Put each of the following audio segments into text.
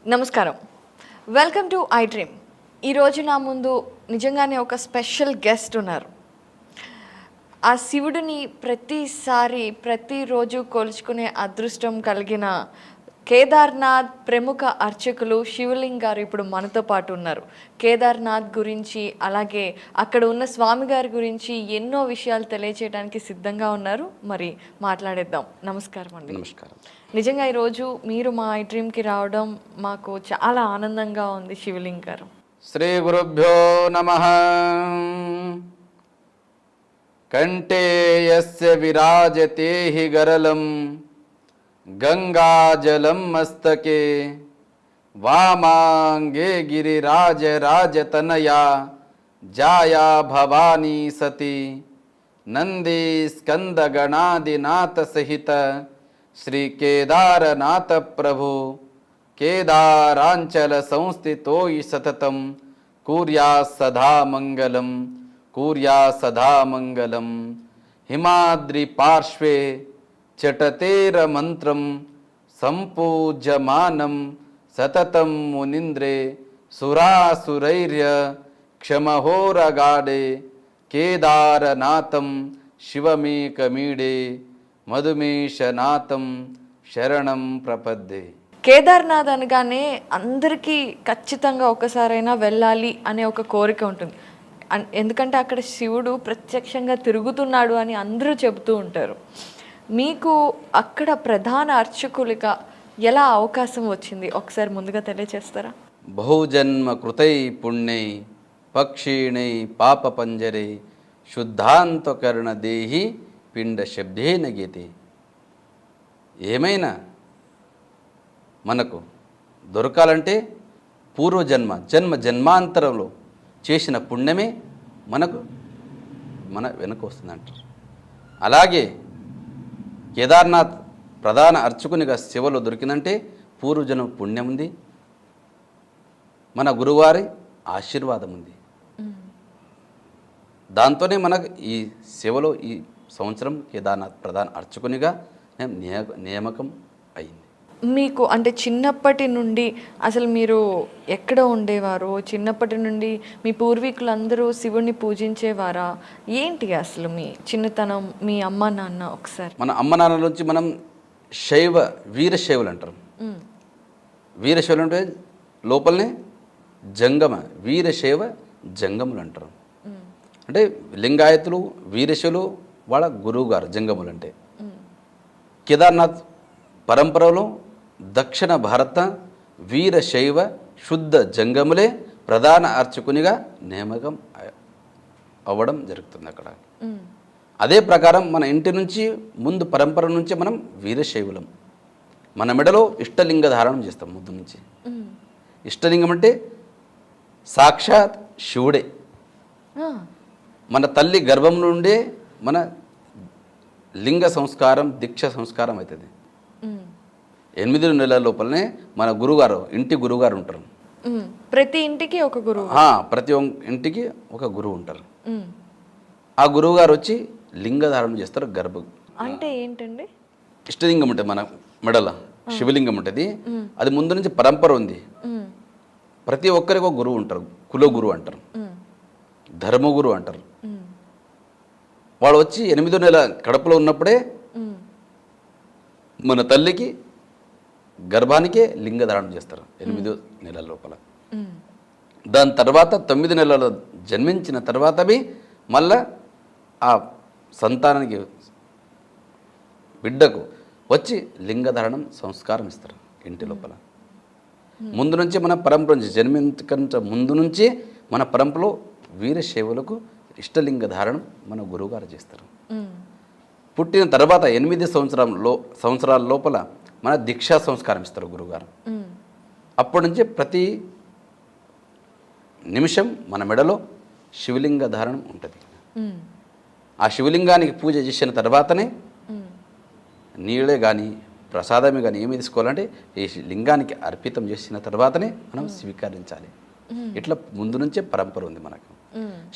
నమస్కారం, welcome to I dream. ఈరోజు నా ముందు నిజంగానే ఒక స్పెషల్ గెస్ట్ ఉన్నారు. ఆ శివుడిని ప్రతిరోజు కొలుచుకునే అదృష్టం కలిగిన కేదార్నాథ్ ప్రముఖ అర్చకులు శివలింగ్ గారు ఇప్పుడు మనతో పాటు ఉన్నారు. కేదార్నాథ్ గురించి, అలాగే అక్కడ ఉన్న స్వామి గారి గురించి ఎన్నో విషయాలు తెలియచేయడానికి సిద్ధంగా ఉన్నారు. మరి మాట్లాడేద్దాం. నమస్కారం అండి. నమస్కారం. నిజంగా ఈరోజు మీరు మా ఐ డ్రీమ్కి రావడం మాకు చాలా ఆనందంగా ఉంది. శివలింగ్ గారు, శ్రీ గురుభ్యో నమః. కంఠే యస్య విరాజతే హి గరళం గంగాజలం మస్తకే వామాంగే గిరిరాజ రాజతనయా జాయా భవానీ సతి నంది స్కంద గణాదినాథ సహిత శ్రీ కేదారనాథ ప్రభు కేదారాంచల సంస్థితోయి సతతం కుర్యా సదా మంగళం, కుర్యా సదా మంగళం. హిమాద్రి పార్శ్వే చటతేర మంత్రం సంపూజ్యమానం సతతం మునింద్రే సురాసురైర్య క్షమహోరగాడే కేదారనాథం శివమేకమీడే మధుమేషనాథం శరణం ప్రపద్దే. కేదార్నాథ్ అనగానే అందరికీ ఖచ్చితంగా ఒకసారైనా వెళ్ళాలి అనే ఒక కోరిక ఉంటుంది. ఎందుకంటే అక్కడ శివుడు ప్రత్యక్షంగా తిరుగుతున్నాడు అని అందరూ చెబుతూ ఉంటారు. మీకు అక్కడ ప్రధాన అర్చకులుగా ఎలా అవకాశం వచ్చింది, ఒకసారి ముందుగా తెలియచేస్తారా? బహుజన్మ కృతై పుణ్యై పక్షిణై పాప పంజరే శుద్ధాంతకరణ దేహి పిండ శబ్దేన గీతే. ఏమైనా మనకు దొరకాలంటే జన్మాంతరంలో చేసిన పుణ్యమే మనకు వెనక వస్తుందంటారు. అలాగే కేదార్నాథ్ ప్రధాన అర్చకునిగా శివలో దొరికిందంటే పూర్వజన్మ పుణ్యం ఉంది, మన గురువారి ఆశీర్వాదం ఉంది. దాంతోనే మనకు ఈ శివలో ఈ సంవత్సరం కేదార్నాథ్ ప్రధాన అర్చకునిగా నియామకం అయింది. మీకు అంటే చిన్నప్పటి నుండి అసలు మీరు ఎక్కడ ఉండేవారు? చిన్నప్పటి నుండి మీ పూర్వీకులందరూ శివుణ్ణి పూజించేవారా? ఏంటి అసలు మీ చిన్నతనం, మీ అమ్మ నాన్న? ఒకసారి మన అమ్మ నాన్న నుంచి మనం వీరశైవులు అంటారు. వీరశైవులు అంటే లోపలనే జంగమ, వీరశైవ జంగములు అంటారు. అంటే లింగాయతులు వీరశైవులు వాళ్ళ గురువు గారు జంగములు అంటే. కేదార్నాథ్ పరంపరలో దక్షిణ భారత వీరశైవ శుద్ధ జంగములే ప్రధాన అర్చకునిగా నియామకం అవ్వడం జరుగుతుంది అక్కడ. అదే ప్రకారం మన ఇంటి నుంచి ముందు పరంపర నుంచి మనం వీరశైవులం. మన మెడలో ఇష్టలింగ ధారణం చేస్తాం ముందు నుంచి. ఇష్టలింగం అంటే సాక్షాత్ శివుడే. మన తల్లి గర్భం నుండే మన లింగ సంస్కారం, దీక్ష సంస్కారం అవుతుంది. 8 నెలల లోపలనే మన గురుగారు, ఇంటి గురువుగారు ఉంటారు. ప్రతి ఇంటికి ఒక గురువు, ప్రతి ఇంటికి ఒక గురువు ఉంటారు. ఆ గురువు గారు వచ్చి లింగధారణ చేస్తారు. అంటే ఏంటండి? ఇష్టలింగం ఉంటుంది మన మెడల, శివలింగం ఉంటుంది. అది ముందు నుంచి పరంపర ఉంది. ప్రతి ఒక్కరికి ఒక గురువు ఉంటారు. కుల గురువు అంటారు, ధర్మగురు అంటారు. వాళ్ళు వచ్చి 8 నెలల కడుపులో ఉన్నప్పుడే మన తల్లికి గర్భానికే లింగధారణ చేస్తారు 8 నెలల లోపల. దాని తర్వాత 9 నెలలు జన్మించిన తర్వాత మళ్ళా ఆ సంతానానికి, బిడ్డకు వచ్చి లింగధారణం సంస్కారం ఇస్తారు ఇంటి లోపల. ముందు నుంచి మన పరంపర నుంచి జన్మించకంటే ముందు నుంచి మన పరంపరలో వీరశైవులకు ఇష్టలింగ ధారణం మన గురువుగారు చేస్తారు. పుట్టిన తర్వాత 8 సంవత్సరాల లోపల మన దీక్షా సంస్కారం ఇస్తారు గురువుగారు. అప్పటి నుంచి ప్రతి నిమిషం మన మెడలో శివలింగ ధారణం ఉంటుంది. ఆ శివలింగానికి పూజ చేసిన తర్వాతనే నీళ్ళే కానీ ప్రసాదమే కానీ ఏమి తీసుకోవాలంటే ఈ లింగానికి అర్పితం చేసిన తర్వాతనే మనం స్వీకరించాలి. ఇట్లా ముందు నుంచే పరంపర ఉంది మనకు.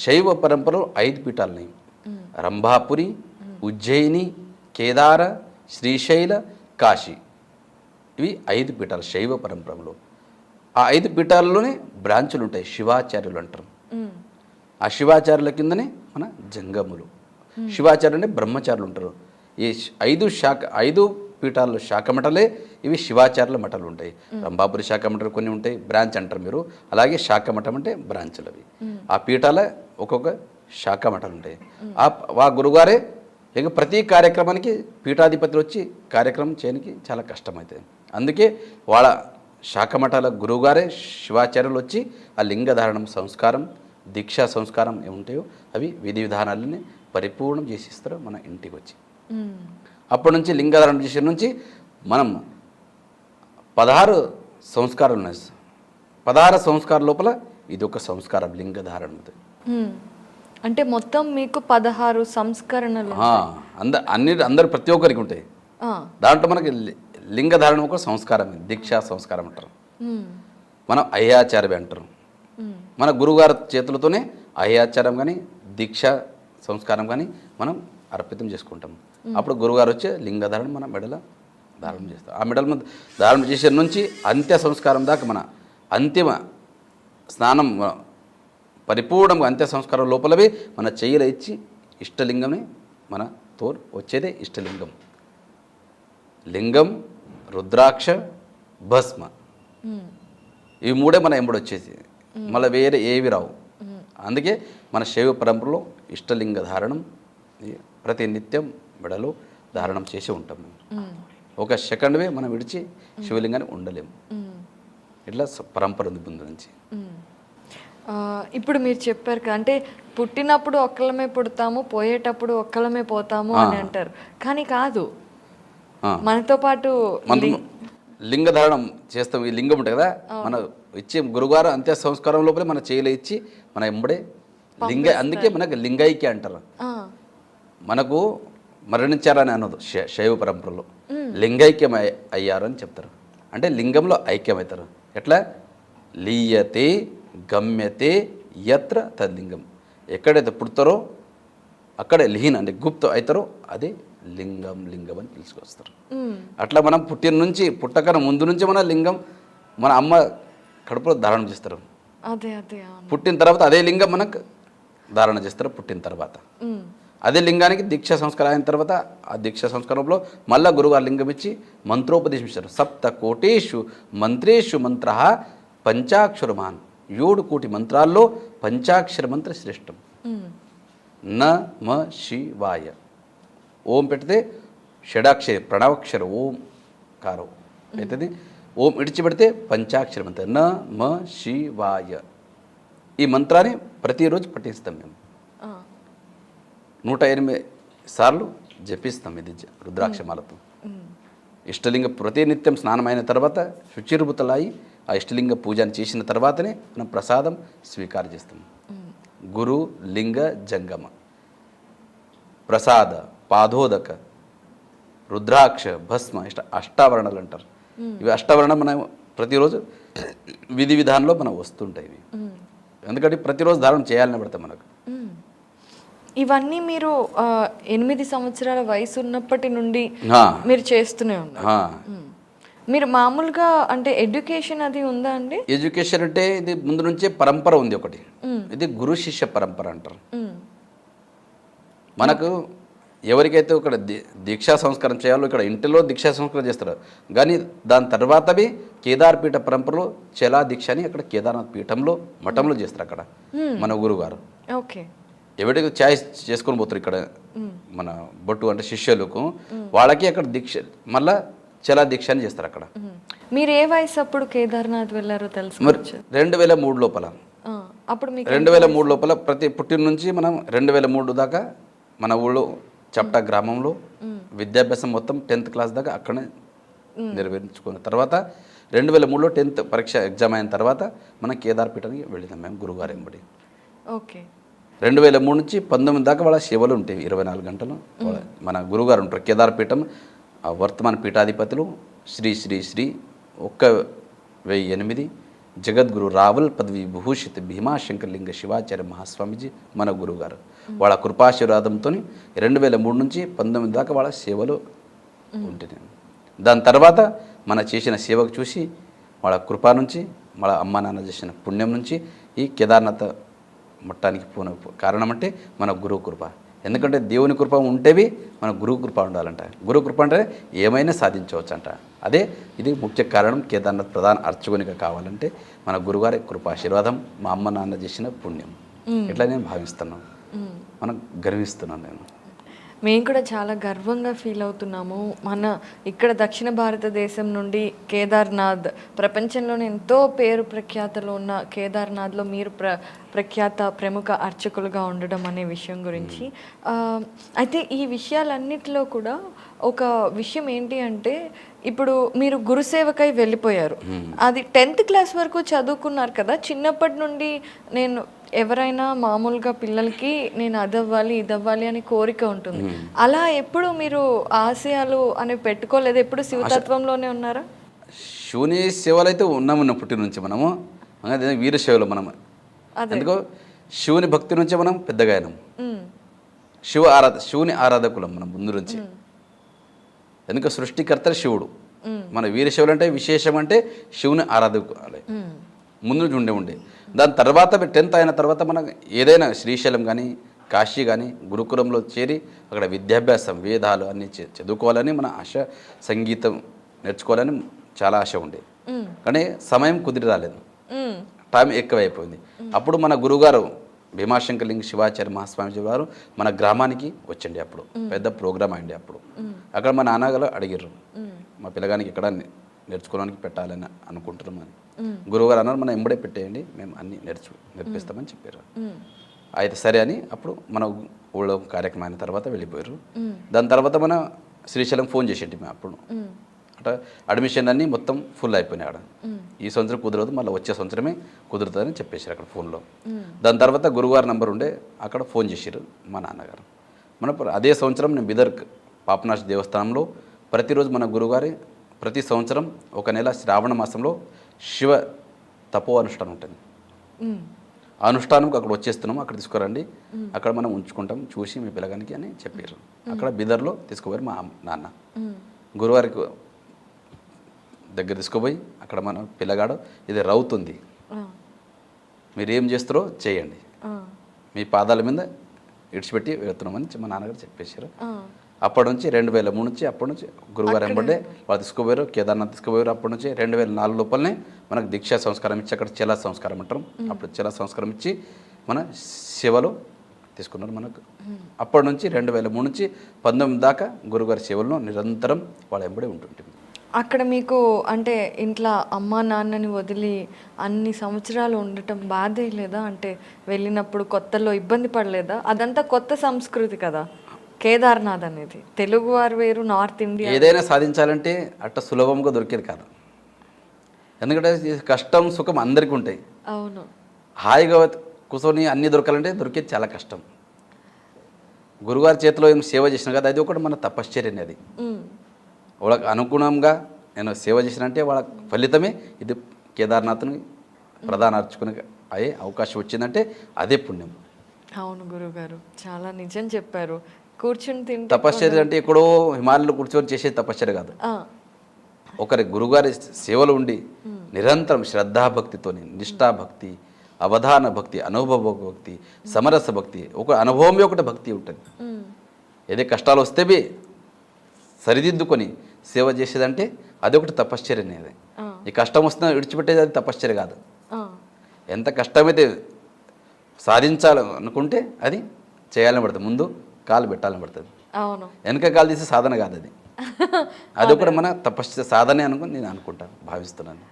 శైవ పరంపరలో 5 పీఠాలున్నాయి. రంభాపురి, ఉజ్జయిని, కేదార, శ్రీశైల, కాశీ, ఇవి 5 పీఠాలు శైవ పరంపరలో. ఆ 5 పీఠాల్లోనే బ్రాంచులు ఉంటాయి, శివాచార్యులు అంటారు. ఆ శివాచార్యుల కిందనే మన జంగములు. శివాచార్యులు అంటే బ్రహ్మచారులు ఉంటారు. ఈ 5 పీఠాల్లో శాఖ మఠాలే ఇవి శివాచార్యుల మఠాలు ఉంటాయి. రంభాపురి శాఖ మఠాలు కొన్ని ఉంటాయి, బ్రాంచ్ అంటారు మీరు. అలాగే శాఖ మఠం అంటే బ్రాంచులు అవి. ఆ పీఠాల ఒక్కొక్క శాఖ మఠాలు ఉంటాయి. ఆ గురుగారే ఇక ప్రతి కార్యక్రమానికి పీఠాధిపతులు వచ్చి కార్యక్రమం చేయడానికి చాలా కష్టమవుతుంది. అందుకే వాళ్ళ శాఖ మఠాల గురువుగారే శివాచార్యులు వచ్చి ఆ లింగధారణం సంస్కారం, దీక్షా సంస్కారం ఏముంటాయో అవి విధి విధానాలని పరిపూర్ణం చేసిస్తారు మన ఇంటికి వచ్చి. అప్పటి నుంచి లింగధారణ చేసే నుంచి మనం 16 సంస్కారాలు ఉన్నాయి. 16 సంస్కారాల లోపల ఇది ఒక సంస్కారం లింగధారణ. అంటే మొత్తం మీకు 16 సంస్కరణలు అందరు ప్రతి ఒక్కరికి ఉంటాయి. దాంట్లో మనకి లింగధారణ ఒక సంస్కారం, దీక్షా సంస్కారం అంటారు. మనం అయ్యాచార్యం అంటారు. మన గురుగారు చేతులతోనే అయ్యాచారం కానీ దీక్షా సంస్కారం కానీ మనం అర్పితం చేసుకుంటాం. అప్పుడు గురుగారు వచ్చే లింగధారణ మన మెడల ధారణ చేస్తాం. ఆ మెడల ధారణ చేసే నుంచి అంత్య సంస్కారం దాకా మన అంతిమ స్నానం పరిపూర్ణంగా అంత్య సంస్కారం లోపలవి మన చెయ్యిలో ఇచ్చి ఇష్టలింగంని మన తోడు వచ్చేదే ఇష్టలింగం. లింగం, రుద్రాక్ష, భస్మ, ఇవి 3 మన ఎంబడి వచ్చేసి మళ్ళీ వేరే ఏవి రావు. అందుకే మన శైవ పరంపరలో ఇష్టలింగ ధారణం ప్రతి నిత్యం మెడలో ధారణం చేసి ఉంటాం. ఒక సెకండ్వే మనం విడిచి శివలింగాన్ని ఉండలేము. ఇట్లా పరంపర ఉంది ముందు నుంచి. ఇప్పుడు మీరు చెప్పారు కదా, అంటే పుట్టినప్పుడు ఒక్కలమే పుడతాము, పోయేటప్పుడు ఒక్కలమే పోతాము అని అంటారు. కానీ కాదు, మనతో పాటు లింగధారణం చేస్తాం. ఈ లింగం ఉంటుంది కదా, మన ఇచ్చే గురుగారు అంత్య సంస్కారం లోపలే మన చేయలు ఇచ్చి మన ఎంబడే అందుకే మనకు లింగైక్య అంటారు. మనకు మరణించారని అన్నది శైవ పరంపరలో. లింగైక్యం అయ్యారు అని చెప్తారు. అంటే లింగంలో ఐక్యమవుతారు. ఎట్లా? లీయతే గమ్యతే యత్ర తద్లింగం. ఎక్కడైతే పుడతారో అక్కడే లీన్ అంటే గుప్త అవుతారో అదే లింగం అని పిలుచుకొస్తారు. అట్లా మనం పుట్టిన నుంచి పుట్టకన ముందు నుంచి మన లింగం మన అమ్మ కడుపులో ధారణ చేస్తారు. పుట్టిన తర్వాత అదే లింగం మనకు ధారణ చేస్తారు. పుట్టిన తర్వాత అదే లింగానికి దీక్షా సంస్కారం అయిన తర్వాత ఆ దీక్షా సంస్కారంలో మళ్ళా గురుగారు లింగం ఇచ్చి మంత్రోపదేశం ఇస్తారు. 7 కోటేషు మంత్రేషు మంత్ర పంచాక్షరమాన్. 7 కోటి మంత్రాల్లో పంచాక్షర మంత్ర శ్రేష్టం. నమ శివాయ. ఓం పెడితే షడాక్షరి ప్రణవాక్షర ఓం కారం అవుతుంది. ఓం ఇడిచిపెడితే పంచాక్షర మంత్రం నమ శివాయ. ఈ మంత్రాన్ని ప్రతిరోజు పఠిస్తాం మేము. 108 సార్లు జపిస్తాం ఇది రుద్రాక్షమాలతో. ఇష్టలింగ ప్రతినిత్యం స్నానమైన తర్వాత శుచిర్భుతలాయి ఆ ఇష్టలింగ పూజను చేసిన తర్వాతనే మనం ప్రసాదం స్వీకారం చేస్తాం. గురు లింగ జంగమ ప్రసాద పాదోదక రుద్రాక్ష భస్మ అష్టావరణలు అంటారు. ఇవి అష్టావరణ మనం ప్రతిరోజు విధి విధానంలో మనం వస్తుంటాయి. ఇవి ఎందుకంటే ప్రతిరోజు ధారణ చేయాలని పడతాం మనకు. ఇవన్నీ మీరు 8 సంవత్సరాల వయసు ఉన్నప్పటి నుండి మీరు చేస్తూనే ఉన్నారు. మీరు మామూలుగా అంటే ఎడ్యుకేషన్ అది ఉందా అండి? ఎడ్యుకేషన్ అంటే ఇది ముందు నుంచే పరంపర ఉంది ఒకటి. ఇది గురు శిష్య పరంపర అంటారు. మనకు ఎవరికైతే ఇక్కడ దీక్షా సంస్కారం చేయాలో ఇక్కడ ఇంటిలో దీక్షా సంస్కారం చేస్తారు. కానీ దాని తర్వాతవి కేదార్పీఠ పరంపరలో చలా దీక్ష అని అక్కడ కేదార్నాథ్ పీఠంలో మఠంలో చేస్తారు. అక్కడ మన గురుగారు ఓకే ఎవరికి ఛాయిస్ చేసుకొని పోతారు. ఇక్కడ మన బొట్టు అంటే శిష్యులకు వాళ్ళకి అక్కడ దీక్ష మళ్ళా చలా దీక్ష అని చేస్తారు అక్కడ. మీరు ఏ వయసు అప్పుడు కేదార్నాథ్ వెళ్ళారో తెలుసు? 2003 లోపల. అప్పుడు 2003 లోపల ప్రతి పుట్టిన నుంచి మనం 2003 దాకా మన ఊళ్ళో చప్టా గ్రామంలో విద్యాభ్యాసం మొత్తం 10th క్లాస్ దాకా అక్కడనే నిర్వహించుకున్న తర్వాత 2003లో 10th పరీక్ష ఎగ్జామ్ అయిన తర్వాత మనం కేదార్పీఠానికి వెళ్ళినాం మేము గురుగారు ఎంబడి. ఓకే 2003 నుంచి 19 దాకా వాళ్ళ సేవలు ఉంటాయి 24 గంటలు. మన గురుగారు ఉంటారు. కేదార్పీఠం వర్తమాన పీఠాధిపతులు శ్రీ శ్రీ శ్రీ 1008 జగద్గురు రావల్ పదవి విభూషిత భీమాశంకర్ లింగ శివాచార్య మహాస్వామీజీ మన గురుగారు. వాళ్ళ కృపాశీర్వాదంతో 2003 నుంచి 19 దాకా వాళ్ళ సేవలు ఉంటున్నాయి. దాని తర్వాత మన చేసిన సేవకు చూసి వాళ్ళ కృప నుంచి వాళ్ళ అమ్మ నాన్న చేసిన పుణ్యం నుంచి ఈ కేదార్నాథ్ మొట్టానికి కారణం అంటే మన గురువు కృప. ఎందుకంటే దేవుని కృప ఉంటేవి మన గురువు కృప ఉండాలంట. గురువు కృప అంటే ఏమైనా సాధించవచ్చు అంట. అదే ఇది ముఖ్య కారణం కేదార్నాథ్ ప్రధాన అర్చకునిగా కావాలంటే మన గురుగారి కృపాశీర్వాదం, మా అమ్మ నాన్న చేసిన పుణ్యం ఇట్లా నేను భావిస్తున్నాను. మనం గర్విస్తున్నాను. నేను మేము కూడా చాలా గర్వంగా ఫీల్ అవుతున్నాము. మన ఇక్కడ దక్షిణ భారతదేశం నుండి కేదార్నాథ్, ప్రపంచంలోనే ఎంతో పేరు ప్రఖ్యాతలు ఉన్న కేదార్నాథ్లో మీరు ప్రముఖ అర్చకులుగా ఉండడం అనే విషయం గురించి. అయితే ఈ విషయాలన్నిటిలో కూడా ఒక విషయం ఏంటి అంటే, ఇప్పుడు మీరు గురుసేవకై వెళ్ళిపోయారు. అది 10th క్లాస్ వరకు చదువుకున్నారు కదా. చిన్నప్పటి నుండి నేను ఎవరైనా మామూలుగా పిల్లలకి నేను అదవ్వాలి ఇదవ్వాలి అని కోరిక ఉంటుంది. అలా ఎప్పుడు మీరు ఆశయాలు అనేవి పెట్టుకోలేదు? ఎప్పుడు శివతత్వంలోనే ఉన్నారా? శివుని సేవలు అయితే ఉన్నాము పుట్టి నుంచి మనము. వీర సేవలు మనం ఎందుకో శివుని భక్తి నుంచే మనం పెద్దగా అయినాం. శివుని ఆరాధకులం మనం ముందు నుంచి. ఎందుకు సృష్టికర్త శివుడు. మన వీరశివులు అంటే విశేషం అంటే శివుని ఆరాధకులే ముందు ఉండే. దాని తర్వాత 10th అయిన తర్వాత మనం ఏదైనా శ్రీశైలం కానీ కాశీ కానీ గురుకులంలో చేరి అక్కడ విద్యాభ్యాసం వేదాలు అన్నీ చదువుకోవాలని మన ఆశ, సంగీతం నేర్చుకోవాలని చాలా ఆశ ఉండే. కానీ సమయం కుదిరి రాలేదు, టైం ఎక్కువైపోయింది. అప్పుడు మన గురుగారు భీమాశంకరలింగ శివాచార్య మహాస్వామిజీ వారు మన గ్రామానికి వచ్చండి. అప్పుడు పెద్ద ప్రోగ్రామ్ అయింది. అప్పుడు అక్కడ మా నాన్నగారు అడిగారు, మా పిల్లగానికి ఎక్కడ నేర్చుకోవడానికి పెట్టాలని అనుకుంటున్నామని. గురువుగారు అన్నారు, మనం ఎంబడే పెట్టేయండి, మేము అన్ని నేర్పిస్తామని చెప్పారు. అయితే సరే అని అప్పుడు మన ఊళ్ళో కార్యక్రమం అయిన తర్వాత వెళ్ళిపోయారు. దాని తర్వాత మన శ్రీశైలం ఫోన్ చేసేంటి మేము అప్పుడు. అట్లా అడ్మిషన్ అన్నీ మొత్తం ఫుల్ అయిపోయినాయి. ఆడ ఈ సంవత్సరం కుదరదు, మళ్ళీ వచ్చే సంవత్సరమే కుదురుతుందని చెప్పేశారు అక్కడ ఫోన్లో. దాని తర్వాత గురువుగారి నంబర్ ఉండే, అక్కడ ఫోన్ చేశారు మా నాన్నగారు. మన అదే సంవత్సరం నేను బిదర్ పాపనాశ దేవస్థానంలో ప్రతిరోజు మన గురువుగారి ప్రతి సంవత్సరం ఒక నెల శ్రావణ మాసంలో శివ తపో అనుష్ఠానం ఉంటుంది. ఆ అనుష్ఠానంకి అక్కడ వచ్చేస్తున్నాము, అక్కడ తీసుకురండి, అక్కడ మనం ఉంచుకుంటాం చూసి మీ పిల్లగానికి అని చెప్పారు. అక్కడ బిదర్లో తీసుకుపోయారు మా నాన్న. గురువారికి దగ్గర తీసుకుపోయి అక్కడ మన పిల్లగాడు ఇది రౌతుంది, మీరు ఏం చేస్తారో చేయండి, మీ పాదాల మీద ఇడిచిపెట్టి వెళ్తున్నామని మా నాన్నగారు చెప్పేశారు. అప్పటి నుంచి 2003 నుంచి అప్పటి నుంచి గురువారం ఎంబడే వాళ్ళు తీసుకుపోయారు, కేదార్నాథ్ తీసుకుపోయారు. అప్పటి నుంచి 2004 లోపలనే మనకు దీక్షా సంస్కారం ఇచ్చి అక్కడ చెలా సంస్కారం అంటాం. అప్పుడు చెలా సంస్కారం ఇచ్చి మన సేవలో తీసుకున్నారు మనకు. అప్పటి నుంచి 2003 నుంచి 19 దాకా గురుగారి సేవలను నిరంతరం వాళ్ళ ఎంబడే ఉంటుంటుంది. అక్కడ మీకు అంటే ఇంట్లో అమ్మ నాన్నని వదిలి అన్ని సంవత్సరాలు ఉండటం బాధే లేదా? అంటే వెళ్ళినప్పుడు కొత్తలో ఇబ్బంది పడలేదా? అదంతా కొత్త సంస్కృతి కదా కేదార్నాథ్ అనేది. తెలుగు వారు వేరు, నార్త్ ఇండియా. ఏదైనా సాధించాలంటే అట్ట సులభంగా దొరికేది కాదు. ఎందుకంటే కష్టం సుఖం అందరికీ ఉంటాయి. అవును. హాయిగా కూర్చొని అన్నీ దొరకాలంటే దొరికేది చాలా కష్టం. గురుగారి చేతిలో ఏం సేవ చేసిన కదా, అది ఒకటి మన తపశ్చర్య అనేది. వాళ్ళకి అనుగుణంగా నేను సేవ చేసినంటే వాళ్ళ ఫలితమే ఇది కేదార్నాథ్ని ప్రధాన అర్చకుని అయ్యే అవకాశం వచ్చిందంటే అదే పుణ్యం. అవును గురుగారు, చాలా నిజం చెప్పారు. కూర్చుని తింటే తపశ్చర్య అంటే ఎక్కడో హిమాలయంలో కూర్చొని చేసే తపశ్చర్య కాదు. ఒకరి గురుగారి సేవలు ఉండి నిరంతరం శ్రద్ధాభక్తితోని, నిష్ఠాభక్తి, అవధాన భక్తి, అనుభవ భక్తి, సమరస భక్తి, ఒక అనుభవం ఒకటి భక్తి ఉంటుంది. ఏదే కష్టాలు వస్తే సరిదిద్దుకొని సేవ చేసేదంటే అది ఒకటి తపశ్చర్య అనేది. ఈ కష్టం వస్తున్నా విడిచిపెట్టేది అది తపశ్చర్య కాదు. ఎంత కష్టమైతే సాధించాలనుకుంటే అది చేయాలని పడుతుంది, ముందు కాలు పెట్టాలని పడుతుంది. అవును, వెనక కాలు తీసే సాధన కాదు అది. అది కూడా మన తపశ్చర్య సాధనే అనుకుని నేను అనుకుంటాను, భావిస్తున్నాను.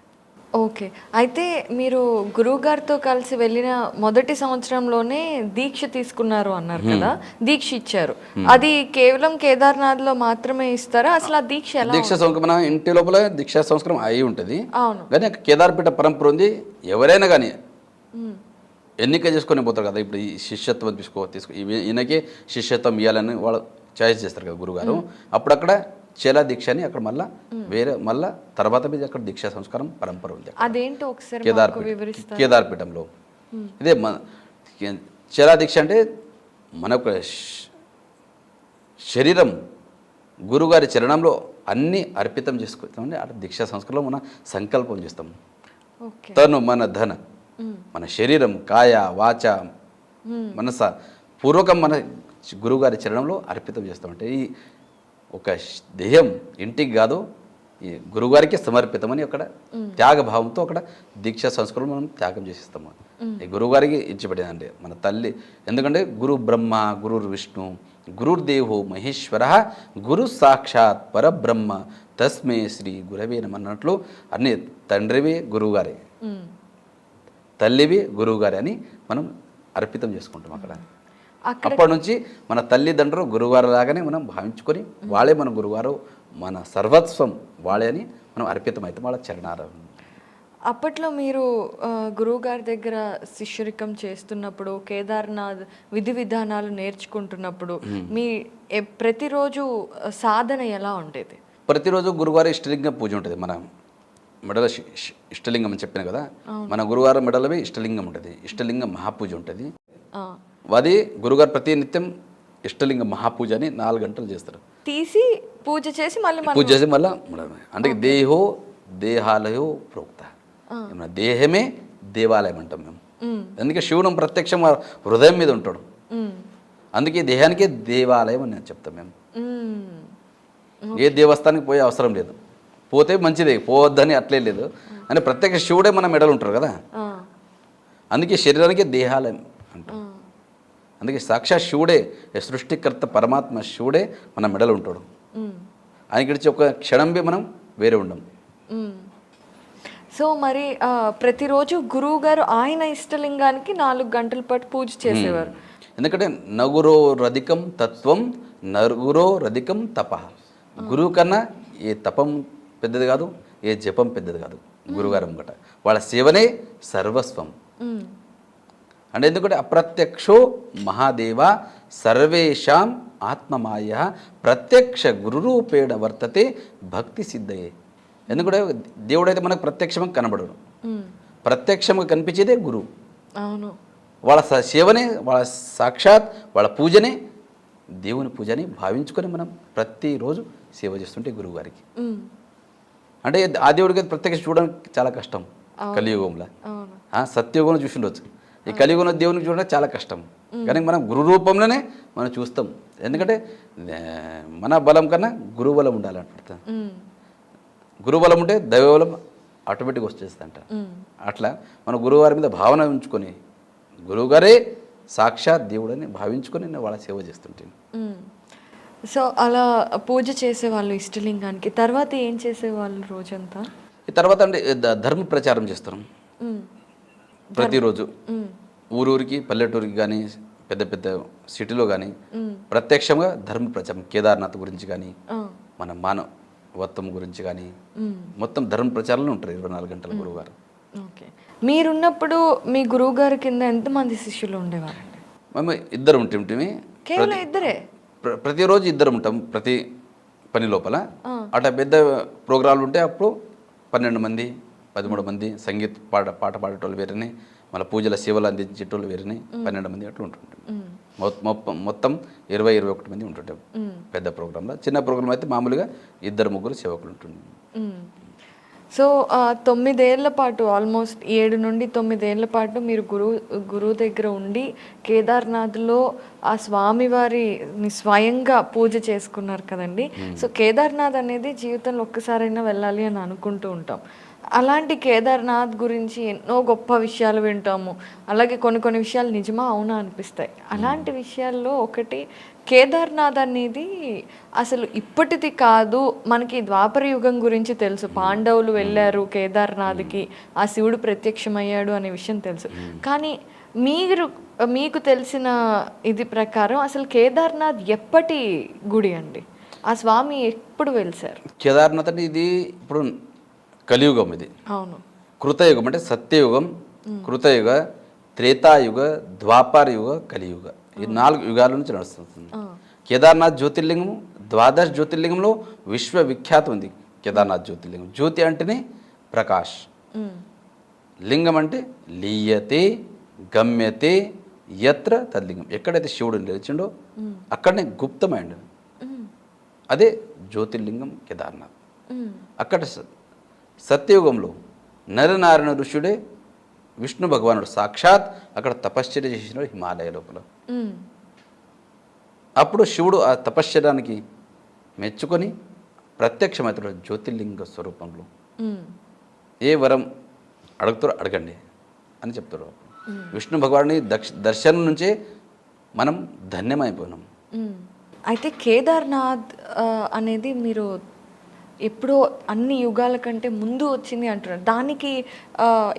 ఓకే, అయితే మీరు గురువుగారితో కలిసి వెళ్ళిన మొదటి సంవత్సరంలోనే దీక్ష తీసుకున్నారు అన్నారు కదా, దీక్ష ఇచ్చారు. అది కేవలం కేదార్నాథ్లో మాత్రమే ఇస్తారా? అసలు ఆ దీక్ష ఎలా? దీక్ష సంస్కారం మన ఇంటి లోపల దీక్షా సంస్కారం అయి ఉంటుంది. అవును, కానీ కేదార్పీఠ పరంపర ఉంది. ఎవరైనా కానీ ఎన్నిక చేసుకొని పోతారు కదా. ఇప్పుడు ఈ శిష్యత్వం తీసుకో ఈయనకి శిష్యత్వం ఇవ్వాలని వాళ్ళు చాయిస్ చేస్తారు కదా గురుగారు. అప్పుడు అక్కడ చేలా దీక్ష అని అక్కడ మళ్ళీ వేరే మళ్ళీ తర్వాత మీద అక్కడ దీక్షా సంస్కారం పరంపర ఉంది. అదేంటో ఒకసారి కేదార్పీఠంలో ఇదే చేలా దీక్ష అంటే మన యొక్క శరీరం గురుగారి చరణంలో అన్నీ అర్పితం చేసుకుంటామండి. అటు దీక్షా సంస్కృతిలో మనం సంకల్పం చేస్తాం. ఓకే. తను మన ధన, మన శరీరం, కాయ, వాచ, మనస పూర్వకం మన గురువుగారి చరణంలో అర్పితం చేస్తామంటే ఈ ఒక దేహం ఇంటికి కాదు, ఈ గురువుగారికి సమర్పితమని అక్కడ త్యాగభావంతో అక్కడ దీక్షా సంస్కృతిలో మనం త్యాగం చేసిస్తాము. ఈ గురువుగారికి ఇచ్చిపెట్టిందండి మన తల్లి. ఎందుకంటే గురు బ్రహ్మ, గురు విష్ణు, గురుర్దేవో మహేశ్వర, గురు సాక్షాత్ పరబ్రహ్మ, తస్మే శ్రీ గురవే నమః అన్నట్లు అన్ని తండ్రివి గురువుగారే, తల్లివి గురువుగారే అని మనం అర్పితం చేసుకుంటాం అక్కడ. అప్పటి నుంచి మన తల్లిదండ్రులు గురువుగారు లాగానే మనం భావించుకొని వాళ్ళే మన గురువుగారు, మన సర్వస్వం వాళ్ళే అని మనం అర్పితం అయితే వాళ్ళ చరణాలు. అప్పట్లో మీరు గురువుగారి దగ్గర శిష్యరికం చేస్తున్నప్పుడు, కేదార్నాథ్ విధి విధానాలు నేర్చుకుంటున్నప్పుడు మీ ప్రతిరోజు సాధన ఎలా ఉండేది? ప్రతిరోజు గురువారం ఇష్టలింగం పూజ ఉంటుంది. మన మెడల ఇష్టలింగం అని చెప్పిన కదా, మన గురువారం మెడలవి ఇష్టలింగం ఉంటుంది. ఇష్టలింగం మహాపూజ ఉంటుంది. అది గురుగారు ప్రతి నిత్యం ఇష్టలింగ మహాపూజ అని 4 గంటలు చేస్తారు. తీసి పూజ చేసి మళ్ళీ పూజ చేసి మళ్ళీ అంటే దేహో దేహాలయో ప్రోక్త, దేహమే దేవాలయం అంటాం మేము. అందుకే శివుడు ప్రత్యక్షం హృదయం మీద ఉంటాడు. అందుకే దేహానికే దేవాలయం అని చెప్తాం మేము. ఏ దేవస్థానానికి పోయే అవసరం లేదు, పోతే మంచిదే, పోవద్దని అట్లే లేదు. అంటే ప్రత్యక్ష శివుడే మన మెడలు ఉంటారు కదా, అందుకే శరీరానికి దేహాలయం అంటాం. అందుకే సాక్షాత్ శివుడే, సృష్టికర్త పరమాత్మ శివుడే మన మెడలు ఉంటాడు. ఆయన గడిచి ఒక క్షణం మనం వేరే ఉండం. సో మరి ప్రతిరోజు గురువు గారు ఆయన ఇష్టలింగానికి 4 గంటల పాటు పూజ చేసేవారు. ఎందుకంటే నగురో రధికం తత్వం, నగురో రధికం తప. గురువు కన్నా ఏ తపం పెద్దది కాదు, ఏ జపం పెద్దది కాదు. గురుగారు ముంగట వాళ్ళ సేవనే సర్వస్వం. అంటే ఎందుకంటే అప్రత్యక్షో మహాదేవ సర్వేషాం ఆత్మమాయ ప్రత్యక్ష గురురూపేణ వర్తతే భక్తి సిద్ధయే. ఎందుకంటే దేవుడైతే మనకు ప్రత్యక్షంగా కనబడడు, ప్రత్యక్షంగా కనిపించేదే గురువు. అవును. వాళ్ళ సేవనే, వాళ్ళ సాక్షాత్ వాళ్ళ పూజనే దేవుని పూజని భావించుకొని మనం ప్రతిరోజు సేవ చేస్తుంటే గురువు గారికి. అంటే ఆ దేవుడికి ప్రత్యక్ష చూడడానికి చాలా కష్టం కలియుగంలో. సత్యయుగంలో చూసిండొచ్చు, ఈ కలియుగంలో దేవునికి చూడడం చాలా కష్టం. కానీ మనం గురు రూపంలోనే మనం చూస్తాం. ఎందుకంటే మన బలం కన్నా గురువు బలం ఉండాలంట. గురుబలం ఉంటే దైవబలం ఆటోమేటిక్గా వచ్చేస్తుందంట. అట్లా మన గురువుగారి మీద భావన ఉంచుకొని గురువుగారే సాక్షాత్ దేవుడని భావించుకొని నేను వాళ్ళ సేవ చేస్తుంటాను. సో అలా పూజ చేసేవాళ్ళు ఇష్టలింగానికి. తర్వాత ఏం చేసేవాళ్ళు రోజంతా? ఈ తర్వాత అంటే ధర్మ ప్రచారం చేస్తాం ప్రతిరోజు. ఊరూరికి, పల్లెటూరికి కానీ పెద్ద పెద్ద సిటీలో కానీ ప్రత్యక్షంగా ధర్మ ప్రచారం, కేదార్నాథ్ గురించి కానీ మన మానవత్వం గురించి కానీ మొత్తం ధర్మ ప్రచారంలో ఉంటారు 24 గంటల గురువుగారు. ఓకే. మీరున్నప్పుడు మీ గురువు గారి కింద ఎంతమంది శిష్యులు ఉండేవారండి? మేము 2 ఉంటే. కేవలం 2? ప్రతిరోజు 2 ఉంటాం ప్రతి పని లోపల. అట్లా పెద్ద ప్రోగ్రాంలు ఉంటే అప్పుడు 12 మంది 13 మంది సంగీత పాట పాడేటోళ్ళు వేరేనే, మళ్ళీ పూజల సేవలు అందించేటోళ్ళు వేరేనే 12 మంది అట్లా ఉంటుంటాం. మొత్తం 20-21 మంది ఉంటుంటాం పెద్ద ప్రోగ్రాంలో. చిన్న ప్రోగ్రాం అయితే మామూలుగా 2-3 సేవకులు ఉంటుండే. సో 9 ఏళ్ల పాటు, ఆల్మోస్ట్ 7 నుండి 9 ఏళ్ల పాటు మీరు గురువు దగ్గర ఉండి కేదార్నాథ్లో ఆ స్వామివారిని స్వయంగా పూజ చేసుకున్నారు కదండి. సో కేదార్నాథ్ అనేది జీవితంలో ఒక్కసారైనా వెళ్ళాలి అని అనుకుంటూ ఉంటాం. అలాంటి కేదార్నాథ్ గురించి ఎన్నో గొప్ప విషయాలు వింటాము. అలాగే కొన్ని విషయాలు నిజమా అవునా అనిపిస్తాయి. అలాంటి విషయాల్లో ఒకటి, కేదార్నాథ్ అనేది అసలు ఇప్పటిది కాదు. మనకి ద్వాపర యుగం గురించి తెలుసు, పాండవులు వెళ్ళారు కేదార్నాథ్కి, ఆ శివుడు ప్రత్యక్షమయ్యాడు అనే విషయం తెలుసు. కానీ మీకు తెలిసిన ఇది ప్రకారం అసలు కేదార్నాథ్ ఎప్పటి గుడి అండి? ఆ స్వామి ఎప్పుడు వెలిసారు? కేదార్నాథ్ అంటే ఇది ఇప్పుడు కలియుగం. ఇది అవును, కృతయుగం అంటే సత్యయుగం, కృతయుగ, త్రేతాయుగ, ద్వాపర యుగ, కలియుగ, ఈ 4 యుగాల నుంచి నడుస్తుంది. కేదార్నాథ్ జ్యోతిర్లింగము 12 జ్యోతిర్లింగంలో విశ్వవిఖ్యాతం ఉంది. కేదార్నాథ్ జ్యోతిర్లింగం, జ్యోతి అంటేనే ప్రకాష్, లింగం అంటే లీయతే, గమ్యతే, ఎత్ర తద్లింగం, ఎక్కడైతే శివుడు నిలిచిండో అక్కడనే గుప్తమైండు, అదే జ్యోతిర్లింగం కేదార్నాథ్. అక్కడ సత్యయుగంలో నరనారాయణ ఋషుడే విష్ణు భగవానుడు సాక్షాత్ అక్కడ తపశ్చర్య చేసినాడు హిమాలయ లోపల. అప్పుడు శివుడు ఆ తపశ్చర్యానికి మెచ్చుకొని ప్రత్యక్షమవుతాడు జ్యోతిర్లింగ స్వరూపంలో. ఏ వరం అడుగుతారో అడగండి అని చెప్తాడు. విష్ణు భగవాన్ని దర్శనం నుంచే మనం ధన్యమైపోయినాం. అయితే కేదార్నాథ్ అనేది మీరు ఎప్పుడో అన్ని యుగాల కంటే ముందు వచ్చింది అంటున్నారు. దానికి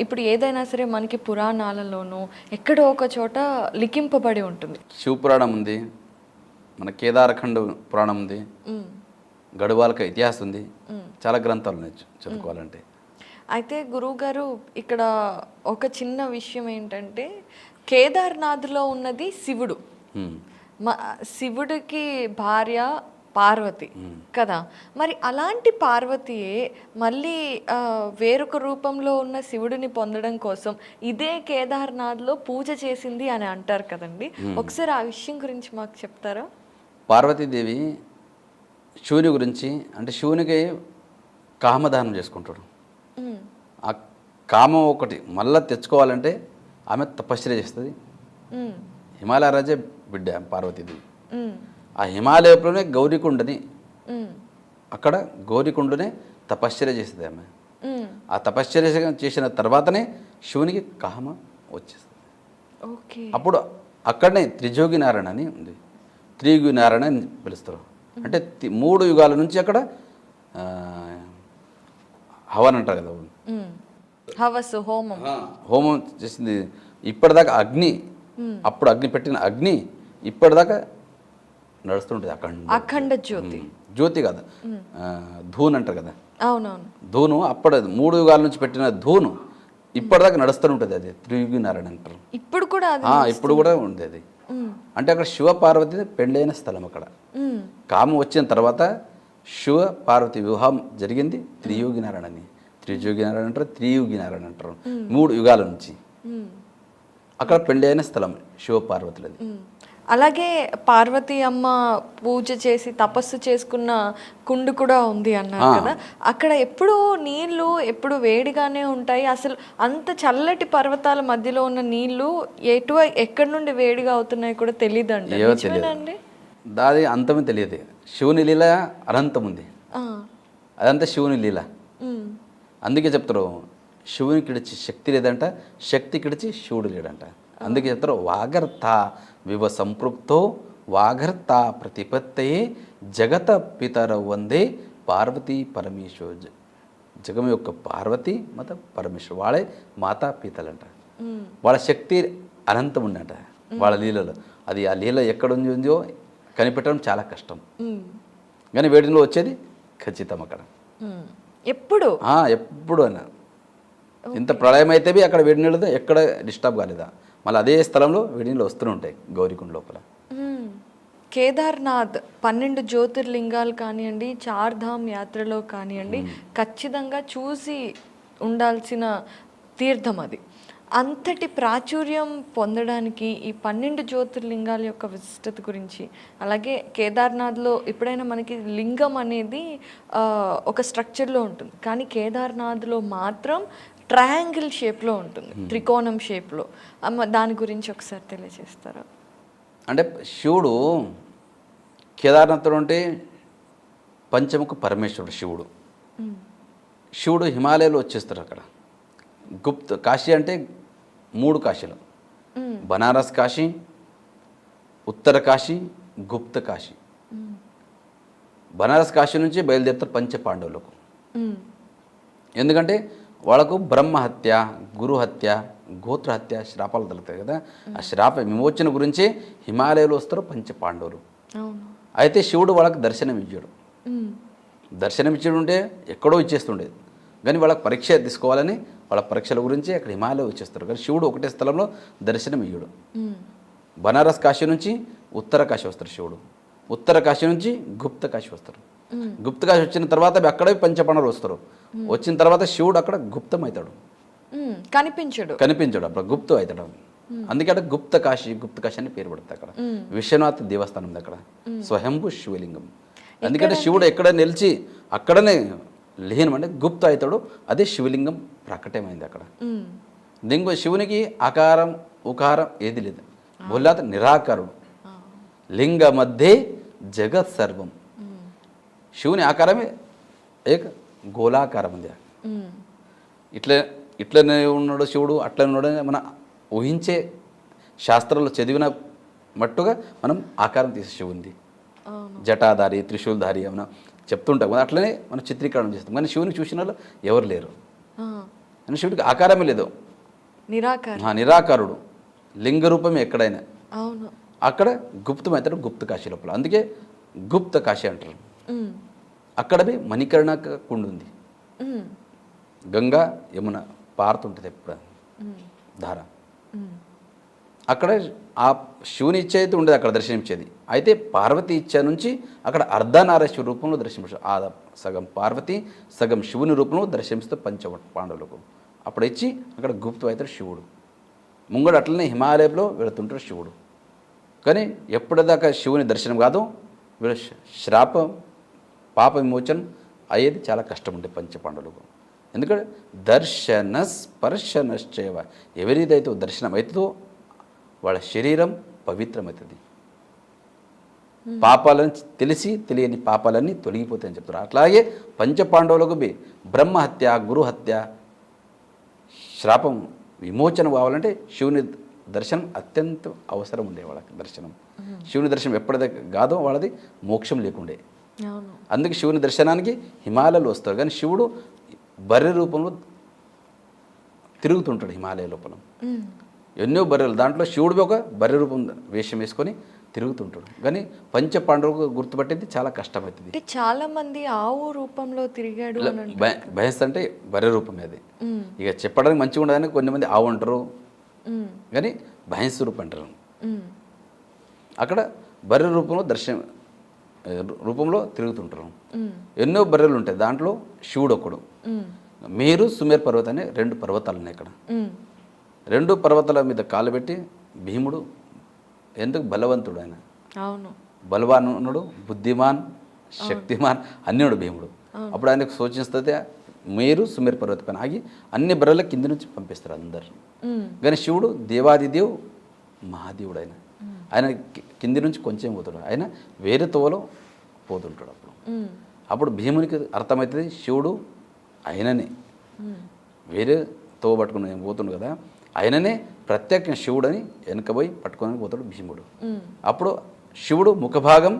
ఇప్పుడు ఏదైనా సరే మనకి పురాణాలలోనూ ఎక్కడో ఒక చోట లిఖింపబడి ఉంటుంది. శివపురాణం ఉంది, మన కేదారఖండ పురాణం ఉంది, గడువాలక ఇతిహాసం ఉంది, చాలా గ్రంథాలు ఉన్నాయి చదువుకోవాలంటే. అయితే గురువుగారు ఇక్కడ ఒక చిన్న విషయం ఏంటంటే కేదార్నాథ్లో ఉన్నది శివుడు, శివుడికి భార్య పార్వతి కదా. మరి అలాంటి పార్వతియే మళ్ళీ వేరొక రూపంలో ఉన్న శివుడిని పొందడం కోసం ఇదే కేదార్నాథ్లో పూజ చేసింది అని అంటారు కదండి. ఒకసారి ఆ విషయం గురించి మాకు చెప్తారా? పార్వతీదేవి శివుని గురించి అంటే శివునికి కామదానం చేసుకుంటాడు. ఆ కామం ఒకటి మళ్ళా తెచ్చుకోవాలంటే ఆమె తపశ్చర్య చేస్తుంది. హిమాలయ రాజే బిడ్డ పార్వతీదేవి. ఆ హిమాలయంలోనే గౌరీకుండని అక్కడ గౌరీకుండనే తపశ్చర్య చేస్తుంది ఆమె. ఆ తపశ్చర్య చేసిన తర్వాతనే శివునికి కామ వచ్చేస్తుంది. అప్పుడు అక్కడనే త్రిజోగి నారాయణ అని ఉంది. త్రియుగి నారాయణ అని పిలుస్తారు. అంటే 3 యుగాల నుంచి అక్కడ హవన్ అంటారు కదా, హవస్సు హోమం చేసింది. ఇప్పటిదాకా అగ్ని, అప్పుడు అగ్ని పెట్టిన అగ్ని ఇప్పటిదాకా నడుస్తుంటుంది. అఖండ జ్యోతి, జ్యోతి కదా, ధూన్ అంటారు కదా. అవునవును, ధూను అప్పుడు 3 యుగాల నుంచి పెట్టిన ధూను ఇప్పటిదాకా నడుస్తూ ఉంటుంది. అది త్రియుగి నారాయణ అంటారు. ఇప్పుడు కూడా ఇప్పుడు కూడా ఉంది అది. అంటే అక్కడ శివ పార్వతి పెళ్ళైన స్థలం. అక్కడ కామం వచ్చిన తర్వాత శివ పార్వతి వివాహం జరిగింది. త్రియోగి నారాయణ అని, త్రిజోగి నారాయణ అంటారు, త్రియుగి నారాయణ అంటారు. 3 యుగాల నుంచి అక్కడ పెళ్ళైన స్థలం శివ పార్వతులది. అలాగే పార్వతి అమ్మ పూజ చేసి తపస్సు చేసుకున్న కుండు కూడా ఉంది అన్నారు కదా. అక్కడ ఎప్పుడు నీళ్లు ఎప్పుడు వేడిగానే ఉంటాయి. అసలు అంత చల్లటి పర్వతాల మధ్యలో ఉన్న నీళ్లు ఎక్కడి నుండి వేడిగా అవుతున్నాయి కూడా తెలియదండి. దాది అంతమే తెలియదు. శివుని లీల అనంతం ఉంది, అదంతా శివుని లీల. అందుకే చెప్తారు శివునికి ఇడిచి శక్తి లేదంట, శక్తికి ఇడిచి శివుడు లేడంట. అందుకే చెప్తారు వాగర్త వివ సంపృక్తో వాగర్త ప్రతిపత్తయే జగత పితర వందే పార్వతీ పరమేశ్వర. జగం యొక్క పార్వతి మత పరమేశ్వరు, వాళ్ళే మాతా పితలంట. వాళ్ళ శక్తి అనంతం ఉందంట వాళ్ళ లీలలో. అది ఆ లీల ఎక్కడ ఉందో కనిపెట్టడం చాలా కష్టం, కానీ వేడిలో వచ్చేది ఖచ్చితం అక్కడ. ఎప్పుడు అన్న ఇంత ప్రళయం అయితే అక్కడ వేడి నీళ్ళతో ఎక్కడ డిస్టర్బ్ కాలేదా, మళ్ళీ అదే స్థలంలో వేడి నీళ్ళు వస్తూనే ఉంటాయి గౌరీకుండ లోపల. కేదార్నాథ్ 12 జ్యోతిర్లింగాలు కానివ్వండి, చార్ధామ్ యాత్రలో కానివ్వండి, ఖచ్చితంగా చూసి ఉండాల్సిన తీర్థం అది. అంతటి ప్రాచుర్యం పొందడానికి ఈ 12 జ్యోతిర్లింగాల యొక్క విశిష్టత గురించి, అలాగే కేదార్నాథ్లో ఎప్పుడైనా మనకి లింగం అనేది ఒక స్ట్రక్చర్లో ఉంటుంది, కానీ కేదార్నాథ్లో మాత్రం ట్రయాంగిల్ షేప్లో ఉంటుంది, త్రికోణం షేప్లో. దాని గురించి ఒకసారి తెలియజేస్తారా? అంటే శివుడు కేదార్నాథ్లో ఉంటే పంచముఖ పరమేశ్వరుడు శివుడు. శివుడు హిమాలయాలో వచ్చేస్తారు. అక్కడ గుప్త కాశీ అంటే 3 కాశీలు, బనారస్ కాశీ, ఉత్తర కాశీ, గుప్త కాశీ. బనారస్ కాశీ నుంచి బయలుదేరుతారు పంచపాండవులకు. ఎందుకంటే వాళ్ళకు బ్రహ్మహత్య, గురుహత్య, గోత్రహత్య శ్రాపాలు తగులుతాయి కదా. ఆ శ్రాప విమోచన గురించే హిమాలయాలు వస్తారు పంచపాండవులు. అయితే శివుడు వాళ్ళకి దర్శనం ఇచ్చాడు. దర్శనం ఇచ్చాడు ఉంటే ఎక్కడో ఇచ్చేస్తుండేది, కానీ వాళ్ళకి పరీక్ష తీసుకోవాలని వాళ్ళ పరీక్షల గురించి అక్కడ హిమాలయం వచ్చేస్తారు. కానీ శివుడు ఒకటే స్థలంలో దర్శనం ఇయ్యడు. బనారస్ కాశీ నుంచి ఉత్తర కాశీ వస్తారు శివుడు, ఉత్తర కాశీ నుంచి గుప్త కాశీ వస్తారు. గుప్త కాశీ వచ్చిన తర్వాత అక్కడే పంచపాండవులు వస్తారు. వచ్చిన తర్వాత శివుడు అక్కడ గుప్తం అవుతాడు, కనిపించడు. అప్పుడు గుప్తం అవుతాడు. అందుకే అక్కడ గుప్త కాశీ అని పేరు పడుతుంది అక్కడ. విశ్వనాథ్ దేవస్థానం ఉంది అక్కడ, స్వయంభు శివలింగం. ఎందుకంటే శివుడు ఎక్కడ నిలిచి అక్కడనే లీనం అంటే గుప్త అవుతాడు, అదే శివలింగం ప్రకటమైంది అక్కడ. దీంట్లో శివునికి ఆకారం ఉకారం ఏది లేదు, బోల్లాత నిరాకారుడు. లింగ మధ్య జగత్ సర్వం. శివుని ఆకారమే ఏక గోళాకారం ఉంది. ఇట్లనే ఉన్నాడు శివుడు, అట్లనే ఉన్నాడు మన ఊహించే శాస్త్రాల్లో చదివిన మట్టుగా మనం ఆకారం తీసే శివుంది. జటాధారి త్రిశూల్ధారి ఏమైనా చెప్తుంటాం కదా, అట్లనే మనం చిత్రీకరణ చేస్తాం. కానీ శివుని చూసిన వాళ్ళు ఎవరు లేరు. అని శివుడికి ఆకారమే లేదు, నిరాకారుడు, లింగ రూపమే ఎక్కడైనా. అక్కడ గుప్తం అవుతాడు గుప్త కాశీ లోపల, అందుకే గుప్త కాశీ అంటారు. అక్కడవి మణికర్ణ కుండు ఉంది, గంగా యమున పారుతుంటుంది ఎప్పుడు ధార. అక్కడ ఆ శివుని ఇచ్చ అయితే ఉండేది అక్కడ దర్శనించేది. అయితే పార్వతి ఇచ్చ నుంచి అక్కడ అర్ధనారీశ్వర రూపంలో దర్శించారు. ఆ సగం పార్వతి సగం శివుని రూపంలో దర్శిస్తూ పాండవులకు అప్పుడు ఇచ్చి అక్కడ గుప్తం అవుతాడు శివుడు. ముంగడు అట్లనే హిమాలయంలో వెళుతుంటాడు శివుడు. కానీ ఎప్పటిదాకా శివుని దర్శనం కాదు, వీళ్ళ శ్రాపం పాప విమోచనం అయ్యేది చాలా కష్టం ఉండే పంచపాండవులకు. ఎందుకంటే దర్శన స్పర్శనశ్చైవ, ఎవరిదైతే దర్శనం అవుతుందో వాళ్ళ శరీరం పవిత్రమవుతుంది, పాపాలను తెలిసి తెలియని పాపాలన్నీ తొలగిపోతాయని చెప్తారు. అట్లాగే పంచపాండవులకు బ్రహ్మహత్య గురుహత్య శ్రాపం విమోచన కావాలంటే శివుని దర్శనం అత్యంత అవసరం ఉండే వాళ్ళకి. దర్శనం శివుని దర్శనం ఎప్పటిదాకా కాదో వాళ్ళది మోక్షం లేకుండే. అందుకే శివుని దర్శనానికి హిమాలయాలు వస్తారు. కానీ శివుడు బర్రె రూపంలో తిరుగుతుంటాడు హిమాలయ లోపల. ఎన్నో బర్రెలు, దాంట్లో శివుడు ఒక బర్రె రూపం వేషం వేసుకొని తిరుగుతుంటాడు. కానీ పంచపాండవులకు గుర్తుపట్టేది చాలా కష్టమవుతుంది. చాలా మంది ఆవు రూపంలో తిరిగాడు. భయస్ అంటే బర్రె రూపమే అది. ఇక చెప్పడానికి మంచిగా ఉండదని కొంతమంది ఆవు అంటారు, కానీ భయస్ రూపం అంటారు. అక్కడ బర్రె రూపంలో రూపంలో తిరుగుతుంటారు. ఎన్నో బర్రెలు ఉంటాయి, దాంట్లో శివుడు ఒకడు. మేరు సుమేర్ పర్వతం అనే 2 పర్వతాలు ఉన్నాయి ఇక్కడ. 2 పర్వతాల మీద కాలు పెట్టి భీముడు ఎందుకు బలవంతుడు, ఆయన బలవానుడు, బుద్ధిమాన్, శక్తిమాన్ అన్నిడు భీముడు. అప్పుడు ఆయనకు సూచిస్తే మేరు సుమేర్ పర్వతం పైన ఆగి అన్ని బర్రెల కింది నుంచి పంపిస్తారు అందరు. కానీ శివుడు దేవాదిదేవ్ మహాదేవుడు, ఆయన కింది నుంచి కొంచెం పోతాడు, ఆయన వేరే తోవలో పోతుంటాడు. అప్పుడు భీమునికి అర్థమవుతుంది శివుడు ఆయననే, వేరే తోవ పట్టుకుని పోతుండు కదా, ఆయననే ప్రత్యేక శివుడని వెనకబోయి పట్టుకొని పోతాడు భీముడు. అప్పుడు శివుడు ముఖభాగం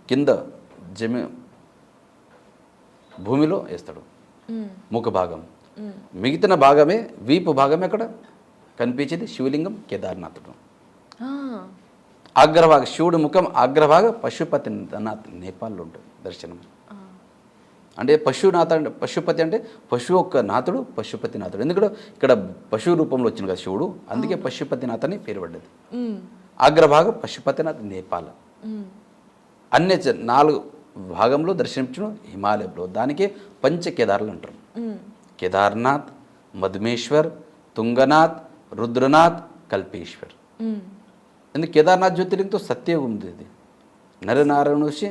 కింద భూమిలో వేస్తాడు ముఖభాగం, మిగతా భాగమే వీపు భాగమే అక్కడ కనిపించేది శివలింగం కేదార్నాథుడు. అగ్రభాగ శివుడు ముఖం అగ్రభాగ పశుపతినాథ్ నేపాల్లో ఉంటుంది దర్శనం. అంటే పశునాథ అంటే పశుపతి అంటే పశువు యొక్క నాథుడు పశుపతినాథుడు. ఎందుకంటే ఇక్కడ పశువు రూపంలో వచ్చింది కదా శివుడు, అందుకే పశుపతినాథ్ అని పేరు పడ్డది. అగ్రభాగ పశుపతినాథ్ నేపాల్. అన్ని 4 భాగంలో దర్శించడం హిమాలయంలో, దానికే పంచకేదార్లు అంటారు. కేదార్నాథ్, మధుమేశ్వర్, తుంగనాథ్, రుద్రనాథ్, కల్పేశ్వర్. ఎందుకు కేదార్నాథ్ జ్యోతిర్లింగంతో సత్యయుగం ఉంది. ఇది నరనారాయణ ఋషి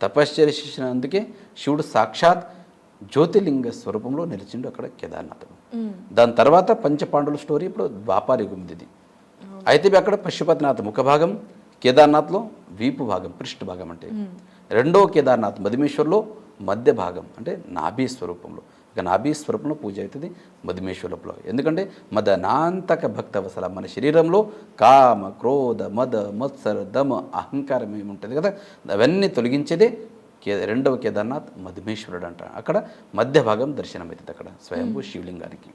తపశ్చర్య చేసినందుకే శివుడు సాక్షాత్ జ్యోతిర్లింగ స్వరూపంలో నిలిచిండు అక్కడ కేదార్నాథుడు. దాని తర్వాత పంచపాండవుల స్టోరీ ఇప్పుడు ద్వాపార యుగం ఇది. అయితే అక్కడ పశుపతినాథ్ ముఖభాగం, కేదార్నాథ్లో వీపు భాగం పృష్ఠ భాగం అంటే, రెండో కేదార్నాథ్ మధుమేశ్వర్లో మధ్య భాగం అంటే నాభి స్వరూపంలో. ఇక నాభి స్వరూపంలో పూజ అవుతుంది మధుమేశ్వరంలో. ఎందుకంటే మదనాంతక భక్తవసల, మన శరీరంలో కామ క్రోధ మద మత్సర దమ అహంకారం ఏముంటుంది కదా, అవన్నీ తొలగించేదే రెండవ కేదార్నాథ్ మధుమేశ్వరుడు అంట. అక్కడ మధ్య భాగం దర్శనం అవుతుంది అక్కడ స్వయంభూ శివలింగానికి.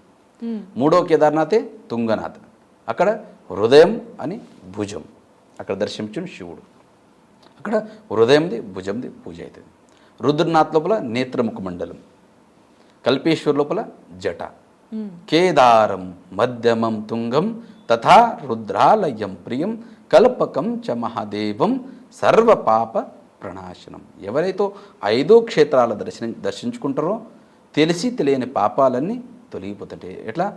మూడవ కేదార్నాథే తుంగనాథ్, అక్కడ హృదయం అని భుజం, అక్కడ దర్శించిన శివుడు. అక్కడ హృదయంది భుజంది పూజ అవుతుంది. రుద్రనాథ్ లోపల నేత్రముఖ మండలం, కల్పేశ్వర్ లోపల జట, కేదారం మధ్యమం తుంగం తథా రుద్రాలయం ప్రియం కల్పకం చ మహాదేవం సర్వపాప ప్రణాశనం. ఎవరైతే 5 క్షేత్రాల దర్శించుకుంటారో తెలిసి తెలియని పాపాలన్నీ తొలగిపోతుంటాయి. ఎట్లా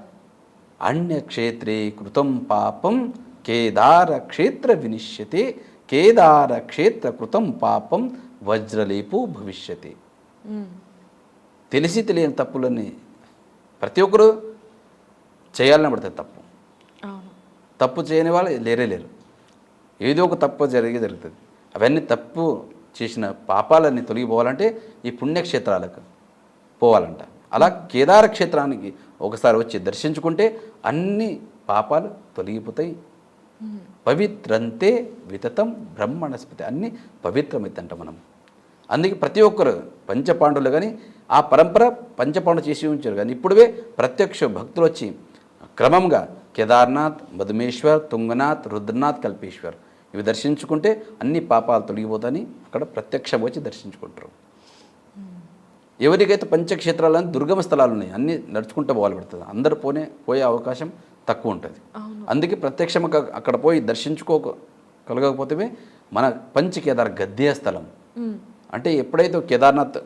అన్యక్షేత్రే కృతం పాపం కేదార క్షేత్ర వినిశ్యతే కేదార క్షేత్ర కృతం పాపం వజ్రలేపు భవిష్యతి. తెలిసి తెలియని తప్పులని ప్రతి ఒక్కరూ చేయాలని పడుతుంది తప్పు. తప్పు చేయని వాళ్ళు లేరు. ఏదో ఒక తప్పు జరుగుతుంది. అవన్నీ తప్పు చేసిన పాపాలన్నీ తొలగిపోవాలంటే ఈ పుణ్యక్షేత్రాలకు పోవాలంట. అలా కేదార క్షేత్రానికి ఒకసారి వచ్చి దర్శించుకుంటే అన్ని పాపాలు తొలగిపోతాయి. పవిత్రంతే వితతం బ్రహ్మణస్పతి, అన్ని పవిత్రమైందంట మనం. అందుకే ప్రతి ఒక్కరు పంచపాండవులు కానీ ఆ పరంపర పంచపాండవులు చేసి ఉంచారు. కానీ ఇప్పుడే ప్రత్యక్ష భక్తులు వచ్చి క్రమంగా కేదార్నాథ్, మధుమేశ్వర్, తుంగనాథ్, రుద్రనాథ్, కల్పేశ్వర్ ఇవి దర్శించుకుంటే అన్ని పాపాలు తొలగిపోతాయని అక్కడ ప్రత్యక్షం వచ్చి దర్శించుకుంటారు. ఎవరికైతే పంచక్షేత్రాలని దుర్గమ స్థలాలు ఉన్నాయి, అన్నీ నడుచుకుంటూ పోవాలి పడుతుంది. అందరు పోయే అవకాశం తక్కువ ఉంటుంది. అందుకే ప్రత్యక్షంగా అక్కడ పోయి దర్శించుకోగలగకపోతే మన పంచకేదార్ గద్య స్థలం అంటే ఎప్పుడైతే కేదార్నాథ్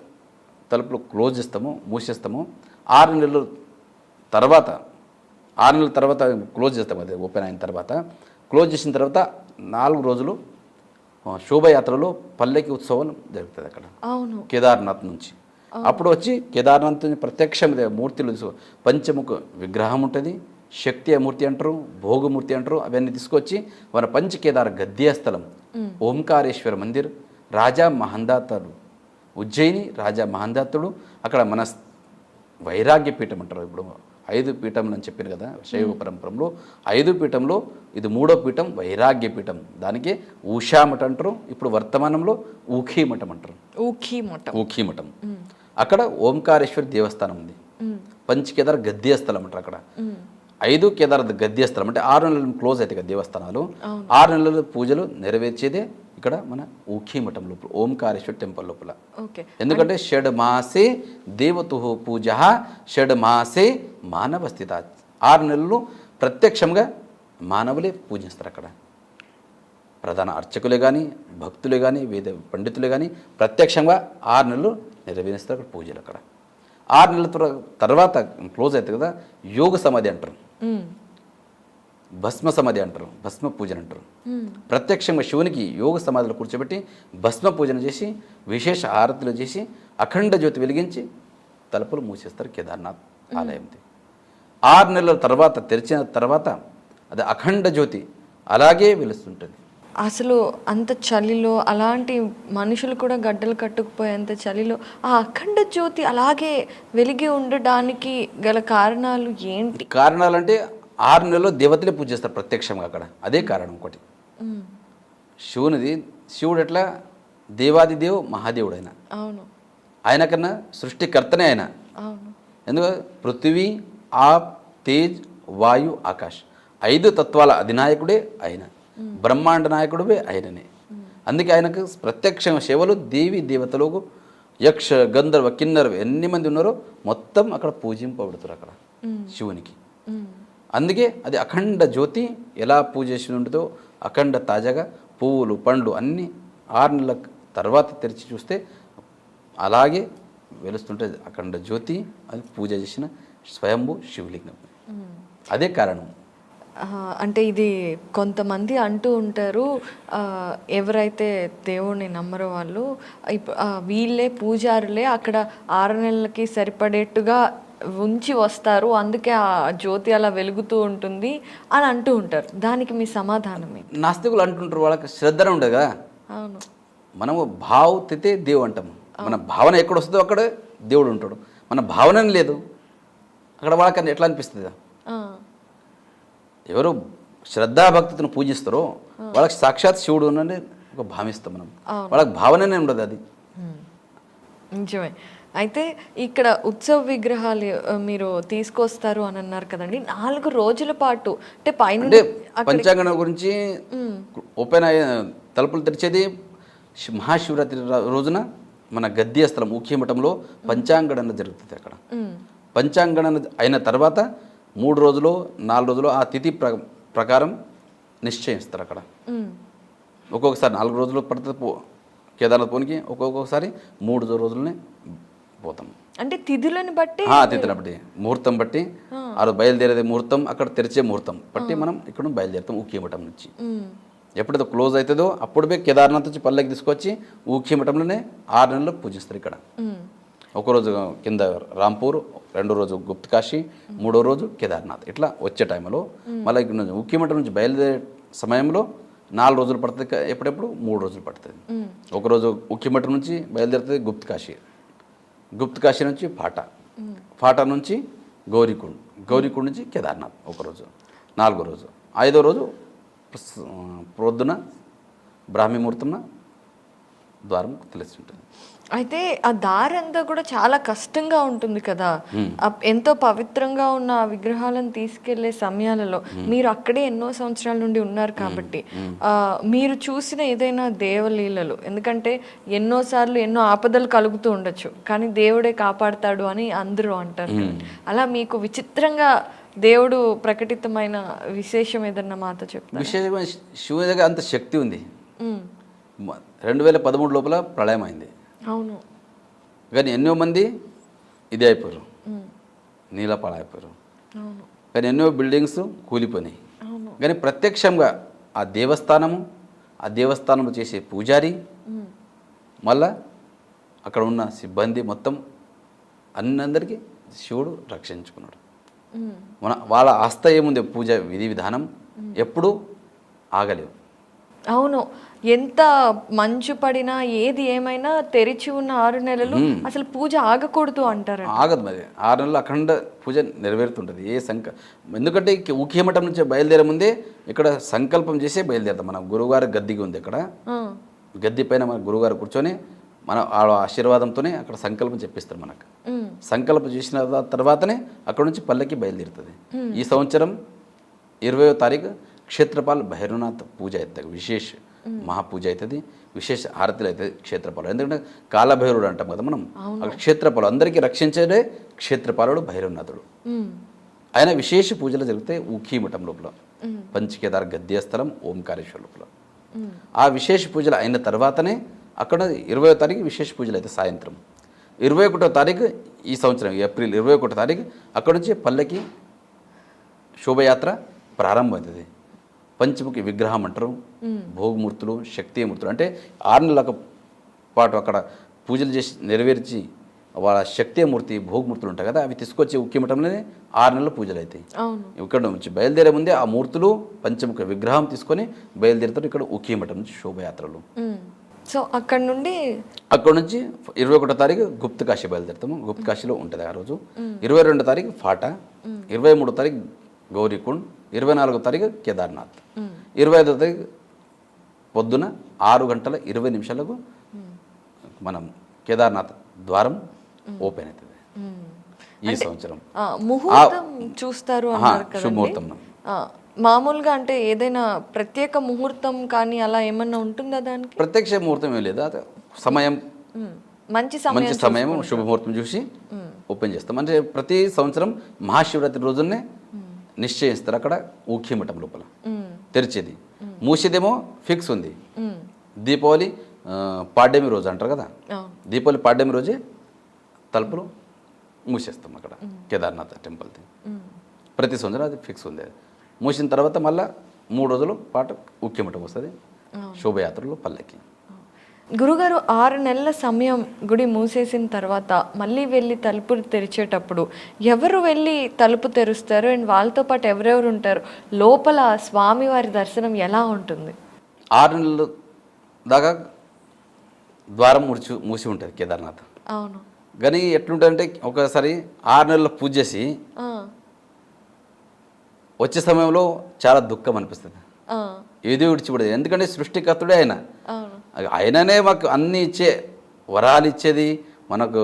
తలుపులు క్లోజ్ చేస్తామో మూసేస్తామో 6 నెలల తర్వాత క్లోజ్ చేస్తాం. అది ఓపెన్ అయిన తర్వాత క్లోజ్ చేసిన తర్వాత 4 రోజులు శోభయాత్రలో పల్లెకి ఉత్సవం జరుగుతుంది అక్కడ కేదార్నాథ్ నుంచి. అప్పుడు వచ్చి కేదార్నాథ్ నుంచి ప్రత్యక్షం మూర్తులు పంచముఖ విగ్రహం ఉంటుంది, శక్తి మూర్తి అంటారు, భోగమూర్తి అంటారు. అవన్నీ తీసుకొచ్చి మన పంచకేదార్ గద్య స్థలం ఓంకారేశ్వర మందిర్, రాజా మహందాతుడు ఉజ్జయిని రాజా మహందాతుడు అక్కడ మన వైరాగ్య పీఠం అంటారు. ఇప్పుడు 5 పీఠం అని చెప్పాను కదా శైవ పరంపరలో 5 పీఠంలో ఇది 3వ పీఠం వైరాగ్య పీఠం. దానికి ఊషామఠం అంటారు. ఇప్పుడు వర్తమానంలో ఊఖీమఠం అంటారు. ఊఖీమఠం అక్కడ ఓంకారేశ్వరి దేవస్థానం ఉంది. పంచకేదార్ గద్య స్థలం అంటారు. అక్కడ 5 కేదార్ గద్య స్థలం అంటే 6 నెలలు క్లోజ్ అవుతాయి కదా దేవస్థానాలు. 6 నెలల పూజలు నెరవేర్చేదే ఇక్కడ మన ఊఖీమఠం లోపల ఓంకారేశ్వర టెంపుల్ లోపల. ఎందుకంటే షడ్మాసే దేవతు పూజ షడ్మాసే మానవ స్థిత. 6 నెలలు ప్రత్యక్షంగా మానవులే పూజిస్తారు. అక్కడ ప్రధాన అర్చకులే కానీ భక్తులే కానీ వేద పండితులే కానీ ప్రత్యక్షంగా 6 నెలలు నెరవేరుస్తారు అక్కడ పూజలు. అక్కడ 6 నెలల తర్వాత క్లోజ్ అవుతుంది కదా యోగ సమాధి అంటారు, భస్మ సమాధి అంటారు, భస్మ పూజన అంటారు. ప్రత్యక్షంగా శివునికి యోగ సమాధిలో కూర్చోబెట్టి భస్మ పూజన చేసి విశేష ఆరతులు చేసి అఖండ జ్యోతి వెలిగించి తలుపులు మూసేస్తారు కేదార్నాథ్ ఆలయం. 6 నెలల తర్వాత తెరిచిన తర్వాత అది అఖండ జ్యోతి అలాగే వెలుస్తుంటుంది. అసలు అంత చలిలో అలాంటి మనుషులు కూడా గడ్డలు కట్టుకుపోయేంత చలిలో ఆ అఖండ జ్యోతి అలాగే వెలిగి ఉండడానికి గల కారణాలు ఏంటి? కారణాలంటే 6 నెలల్లో దేవతలే పూజ చేస్తారు ప్రత్యక్షంగా అక్కడ. అదే కారణం. ఒకటి శివుడు ఎట్లా దేవాదిదేవ్ మహాదేవుడు ఆయన. ఆయన కన్నా సృష్టికర్తనే ఆయన. ఎందుకంటే పృథ్వీ, ఆప్, తేజ్, వాయు, ఆకాశ్ 5 తత్వాల అధినాయకుడే ఆయన. బ్రహ్మాండ నాయకుడే ఆయననే. అందుకే ఆయనకు ప్రత్యక్ష సేవలు దేవి దేవతలకు యక్ష గంధర్వ కిన్నర్వ ఎన్ని మంది ఉన్నారో మొత్తం అక్కడ పూజింపబడుతారు అక్కడ శివునికి. అందుకే అది అఖండ జ్యోతి ఎలా పూజ చేసి ఉంటుందో అఖండ తాజాగా పువ్వులు పండ్లు అన్నీ 6 నెలల తర్వాత తెరిచి చూస్తే అలాగే వెలుస్తుంటుంది అఖండ జ్యోతి. అది పూజ చేసిన స్వయంభూ శివలింగం. అదే కారణం. అంటే ఇది కొంతమంది అంటూ ఉంటారు, ఎవరైతే దేవుణ్ణి నమ్మరో వాళ్ళు వీళ్ళే పూజారులే అక్కడ 6 నెలలకి సరిపడేట్టుగా ఉంచి వస్తారు, అందుకే ఆ జ్యోతి అలా వెలుగుతూ ఉంటుంది అని అంటూ ఉంటారు. దానికి మీ సమాధానం ఏంటి? నాస్తికులు అంటుంటారు, వాళ్ళకి శ్రద్ధ ఉండదు కదా. అవును, మనము భావతితే దేవుడు అంటాము. మన భావన ఎక్కడ వస్తుందో అక్కడ దేవుడు ఉంటాడు. మన భావన లేదు అక్కడ వాళ్ళకన్నా ఎట్లా అనిపిస్తుంది? ఎవరు శ్రద్ధాభక్తిని పూజిస్తారో వాళ్ళకి సాక్షాత్ శివుడు ఉన్నది ఒక భావిస్తాం మనం. వాళ్ళకి భావననే ఉండదు. అది నిజమే. అయితే ఇక్కడ ఉత్సవ విగ్రహాలు మీరు తీసుకొస్తారు అని అన్నారు కదండి, 4 రోజుల పాటు అంటే పైన పంచాంగం గురించి ఓపెన్ అయ్యే తలుపులు తెరిచేది మహాశివరాత్రి రోజున మన గద్య స్థలం ఊఖీమఠంలో పంచాంగణన జరుగుతుంది. అక్కడ పంచాంగణన అయిన తర్వాత 3 రోజులు 4 రోజులు ఆ తిథి ప్రకారం నిశ్చయిస్తారు. అక్కడ ఒక్కొక్కసారి 4 రోజులు పడుతుంది కేదార్నాథ్ పోనికి, ఒక్కొక్కసారి 3 రోజులనే పోతాం. అంటే తిథులను బట్టి తిథులను బట్టి ముహూర్తం బట్టి ఆ రోజు బయలుదేరేది ముహూర్తం, అక్కడ తెరిచే ముహూర్తం బట్టి మనం ఇక్కడ బయలుదేరుతాం ఊఖీమఠం నుంచి. ఎప్పుడైతే క్లోజ్ అవుతుందో అప్పుడే కేదార్నాథ్ నుంచి పల్లెకి తీసుకొచ్చి ఊఖీమఠంలోనే 6 నెలలు పూజిస్తారు ఇక్కడ. ఒకరోజు కింద రాంపూర్, 2వ రోజు గుప్తకాశి, 3వ రోజు కేదార్నాథ్. ఇట్లా వచ్చే టైంలో మళ్ళీ ఇక్కడ నుంచి ఊఖీమఠం నుంచి బయలుదేరే సమయంలో 4 రోజులు పడుతుంది, ఎప్పుడెప్పుడు 3 రోజులు పడుతుంది. ఒకరోజు ఊఖీమఠం నుంచి బయలుదేరుతుంది గుప్తకాశి, గుప్తకాశి నుంచి ఫాటా నుంచి గౌరీకుండ్, గౌరీకుండ్ నుంచి కేదార్నాథ్ ఒకరోజు, 4వ రోజు. 5వ రోజు ప్రొద్దున బ్రాహ్మీ ముహూర్తంన ద్వారం తెలిసి ఉంటుంది. అయితే ఆ దారి అంతా కూడా చాలా కష్టంగా ఉంటుంది కదా. ఎంతో పవిత్రంగా ఉన్న ఆ విగ్రహాలను తీసుకెళ్లే సమయాలలో మీరు అక్కడే ఎన్నో సంవత్సరాల నుండి ఉన్నారు కాబట్టి మీరు చూసిన ఏదైనా దేవలీలలు, ఎందుకంటే ఎన్నోసార్లు ఎన్నో ఆపదలు కలుగుతూ ఉండొచ్చు కానీ దేవుడే కాపాడతాడు అని అందరూ అంటారు. అలా మీకు విచిత్రంగా దేవుడు ప్రకటితమైన విశేషం ఏదన్నా మాతో చెప్తారు? విశేషమైన శివుని దగ్గర అంత శక్తి ఉంది. 2013 లోపల ప్రళయం అయింది. అవును. కానీ ఎన్నో మంది ఇదే అయిపోయారు, నీలపాలైపోయారు. కానీ ఎన్నో బిల్డింగ్స్ కూలిపోయినాయి. కానీ ప్రత్యక్షంగా ఆ దేవస్థానంలో చేసే పూజారి, మళ్ళా అక్కడ ఉన్న సిబ్బంది మొత్తం అందరికీ శివుడు రక్షించుకున్నాడు. వాళ్ళ ఆస్థ ఏముంది, పూజ విధి విధానం ఎప్పుడూ ఆగలేవు. అవును. ఎంత మంచు పడినా ఏది ఏమైనా తెరిచి ఉన్న 6 నెలలు అసలు పూజ ఆగకూడదు అంటారు. ఆగదు మరి, 6 నెలలు అఖండ పూజ నెరవేరుతుంటుంది. ఎందుకంటే ఊఖీమఠం నుంచి బయలుదేరే ముందే ఇక్కడ సంకల్పం చేసే బయలుదేరుతాం. మన గురువుగారు గద్దికి ఉంది, ఇక్కడ గద్ది పైన మన గురువుగారు కూర్చొని మన ఆశీర్వాదంతోనే అక్కడ సంకల్పం చెప్పిస్తారు మనకు. సంకల్పం చేసిన తర్వాతనే అక్కడ నుంచి పల్లెకి బయలుదేరుతుంది. ఈ సంవత్సరం 20వ తారీఖు క్షేత్రపాల్ భైరవనాథ్ పూజ అవుతుంది, విశేష మహాపూజ అవుతుంది, విశేష హారతులు అవుతుంది క్షేత్రపాలు. ఎందుకంటే కాలభైరవుడు అంటాం కదా మనం, అక్కడ క్షేత్రపాలు అందరికీ రక్షించేదే క్షేత్రపాలుడు భైరవనాథుడు. ఆయన విశేష పూజలు జరుగుతాయి ఊఖీమఠం లోపల, పంచకేదార్ గద్య స్థలం ఓంకారేశ్వర లోపల. ఆ విశేష పూజలు అయిన తర్వాతనే అక్కడ 20వ తారీఖు విశేష పూజలు అయితే సాయంత్రం. 21వ తారీఖు ఈ సంవత్సరం ఏప్రిల్ 21వ తారీఖు అక్కడ నుంచి పల్లెకి శోభయాత్ర ప్రారంభమవుతుంది. పంచముఖి విగ్రహం అంటారు, భోగమూర్తులు, శక్తిమూర్తులు. అంటే 6 నెలల పాటు అక్కడ పూజలు చేసి నెరవేర్చి వాళ్ళ శక్తిమూర్తి భోగమూర్తులు ఉంటాయి కదా, అవి తీసుకొచ్చి ఊఖీమఠంలోనే 6 నెలల పూజలు అవుతాయి. ఇక్కడ నుంచి బయలుదేరే ముందే ఆ మూర్తులు పంచముఖ విగ్రహం తీసుకొని బయలుదేరుతారు ఇక్కడ ఊఖీమఠం నుంచి శోభయాత్రలు. సో అక్కడ నుంచి 21వ తారీఖు గుప్తకాశి బయలుదేరుతాము, గుప్తకాశిలో ఉంటుంది ఆ రోజు. 22వ తారీఖు ఫాటా, 23వ తారీఖు గౌరీకుండ్, 24వ తారీఖు కేదార్నాథ్, 25వ తారీఖు పొద్దున 6:20 మనం కేదార్నాథ్ ద్వారం ఓపెన్ అవుతుంది ఈ సంవత్సరం. ముహూర్తం చూస్తారు అన్నారు కదా, శుభముహూర్తం. మామూలుగా అంటే ఏదైనా ప్రత్యేక ముహూర్తం కానీ అలా ఏమన్నా ఉంటుందా దానికి? ప్రత్యక్ష ముహూర్తం ఏం లేదు, అది సమయం మంచి సమయం శుభముహూర్తం చూసి ఓపెన్ చేస్తాం. అంటే ప్రతి సంవత్సరం మహాశివరాత్రి రోజునే నిశ్చయిస్తారు అక్కడ ఊఖీమఠం లోపల తెరిచేది. మూసేదేమో ఫిక్స్ ఉంది. దీపావళి పాడ్యమి రోజు అంటారు కదా, దీపావళి పాడ్యమి రోజే తలుపులు మూసేస్తాం అక్కడ కేదార్నాథ్ టెంపుల్ది. ప్రతి సంవత్సరం అది ఫిక్స్ ఉంది. మూసిన తర్వాత మళ్ళీ 3 రోజుల పాటు ఊఖీమఠం వస్తుంది శోభయాత్రలో పల్లెకి. గురుగారు 6 నెలల సమయం గుడి మూసేసిన తర్వాత మళ్ళీ వెళ్ళి తలుపు తెరిచేటప్పుడు ఎవరు వెళ్ళి తలుపు తెరుస్తారు అండ్ వాళ్ళతో పాటు ఎవరెవరు ఉంటారు? లోపల స్వామివారి దర్శనం ఎలా ఉంటుంది? 6 నెలల దాకా ద్వారం మూసి ఉంటుంది కేదార్నాథ్. అవును. కానీ ఎట్లుంటుందంటే ఒకసారి 6 నెలల పూజ చేసి వచ్చే సమయంలో చాలా దుఃఖం అనిపిస్తుంది, ఏదో విడిచిపడేది. ఎందుకంటే సృష్టికర్తుడే ఆయన, ఆయననే మాకు అన్ని ఇచ్చే వరాలు ఇచ్చేది, మనకు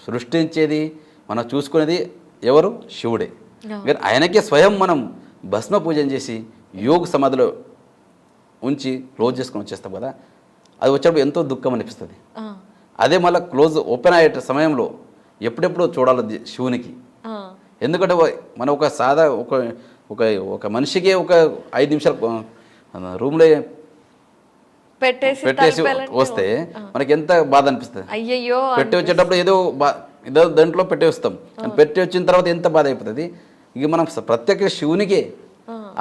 సృష్టించేది, మనం చూసుకునేది ఎవరు? శివుడే. కానీ ఆయనకే స్వయం మనం భస్మ పూజన చేసి యోగ సమాధిలో ఉంచి క్లోజ్ చేసుకొని వచ్చేస్తాం కదా, అది వచ్చేటప్పుడు ఎంతో దుఃఖం అనిపిస్తుంది. అదే మళ్ళీ క్లోజ్ ఓపెన్ అయ్యే సమయంలో ఎప్పుడెప్పుడు చూడాలి శివునికి. ఎందుకంటే మనం ఒక సాదా ఒక మనిషికి ఒక 5 నిమిషాలు రూమ్లో పెట్టేసి వస్తే మనకి ఎంత బాధ అనిపిస్తుంది. అయ్యయ్యో పెట్టి వచ్చేటప్పుడు ఏదో ఇదో దాంట్లో పెట్టేస్తాం. పెట్టి వచ్చిన తర్వాత ఎంత బాధ అయిపోతుంది. ఇక మనం ప్రత్యేక శివునికే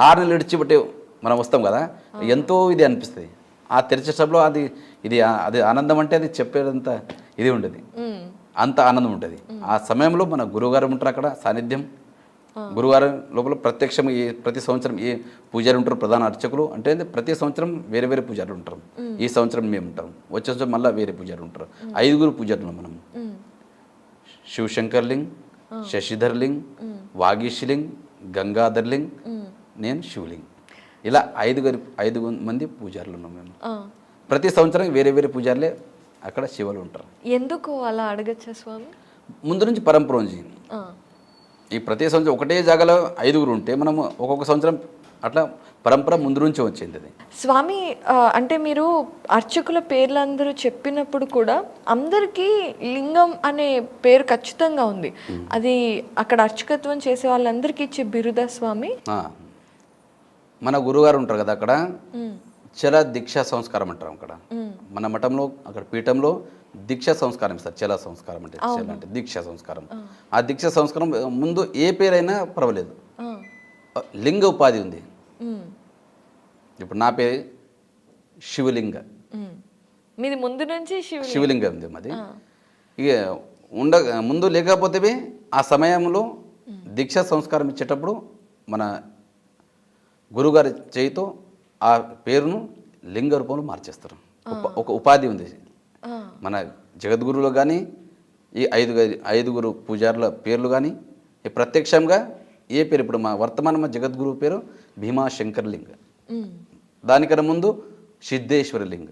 6 నెలలు విడిచిపెట్టి మనం వస్తాం కదా, ఎంతో ఇది అనిపిస్తుంది. ఆ తెరిచేటప్పుడు అది ఆనందం అంటే అది చెప్పేదంత ఇది ఉంటుంది, అంత ఆనందం ఉంటుంది. ఆ సమయంలో మన గురువుగారు ఉంటారు అక్కడ సాన్నిధ్యం. గురువారం లోపల ప్రత్యక్షం ప్రతి సంవత్సరం ఏ పూజారి ఉంటారు, ప్రధాన అర్చకులు అంటే ప్రతి సంవత్సరం వేరే వేరే పూజారులు ఉంటారు. ఈ సంవత్సరం మేము ఉంటాం, వచ్చే సంవత్సరం మళ్ళీ వేరే పూజారులు ఉంటారు. 5 పూజారులు మనం. శివశంకర్లింగ్, శశిధర్లింగ్, వాగీశ్లింగ్, గంగాధర్లింగ్, నేను శివలింగ్. ఇలా 5 మంది పూజారులు ఉన్నాం మేము. ప్రతి సంవత్సరం వేరే వేరే పూజారులే అక్కడ శివులు ఉంటారు. ఎందుకు అలా అడగచ్చా స్వామి? ముందు నుంచి పరంపర ఉంది. ఈ ప్రతి సంవత్సరం ఒకటే జాగాలో 5 ఉంటే మనము ఒక్కొక్క సంవత్సరం అట్లా పరంపర ముందు నుంచి వచ్చింది అది. స్వామి అంటే మీరు అర్చకుల పేర్లందరూ చెప్పినప్పుడు కూడా అందరికీ లింగం అనే పేరు ఖచ్చితంగా ఉంది. అది అక్కడ అర్చకత్వం చేసే వాళ్ళందరికీ ఇచ్చే బిరుదా స్వామి? మన గురుగారు ఉంటారు కదా అక్కడ, చల దీక్షా సంస్కారం అంటారు అక్కడ. మన మఠంలో అక్కడ పీఠంలో దీక్షా సంస్కారం ఇస్తారు. చల సంస్కారం అంటే చల అంటే దీక్షా సంస్కారం. ఆ దీక్షా సంస్కారం ముందు ఏ పేరైనా పర్వాలేదు, లింగ ఉపాధి ఉంది. ఇప్పుడు నా పేరు శివలింగ, మీది ముందు నుంచి శివలింగం ఉంది మాది. ఇక ముందు లేకపోతే ఆ సమయంలో దీక్షా సంస్కారం ఇచ్చేటప్పుడు మన గురుగారి చేయితో ఆ పేరును లింగ రూపంలో మార్చేస్తారు. ఒక ఉపాధి ఉంది మన జగద్గురులో కానీ, ఈ 5 పూజారుల పేర్లు కానీ, ప్రత్యక్షంగా ఏ పేరు. ఇప్పుడు మా వర్తమాన జగద్గురు పేరు భీమాశంకర్లింగ, దానికన్నా ముందు సిద్ధేశ్వరలింగ,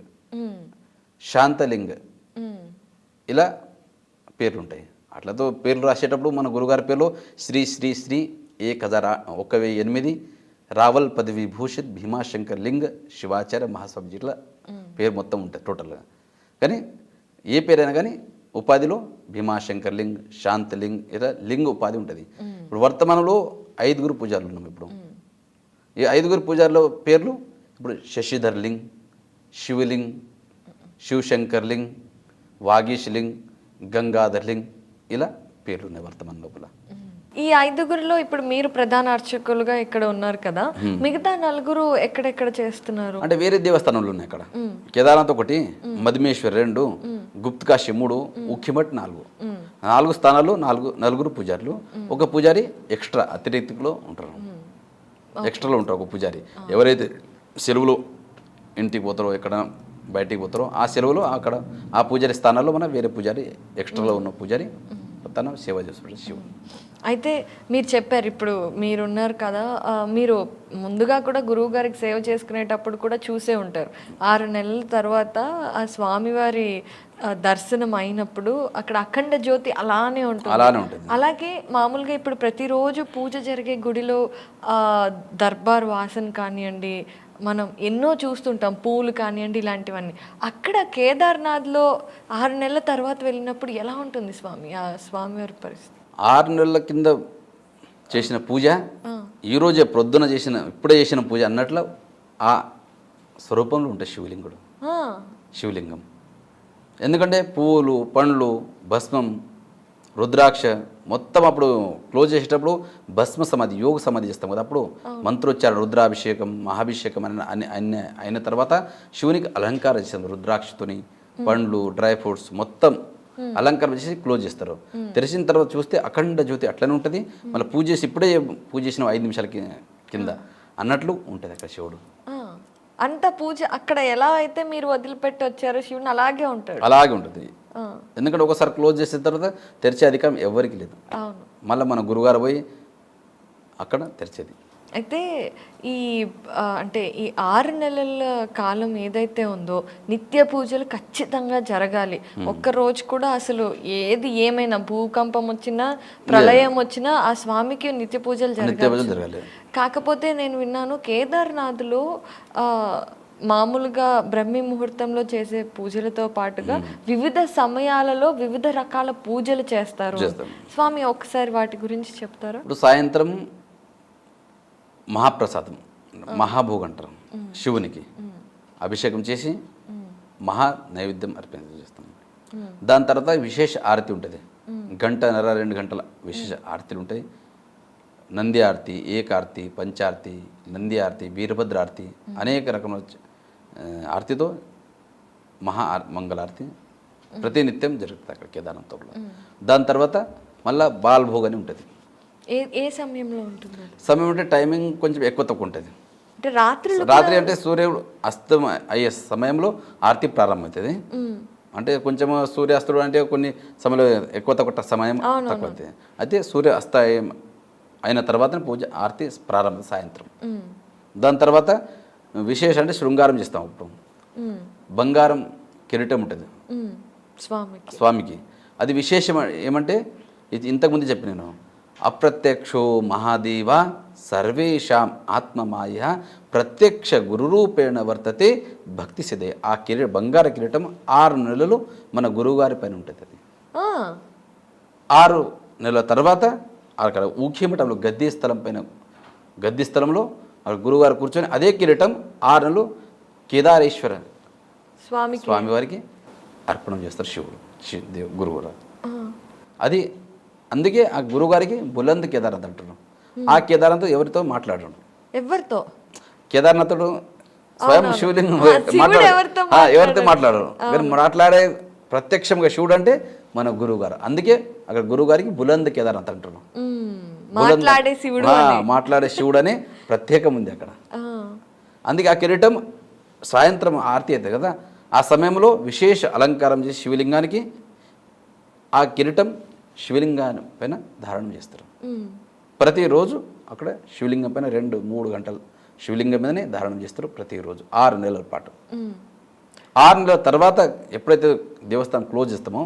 శాంతలింగ, ఇలా పేర్లు ఉంటాయి. అట్లతో పేర్లు రాసేటప్పుడు మన గురుగారి పేర్లు శ్రీ శ్రీ శ్రీ 1008 రావల్ పదవి భూషిత్ భీమాశంకర్ లింగ శివాచార్య మహాస్వామి ఇట్లా పేరు మొత్తం ఉంటుంది టోటల్గా. కానీ ఏ పేరైనా కానీ ఉపాధిలో భీమాశంకర్ లింగ్, శాంతలింగ్ ఇలా లింగ ఉపాధి ఉంటుంది. ఇప్పుడు వర్తమానంలో 5 పూజారులు ఉన్నాం. ఇప్పుడు ఈ 5 పూజారుల పేర్లు ఇప్పుడు శశిధర్ లింగ్, శివలింగ్, శివశంకర్ లింగ్, వాగీష్ లింగ్, గంగాధర్ లింగ్ ఇలా పేర్లు ఉన్నాయి వర్తమాన లోపల. ఈ 5 ఇప్పుడు మీరు ప్రధాన అర్చకులుగా ఇక్కడ ఉన్నారు కదా, మిగతా 4 ఎక్కడెక్కడ చేస్తున్నారు? అంటే వేరే దేవస్థానంలో ఉన్నాయి. అక్కడ కేదార్నాథ్ 1, మధుమేశ్వర్ 2, గుప్తకాశి 3, ఉఖిమఠ్ 4 స్థానాల్లో 4 పూజారులు. ఒక పూజారి ఎక్స్ట్రా అతిరిక్తిలో ఉంటారు, ఎక్స్ట్రాలో ఉంటారు ఒక పూజారి. ఎవరైతే సెలవులు ఇంటికి పోతారో ఎక్కడ బయటికి పోతారో ఆ సెలవులు అక్కడ ఆ పూజారి స్థానాల్లో మన వేరే పూజారి ఎక్స్ట్రాలో ఉన్న పూజారి తన సేవ చేస్తుంటారు శివుడు. అయితే మీరు చెప్పారు ఇప్పుడు మీరున్నారు కదా, మీరు ముందుగా కూడా గురువు గారికి సేవ చేసుకునేటప్పుడు కూడా చూసే ఉంటారు. 6 నెలల తర్వాత ఆ స్వామివారి దర్శనం అయినప్పుడు అక్కడ అఖండ జ్యోతి అలానే ఉంటుంది. అలాగే మామూలుగా ఇప్పుడు ప్రతిరోజు పూజ జరిగే గుడిలో దర్బార్ వాసన కానివ్వండి, మనం ఎన్నో చూస్తుంటాం, పూలు కానివ్వండి ఇలాంటివన్నీ. అక్కడ కేదార్నాథ్లో 6 నెలల తర్వాత వెళ్ళినప్పుడు ఎలా ఉంటుంది స్వామి ఆ స్వామివారి పరిస్థితి? 6 నెలల కింద చేసిన పూజ ఈరోజే ప్రొద్దున ఇప్పుడే చేసిన పూజ అన్నట్లు ఆ స్వరూపంలో ఉంటుంది శివలింగం. ఎందుకంటే పువ్వులు, పండ్లు, భస్మం, రుద్రాక్ష మొత్తం అప్పుడు క్లోజ్ చేసేటప్పుడు భస్మ సమాధి, యోగ సమాధి చేస్తాం కదా, అప్పుడు మంత్రోచ్చారణ, రుద్రాభిషేకం, మహాభిషేకం అయిన తర్వాత శివునికి అలంకారం చేస్తాం. రుద్రాక్షతోని పండ్లు, డ్రై ఫ్రూట్స్ మొత్తం అలంకారం చేసి క్లోజ్ చేస్తారు. తెరిచిన తర్వాత చూస్తే అఖండ జ్యోతి అట్లనే ఉంటుంది. మళ్ళీ పూజ చేసి ఇప్పుడే పూజ చేసిన 5 నిమిషాల కింద అన్నట్లు ఉంటుంది అక్కడ శివుడు. అంత పూజ అక్కడ ఎలా అయితే మీరు వదిలిపెట్టి వచ్చారో శివుని అలాగే ఉంటాడు, అలాగే ఉంటుంది. ఎందుకంటే ఒకసారి క్లోజ్ చేసిన తర్వాత తెరిచే అధికారం ఎవరికి లేదు. మళ్ళీ మన గురుగారు పోయి అక్కడ తెరిచేది. అయితే అంటే ఈ 6 నెలల కాలం ఏదైతే ఉందో నిత్య పూజలు ఖచ్చితంగా జరగాలి. ఒక్కరోజు కూడా అసలు ఏమైనా భూకంపం వచ్చినా, ప్రళయం వచ్చినా ఆ స్వామికి నిత్య పూజలు జరగాలి. కాకపోతే నేను విన్నాను కేదార్నాథ్లో మామూలుగా బ్రహ్మీ ముహూర్తంలో చేసే పూజలతో పాటుగా వివిధ సమయాలలో వివిధ రకాల పూజలు చేస్తారు. స్వామి ఒకసారి వాటి గురించి చెప్తారా? ఇప్పుడు సాయంత్రం మహాప్రసాదం, మహాభోగ్ అంటారు, శివునికి అభిషేకం చేసి మహా నైవేద్యం అర్పణ చేస్తాం. దాని తర్వాత విశేష ఆరతి ఉంటుంది, గంటన్నర 2 గంటల విశేష ఆరతులు ఉంటాయి. నంది ఆరతి, ఏకారతి, పంచారతి, నంది ఆరతి, వీరభద్ర ఆరతి, అనేక రకముల ఆరతితో మంగళారతి ప్రతినిత్యం జరుగుతుంది అక్కడ కేదార్నాథ్లో. దాని తర్వాత మళ్ళీ బాల్భోగ్ అని ఉంటుంది. ఏ సమయంలో ఉంటుంది? సమయం అంటే టైమింగ్ కొంచెం ఎక్కువ తక్కువ ఉంటుంది. అంటే రాత్రి అంటే సూర్యుడు అయ్యే సమయంలో ఆరతి ప్రారంభమవుతుంది. అంటే కొంచెం సూర్యాస్తుడు అంటే కొన్ని సమయంలో ఎక్కువ తక్కువ సమయం తక్కువ అవుతుంది. అయితే సూర్య అస్తమయం అయిన తర్వాత పూజ ఆరతి ప్రారంభం సాయంత్రం. దాని తర్వాత విశేషం అంటే శృంగారం చేస్తాం. అప్పుడు బంగారం కిరీటం ఉంటుంది స్వామికి. అది విశేషం ఏమంటే ఇది ఇంతకుముందు చెప్పి నేను అప్రత్యక్షో మహాదేవ సర్వేషాం ఆత్మమాయ ప్రత్యక్ష గురురూపేణ వర్తతే భక్తి సిదే. ఆ బంగార కిరీటం 6 నెలలు మన గురువుగారి పైన ఉంటుంది. అది 6 నెలల తర్వాత అక్కడ ఊఖ్యమఠంలో గద్దీ స్థలంలో గురువుగారు కూర్చొని అదే కిరీటం 6 నెలలు కేదారేశ్వర స్వామివారికి అర్పణం చేస్తారు శివుడు గురువుగారు. అది అందుకే ఆ గురువుగారికి బులంద్ కేదార్నాథ్ అంటున్నాం. ఆ కేదార్నాథ్ ఎవరితో మాట్లాడరు. కేదార్నాథుడు స్వయం శివలింగం ఎవరితో మాట్లాడరు. కానీ మాట్లాడే ప్రత్యక్షంగా శివుడు అంటే మన గురువు గారు. అందుకే అక్కడ గురువు గారికి బులంద్ కేదార్నాథ్ అంటున్నాం. మాట్లాడే శివుడు అనే ప్రత్యేకం ఉంది అక్కడ. అందుకే ఆ కిరీటం సాయంత్రం ఆరతి అవుతుంది కదా, ఆ సమయంలో విశేష అలంకారం చేసి శివలింగానికి ఆ కిరీటం శివలింగాన్ని పైన ధారణం చేస్తారు. ప్రతిరోజు అక్కడ శివలింగం పైన 2-3 గంటలు శివలింగం మీదనే ధారణం చేస్తారు ప్రతిరోజు 6 నెలల పాటు. 6 నెలల తర్వాత ఎప్పుడైతే దేవస్థానం క్లోజ్ చేస్తామో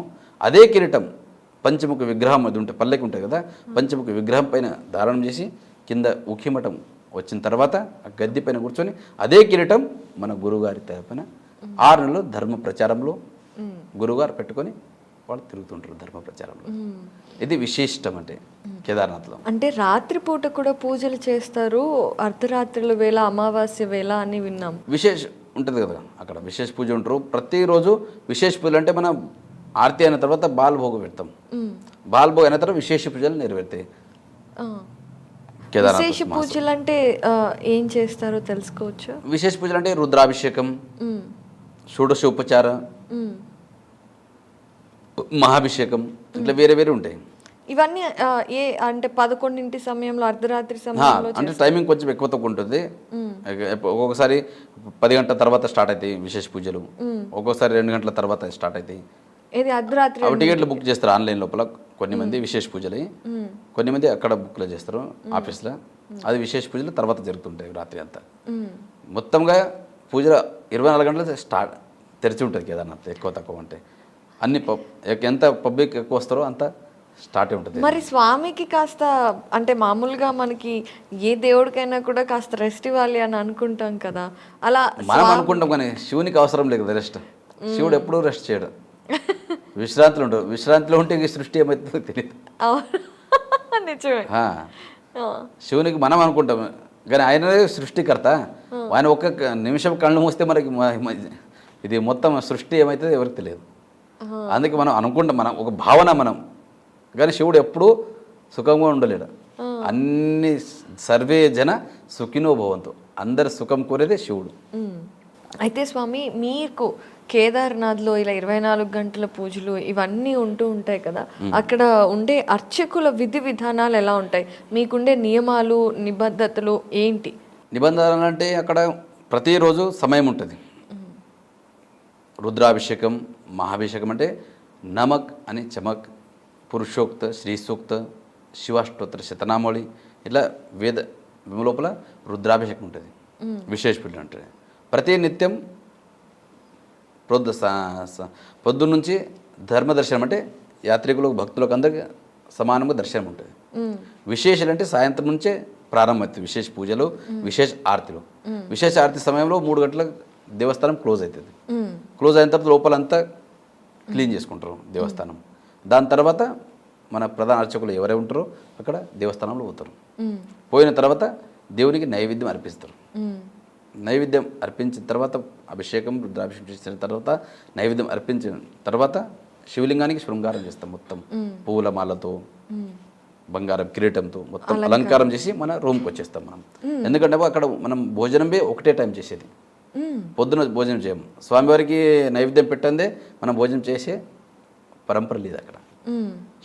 అదే కిరీటం పంచముఖ విగ్రహం అది ఉంటే పల్లెకి ఉంటుంది కదా, పంచముఖ విగ్రహం పైన ధారణం చేసి కింద ఉఖిమఠం వచ్చిన తర్వాత ఆ గద్దె పైన కూర్చొని అదే కిరీటం మన గురువుగారి పైన 6 నెలలు ధర్మ ప్రచారంలో గురువుగారు పెట్టుకొని వాళ్ళు తిరుగుతుంటారు ధర్మ ప్రచారంలో. ఇది విశిష్టం అంటే కేదార్నాథ్లో. అంటే రాత్రిపూట కూడా పూజలు చేస్తారు, అర్ధరాత్రుల వేళ, అమావాస్య వేళ అని విన్నాం. విశేష ఉంటుంది కదా అక్కడ, విశేష పూజ ఉంటారు ప్రతిరోజు. విశేష పూజలు అంటే మనం ఆరతి అయిన తర్వాత బాల్భోగం పెడతాం. బాల్భోగం అయిన తర్వాత విశేష పూజలు నెరవేరుతాయి. విశేష పూజలు అంటే ఏం చేస్తారో తెలుసుకోవచ్చు? విశేష పూజలు అంటే రుద్రాభిషేకం, షోడశోపచార, మహాభిషేకం, ఇట్లా వేరే వేరే ఉంటాయి. ఇవన్నీ అంటే 11 సమయంలో, అర్ధరాత్రి సమయంలో అంటే టైమింగ్ కొంచెం ఎక్కువ తక్కువ ఉంటుంది. ఒక్కొక్కసారి 10 గంటల తర్వాత స్టార్ట్ అవుతాయి విశేష పూజలు, ఒక్కొక్కసారి 2 గంటల తర్వాత స్టార్ట్ అవుతాయి. అర్ధరాత్రి టికెట్లు బుక్ చేస్తారు ఆన్లైన్ లోపల. కొన్ని మంది విశేష పూజలు, కొన్ని మంది అక్కడ బుక్లో చేస్తారు ఆఫీస్లో. అది విశేష పూజలు తర్వాత జరుగుతుంటాయి రాత్రి అంతా. మొత్తంగా పూజలు 24 గంటలు తెరిచి ఉంటుంది కేదార్నాథ్. ఎక్కువ తక్కువ ఉంటాయి అన్ని. ఎంత పబ్లిక్ ఎక్కువ వస్తారో అంత స్టార్ట్ ఉంటుంది. మరి స్వామికి కాస్త అంటే మామూలుగా మనకి ఏ దేవుడికైనా కూడా కాస్త రెస్ట్ ఇవ్వాలి అని అనుకుంటాం కదా, అలా మనం అనుకుంటాం కానీ శివునికి అవసరం లేదు కదా రెస్ట్. శివుడు ఎప్పుడూ రెస్ట్ చేయడు, విశ్రాంతిలో ఉంటాడు. విశ్రాంతిలో ఉంటే ఈ సృష్టి ఏమవుతుందో తెలియదు. శివునికి మనం అనుకుంటాం కానీ ఆయన సృష్టికర్త. ఆయన ఒక్క నిమిషం కళ్ళు మూస్తే మనకి ఇది మొత్తం సృష్టి ఏమవుతుందో ఎవరికి తెలియదు. అందుకే మనం అనుకుంటాం, మనం ఒక భావన మనం. కానీ శివుడు ఎప్పుడూ సుఖంగా ఉండలేడు. అన్ని సర్వే జన సుఖినో భవంతు, అందరి సుఖం కోరేదే శివుడు. అయితే స్వామి, మీకు కేదార్నాథ్లో ఇలా 24 గంటల పూజలు ఇవన్నీ ఉంటూ ఉంటాయి కదా, అక్కడ ఉండే అర్చకుల విధి విధానాలు ఎలా ఉంటాయి? మీకుండే నియమాలు, నిబద్ధతలు ఏంటి? నిబంధనలు అంటే అక్కడ ప్రతిరోజు సమయం ఉంటుంది. రుద్రాభిషేకం, మహాభిషేకం అంటే నమక్ అని చమక్, పురుషోక్త, శ్రీ సూక్త, శివాష్టోత్తర శతనామావళి, ఇట్లా వేద లోపల రుద్రాభిషేకం ఉంటుంది. విశేష పూజలు అంటే ప్రతి నిత్యం పొద్దున్న నుంచి ధర్మ దర్శనం అంటే యాత్రికులకు, భక్తులకు అందరికీ సమానంగా దర్శనం ఉంటుంది. విశేషాలు అంటే సాయంత్రం నుంచే ప్రారంభమవుతుంది విశేష పూజలు, విశేష ఆరతిలు. విశేష ఆరతి సమయంలో 3 గంటలకు దేవస్థానం క్లోజ్ అవుతుంది. క్లోజ్ అయిన తర్వాత లోపలంతా క్లీన్ చేసుకుంటారు దేవస్థానం. దాని తర్వాత మన ప్రధాన అర్చకులు ఎవరై ఉంటారో అక్కడ దేవస్థానంలో పోతారు. పోయిన తర్వాత దేవునికి నైవేద్యం అర్పిస్తారు. నైవేద్యం అర్పించిన తర్వాత అభిషేకం, రుద్రాభిషేకం చేసిన తర్వాత నైవేద్యం అర్పించిన తర్వాత శివలింగానికి శృంగారం చేస్తాం మొత్తం పూలమాలతో బంగారం కిరీటంతో మొత్తం అలంకారం చేసి మన రూమ్కి వచ్చేస్తాం మనం. ఎందుకంటే అక్కడ మనం భోజనం ఒకటే టైం చేసేది, పొద్దున భోజనం చేయము. స్వామివారికి నైవేద్యం పెట్టందే మనం భోజనం చేసే పరంపర లేదు అక్కడ.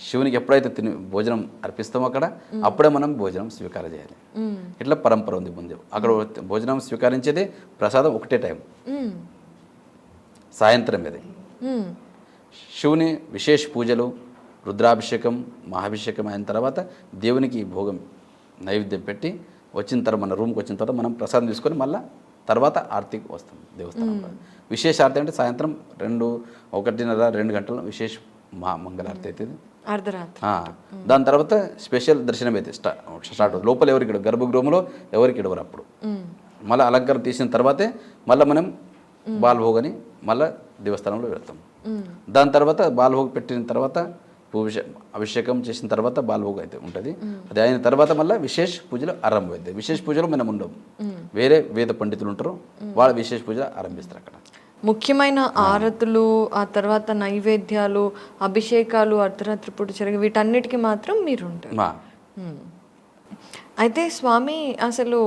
శివునికి ఎప్పుడైతే భోజనం అర్పిస్తామో అక్కడ అప్పుడే మనం భోజనం స్వీకారం చేయాలి. ఇట్లా పరంపర ఉంది ముందు. అక్కడ భోజనం స్వీకరించేది ప్రసాదం ఒకటే టైం, సాయంత్రం ఇది. శివుని విశేష పూజలు, రుద్రాభిషేకం, మహాభిషేకం అయిన తర్వాత దేవునికి భోగం నైవేద్యం పెట్టి వచ్చిన తర్వాత మన రూమ్కి వచ్చిన తర్వాత మనం ప్రసాదం తీసుకొని మళ్ళీ తర్వాత ఆరతికి వస్తాం దేవస్థానంలో. విశేష ఆరతి అంటే సాయంత్రం 1:30-2 గంటల విశేష మంగళారతి అవుతుంది అర్ధరాత్రి. దాని తర్వాత స్పెషల్ దర్శనం అయితే స్టార్ట్ అవుతుంది. లోపల ఎవరికి గర్భగృహంలో ఎవరికి ఇడవరు అప్పుడు. మళ్ళీ అలంకారం తీసిన తర్వాతే మళ్ళీ మనం బాల్భోగని మళ్ళీ దేవస్థానంలో వెళ్తాం. దాని తర్వాత బాల్భోగ పెట్టిన తర్వాత అభిషేకం చేసిన తర్వాత బాల్భోగం అయితే ఉంటుంది. అది అయిన తర్వాత మళ్ళీ విశేష పూజలు ఆరంభమవుతాయి. విశేష పూజలు మనం ఉండవు, వేరే వేద పండితులు ఉంటారు, వాళ్ళ విశేష పూజలు ఆరంభిస్తారు అక్కడ. ముఖ్యమైన ఆరతులు, ఆ తర్వాత నైవేద్యాలు, అభిషేకాలు అర్ధరాత్రి పూట జరిగే వీటన్నిటికీ మాత్రం మీరు ఉంటారు. అయితే స్వామి అసలు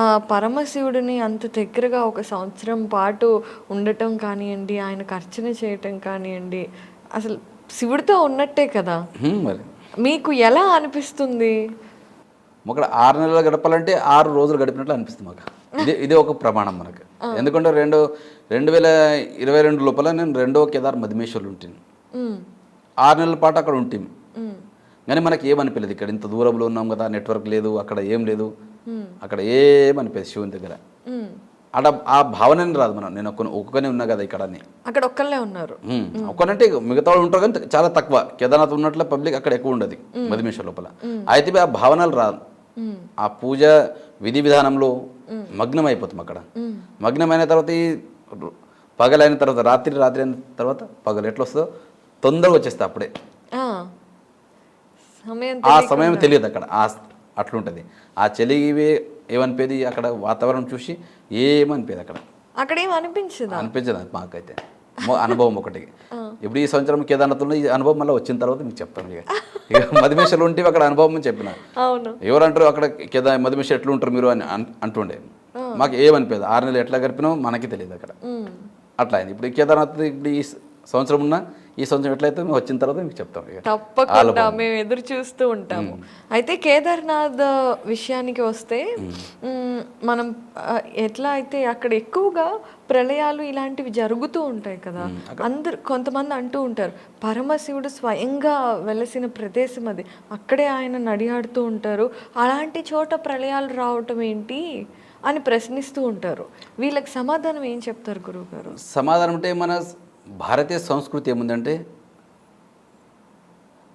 ఆ పరమశివుడిని అంత దగ్గరగా 1 సంవత్సరం పాటు ఉండటం కానివ్వండి, ఆయనకు అర్చన చేయటం కానివ్వండి, అసలు శివుడితో ఉన్నట్టే కదా. మరి మీకు ఎలా అనిపిస్తుంది? ఒక 6 నెలలు గడపాలంటే 6 రోజులు గడిపినట్లు అనిపిస్తుంది మాకు. ఇదే ఒక ప్రమాణం మనకు. ఎందుకంటే 2022 లోపల నేను 2వ కేదార్ మధుమేశ్వర్లు ఉంటాను. 6 నెలల పాటు అక్కడ ఉంటాం. కానీ మనకి ఏమనిపించలేదు, ఇక్కడ ఇంత దూరంలో ఉన్నాం కదా, నెట్వర్క్ లేదు, అక్కడ ఏం లేదు, అక్కడ ఏమనిపించదు శివుని దగ్గర. అక్కడ ఆ భావన రాదు. నేను ఒక్కనే ఉన్నా కదా ఇక్కడ అని. అక్కడ ఒక్కళ్ళే ఉన్నారు. ఒక్కనంటే మిగతా వాళ్ళు ఉంటారు కానీ చాలా తక్కువ. కేదార్నాథ్ ఉన్నట్ల పబ్లిక్ అక్కడ ఎక్కువ ఉండదు మధుమేశ్వర్ లోపల. అయితే ఆ భావనలు రాదు. ఆ పూజ విధి విధానంలో మగ్నం అయిపోతాం అక్కడ. మగ్నమైన తర్వాత ఈ పగలైన తర్వాత రాత్రి అయిన తర్వాత పగలు ఎట్లా వస్తుందో తొందరగా వచ్చేస్తా అప్పుడే. ఆ సమయం తెలియదు అక్కడ. అట్లుంటుంది. ఆ చలి ఏమనిపేది అక్కడ వాతావరణం చూసి ఏమనిపేది అక్కడ అనిపించదు మాకైతే. అనుభవం ఒకటి. ఇప్పుడు ఈ సంవత్సరం కేదార్నాథ్లో ఈ అనుభవం మళ్ళీ వచ్చిన తర్వాత మీకు చెప్తాను. ఇక మధుమేశ్వర్లు ఉంటే అక్కడ అనుభవం చెప్పిన ఎవరంటారు అక్కడ మధుమేశ్వర్ ఎట్లా ఉంటారు మీరు అని అంటుండే. మాకు ఏమనిపేది. 6 నెలలు ఎట్లా గడిపినామో మనకి తెలియదు అక్కడ. అట్లా అయింది. ఇప్పుడు కేదార్నాథ్ ఇప్పుడు ఈ సంవత్సరం ఉన్నా ఈ సంవత్సరం ఎట్లయితే మేము వచ్చిన తర్వాత మీకు చెప్తాం. తప్పకుండా మేము ఎదురు చూస్తూ ఉంటాము. అయితే కేదార్నాథ్ విషయానికి వస్తే మనం ఎట్లా అయితే అక్కడ ఎక్కువగా ప్రళయాలు ఇలాంటివి జరుగుతూ ఉంటాయి కదా. కొంతమంది అంటూ ఉంటారు పరమశివుడు స్వయంగా వెలసిన ప్రదేశం అది, అక్కడే ఆయన నడియాడుతూ ఉంటారు, అలాంటి చోట ప్రళయాలు రావటం ఏంటి అని ప్రశ్నిస్తూ ఉంటారు. వీళ్ళకి సమాధానం ఏం చెప్తారు గురువు గారు? సమాధానం అంటే మన భారతీయ సంస్కృతి ఏముందంటే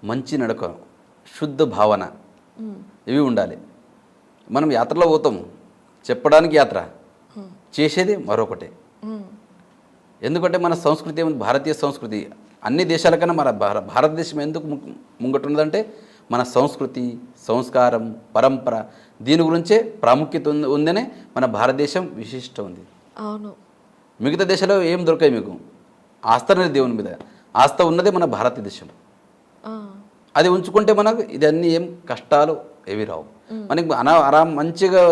మంచి నడక, శుద్ధ భావన ఇవి ఉండాలి. మనం యాత్రలో పోతాము, చెప్పడానికి యాత్ర, చేసేది మరొకటి. ఎందుకంటే మన సంస్కృతి ఏముంది, భారతీయ సంస్కృతి అన్ని దేశాల కన్నా మన భారతదేశం ఎందుకు ముంగట్టున్నదంటే మన సంస్కృతి, సంస్కారం, పరంపర దీని గురించే ప్రాముఖ్యత ఉందనే మన భారతదేశం విశిష్ట ఉంది. అవును. మిగతా దేశాల్లో ఏం దొరకాయి మీకు? ఆస్థ అనేది దేవుని మీద ఆస్థ ఉన్నదే మన భారతదేశం. అది ఉంచుకుంటే మనకు ఇదన్నీ ఏం కష్టాలు ఏవి రావు. మనకి ఆరాం మంచిగా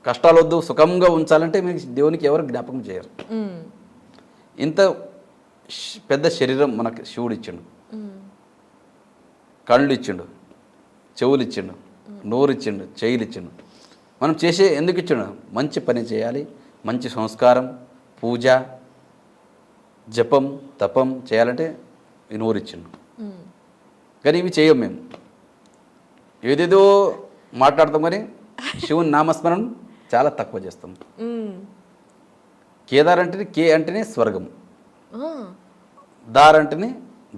కష్టాలు వద్దు, సుఖంగా ఉంచాలంటే మీకు దేవునికి ఎవరు జ్ఞాపకం చేయరు. ఇంత పెద్ద శరీరం మనకు శివుడు ఇచ్చిండు, కళ్ళు ఇచ్చిండు, చెవులు ఇచ్చిండు, నోరు ఇచ్చిండు, చెయ్యిలు ఇచ్చిండు. మనం చేసే ఎందుకు ఇచ్చిండు? మంచి పని చేయాలి, మంచి సంస్కారం, పూజ, జపం, తపం చేయాలంటే ఈ నోరు ఇచ్చిండు. కానీ ఇవి చేయం మేము, ఏదేదో మాట్లాడతాం కానీ శివుని నామస్మరణం చాలా తక్కువ చేస్తాం. కేదార్ అంటేనే కే అంటేనే స్వర్గం, దార్ అంటేనే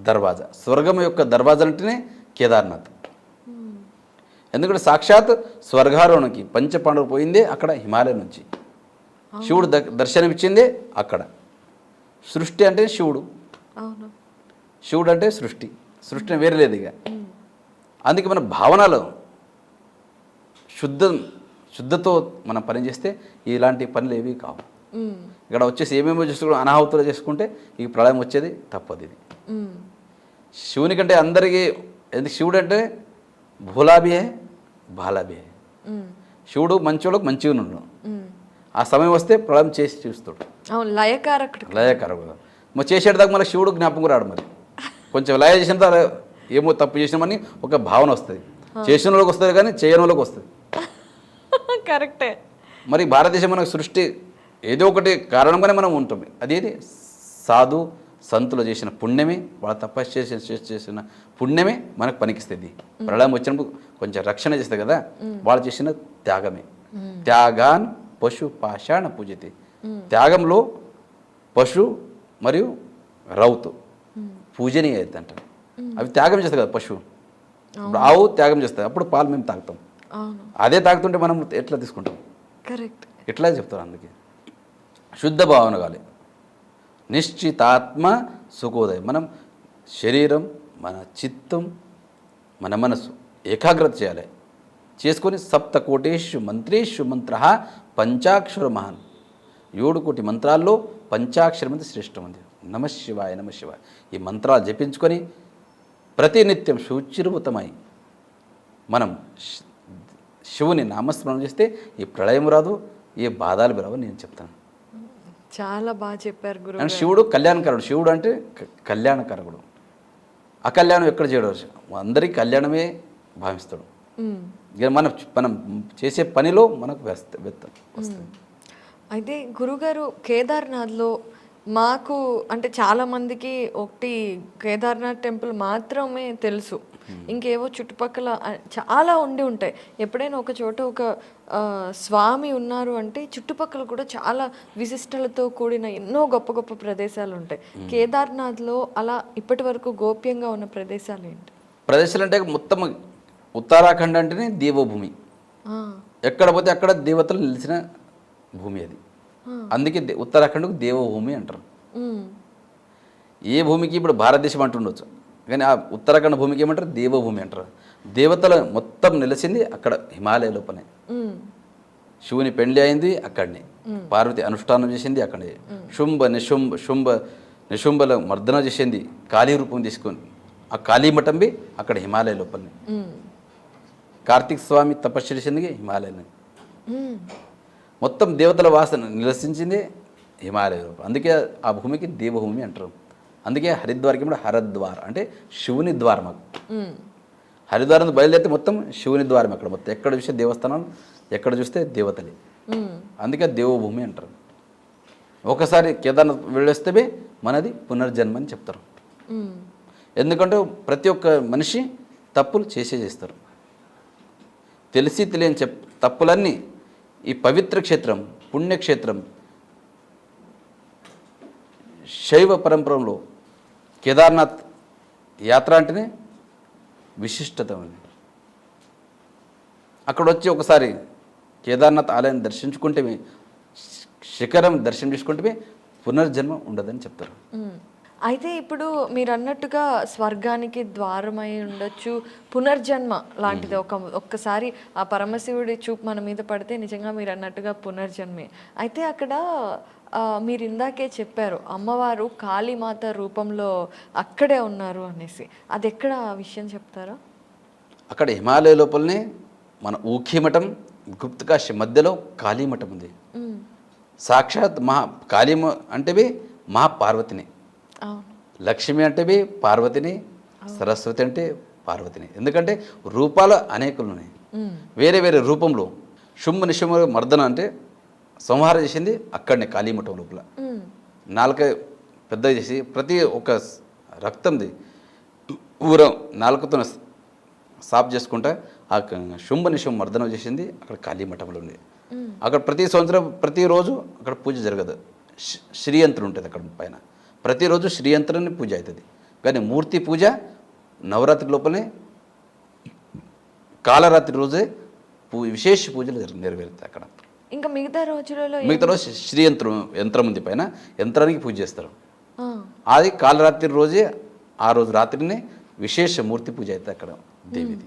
దర్వాజా. స్వర్గం యొక్క దర్వాజా అంటేనే కేదార్నాథ్. ఎందుకంటే సాక్షాత్ స్వర్గారోహణకి పంచపాండవులు పోయిందే అక్కడ హిమాలయం నుంచి. శివుడు దర్శనమిచ్చిందే అక్కడ. సృష్టి అంటే శివుడు, శివుడు అంటే సృష్టి, సృష్టి వేరే లేదు ఇక. అందుకే మన భావనలో శుద్ధతో మనం పని చేస్తే ఇలాంటి పనులు ఏవి కావు. ఇక్కడ వచ్చేసి ఏమేమో చేసుకోవడం అనాహుతులు చేసుకుంటే ఈ ప్రళయం వచ్చేది తప్పదు. ఇది మ్మ్. శివుని కంటే అందరికీ ఎందుకు శివుడు అంటే భూలాభి హే బాలాభి హే. మ్మ్. శివుడు మంచోళ్ళకు మంచిగా ఉన్నాడు. మ్మ్. ఆ సమయం వస్తే ప్రళయం చేసి చూస్తాడు, అవును, లయకారకుడు. లయకారకుడు. మరి చేసేటదాకా మళ్ళీ శివుడు జ్ఞాపకం రాడు. మరి కొంచెం లయ చేసిన తర్వాత ఏమో తప్పు చేసినామని ఒక భావన వస్తుంది. చేసిన వాళ్ళకి వస్తుంది కానీ చేయని వాళ్ళకి వస్తుంది. కరెక్టే. మరి భారతదేశం మనకు సృష్టి ఏదో ఒకటి కారణంగానే మనం ఉంటాం. అదేది సాధు సంతులు చేసిన పుణ్యమే, వాళ్ళ తపస్సు చేసిన పుణ్యమే మనకు పనికిస్తుంది. ప్రళయం వచ్చినప్పుడు కొంచెం రక్షణ చేస్తుంది కదా, వాళ్ళు చేసిన త్యాగమే. త్యాగాన్ పశు పాషాణ పూజతి. త్యాగంలో పశు మరియు రౌతు పూజనీయ అంటారు. అవి త్యాగం చేస్తాయి కదా పశువు. ఇప్పుడు ఆవు త్యాగం చేస్తుంది, అప్పుడు పాలు మేము తాగుతాం. అవును, అదే తాగుతుంటే మనం ఎట్లా తీసుకుంటాం? కరెక్ట్. ఇట్లా చెప్తారు. అందుకే శుద్ధ భావన కావాలి. నిశ్చితాత్మ సుఖోదయం. మనం శరీరం, మన చిత్తం, మన మనసు ఏకాగ్రత చేయాలి. చేసుకొని సప్తకోటేషు మంత్రేషు మంత్ర పంచాక్షర మహాన్. 7 కోటి మంత్రాల్లో పంచాక్షరం అనేది శ్రేష్టం ఉంది. నమశివాయ నమశివాయ ఈ మంత్రాలు జపించుకొని ప్రతినిత్యం శుచిర్భూతమై మనం శివుని నామస్మరణ చేస్తే ఈ ప్రళయం రాదు, ఏ బాధలు రావు నేను చెప్తాను. చాలా బాగా చెప్పారు గురు. అండ్ శివుడు కళ్యాణకారుడు. శివుడు అంటే కళ్యాణకారకుడు. అకళ్యాణం ఎక్కడ చేయడు, అందరికీ కళ్యాణమే భావిస్తాడు. ఇక మనం చేసే పనిలో మనకు వస్తుంది. అయితే గురుగారు, కేదార్నాథ్లో మాకు అంటే చాలామందికి ఒకటి కేదార్నాథ్ టెంపుల్ మాత్రమే తెలుసు, ఇంకేవో చుట్టుపక్కల చాలా ఉండి ఉంటాయి. ఎప్పుడైనా ఒక చోట ఒక స్వామి ఉన్నారు అంటే చుట్టుపక్కల కూడా చాలా విశిష్టలతో కూడిన ఎన్నో గొప్ప గొప్ప ప్రదేశాలు ఉంటాయి. కేదార్నాథ్లో అలా ఇప్పటి వరకు గోప్యంగా ఉన్న ప్రదేశాలు ఏంటి? ప్రదేశాలు అంటే మొత్తం ఉత్తరాఖండ్ అంటేనే దేవభూమి. ఎక్కడ పోతే అక్కడ దేవతలు నిలిచిన భూమి అది. అందుకే ఉత్తరాఖండ్కు దేవభూమి అంటారు. ఏ భూమికి ఇప్పుడు భారతదేశం అంటుండొచ్చు, కానీ ఆ ఉత్తరాఖండ్ భూమికి ఏమంటారు? దేవభూమి అంటారు. దేవతలు మొత్తం నిలిచింది అక్కడ హిమాలయ లోపలే. శివుని పెండ్లి అయింది అక్కడనే, పార్వతి అనుష్ఠానం చేసింది అక్కడే, నిశుంభల మర్దన చేసింది కాళీ రూపం తీసుకొని ఆ కాళీమఠం బి అక్కడ హిమాలయ లోపలనే. కార్తీక స్వామి తపస్సు చేసింది హిమాలయనే. మొత్తం దేవతల వాసన నివసించింది హిమాలయ రూపం. అందుకే ఆ భూమికి దేవభూమి అంటారు. అందుకే హరిద్వార్కి కూడా హరద్వార్ అంటే శివుని ద్వారం. హరిద్వారం బయలుదేరితే మొత్తం శివుని ద్వారం. అక్కడ మొత్తం ఎక్కడ చూస్తే దేవస్థానాలు, ఎక్కడ చూస్తే దేవతలే. అందుకే దేవభూమి అంటారు. ఒకసారి కేదార్నాథ్ వెళ్ళొస్తే మనది పునర్జన్మ అని చెప్తారు. ఎందుకంటే ప్రతి ఒక్క మనిషి తప్పులు చేస్తారు. తెలిసి తెలియని తప్పులన్నీ ఈ పవిత్ర క్షేత్రం, పుణ్యక్షేత్రం, శైవ పరంపరలో కేదార్నాథ్ యాత్ర అంటేనే విశిష్టత ఉంది. అక్కడ వచ్చి ఒకసారి కేదార్నాథ్ ఆలయం దర్శించుకుంటే, శిఖరం దర్శనం చేసుకుంటే పునర్జన్మ ఉండదని చెప్తారు. అయితే ఇప్పుడు మీరు అన్నట్టుగా స్వర్గానికి ద్వారమై ఉండొచ్చు, పునర్జన్మ లాంటిది ఒక్కసారి ఆ పరమశివుడి చూపు మన మీద పడితే నిజంగా మీరు అన్నట్టుగా పునర్జన్మే. అయితే అక్కడ మీరు ఇందాకే చెప్పారు అమ్మవారు కాళీమాత రూపంలో అక్కడే ఉన్నారు అనేసి, అది ఎక్కడ ఆ విషయం చెప్తారా? అక్కడ హిమాలయ లోపలనే మన ఊఖీమఠం, గుప్తకాశి మధ్యలో కాళీమఠం ఉంది. సాక్షాత్ కాళీ అంటే మహాపార్వతిని, లక్ష్మి అంటే పార్వతిని, సరస్వతి అంటే పార్వతిని. ఎందుకంటే రూపాలు అనేకులు ఉన్నాయి. వేరే వేరే రూపంలో నిశుంభ మర్దన అంటే సంహారం చేసింది అక్కడనే కాళీమఠం లోపల. నాలుక పెద్ద చేసి ప్రతి ఒక్క రక్తంది ఊరం నాలుకతో సాఫ్ చేసుకుంటా ఆ నిశుంభ మర్దనం చేసింది అక్కడ కాళీమఠంలో ఉంది. అక్కడ ప్రతి సంవత్సరం ప్రతిరోజు అక్కడ పూజ జరగదు. శ్రీయంత్రం ఉంటుంది అక్కడ పైన. ప్రతిరోజు శ్రీయంత్రాన్ని పూజ అవుతుంది. కానీ మూర్తి పూజ నవరాత్రి లోపలనే కాలరాత్రి రోజే విశేష పూజలు నెరవేరుతాయి అక్కడ. ఇంకా మిగతా రోజు యంత్రం ఉంది పైన, యంత్రానికి పూజ చేస్తారు. అది కాలరాత్రి రోజే, ఆ రోజు రాత్రినే విశేష మూర్తి పూజ అవుతుంది అక్కడ దేవిది.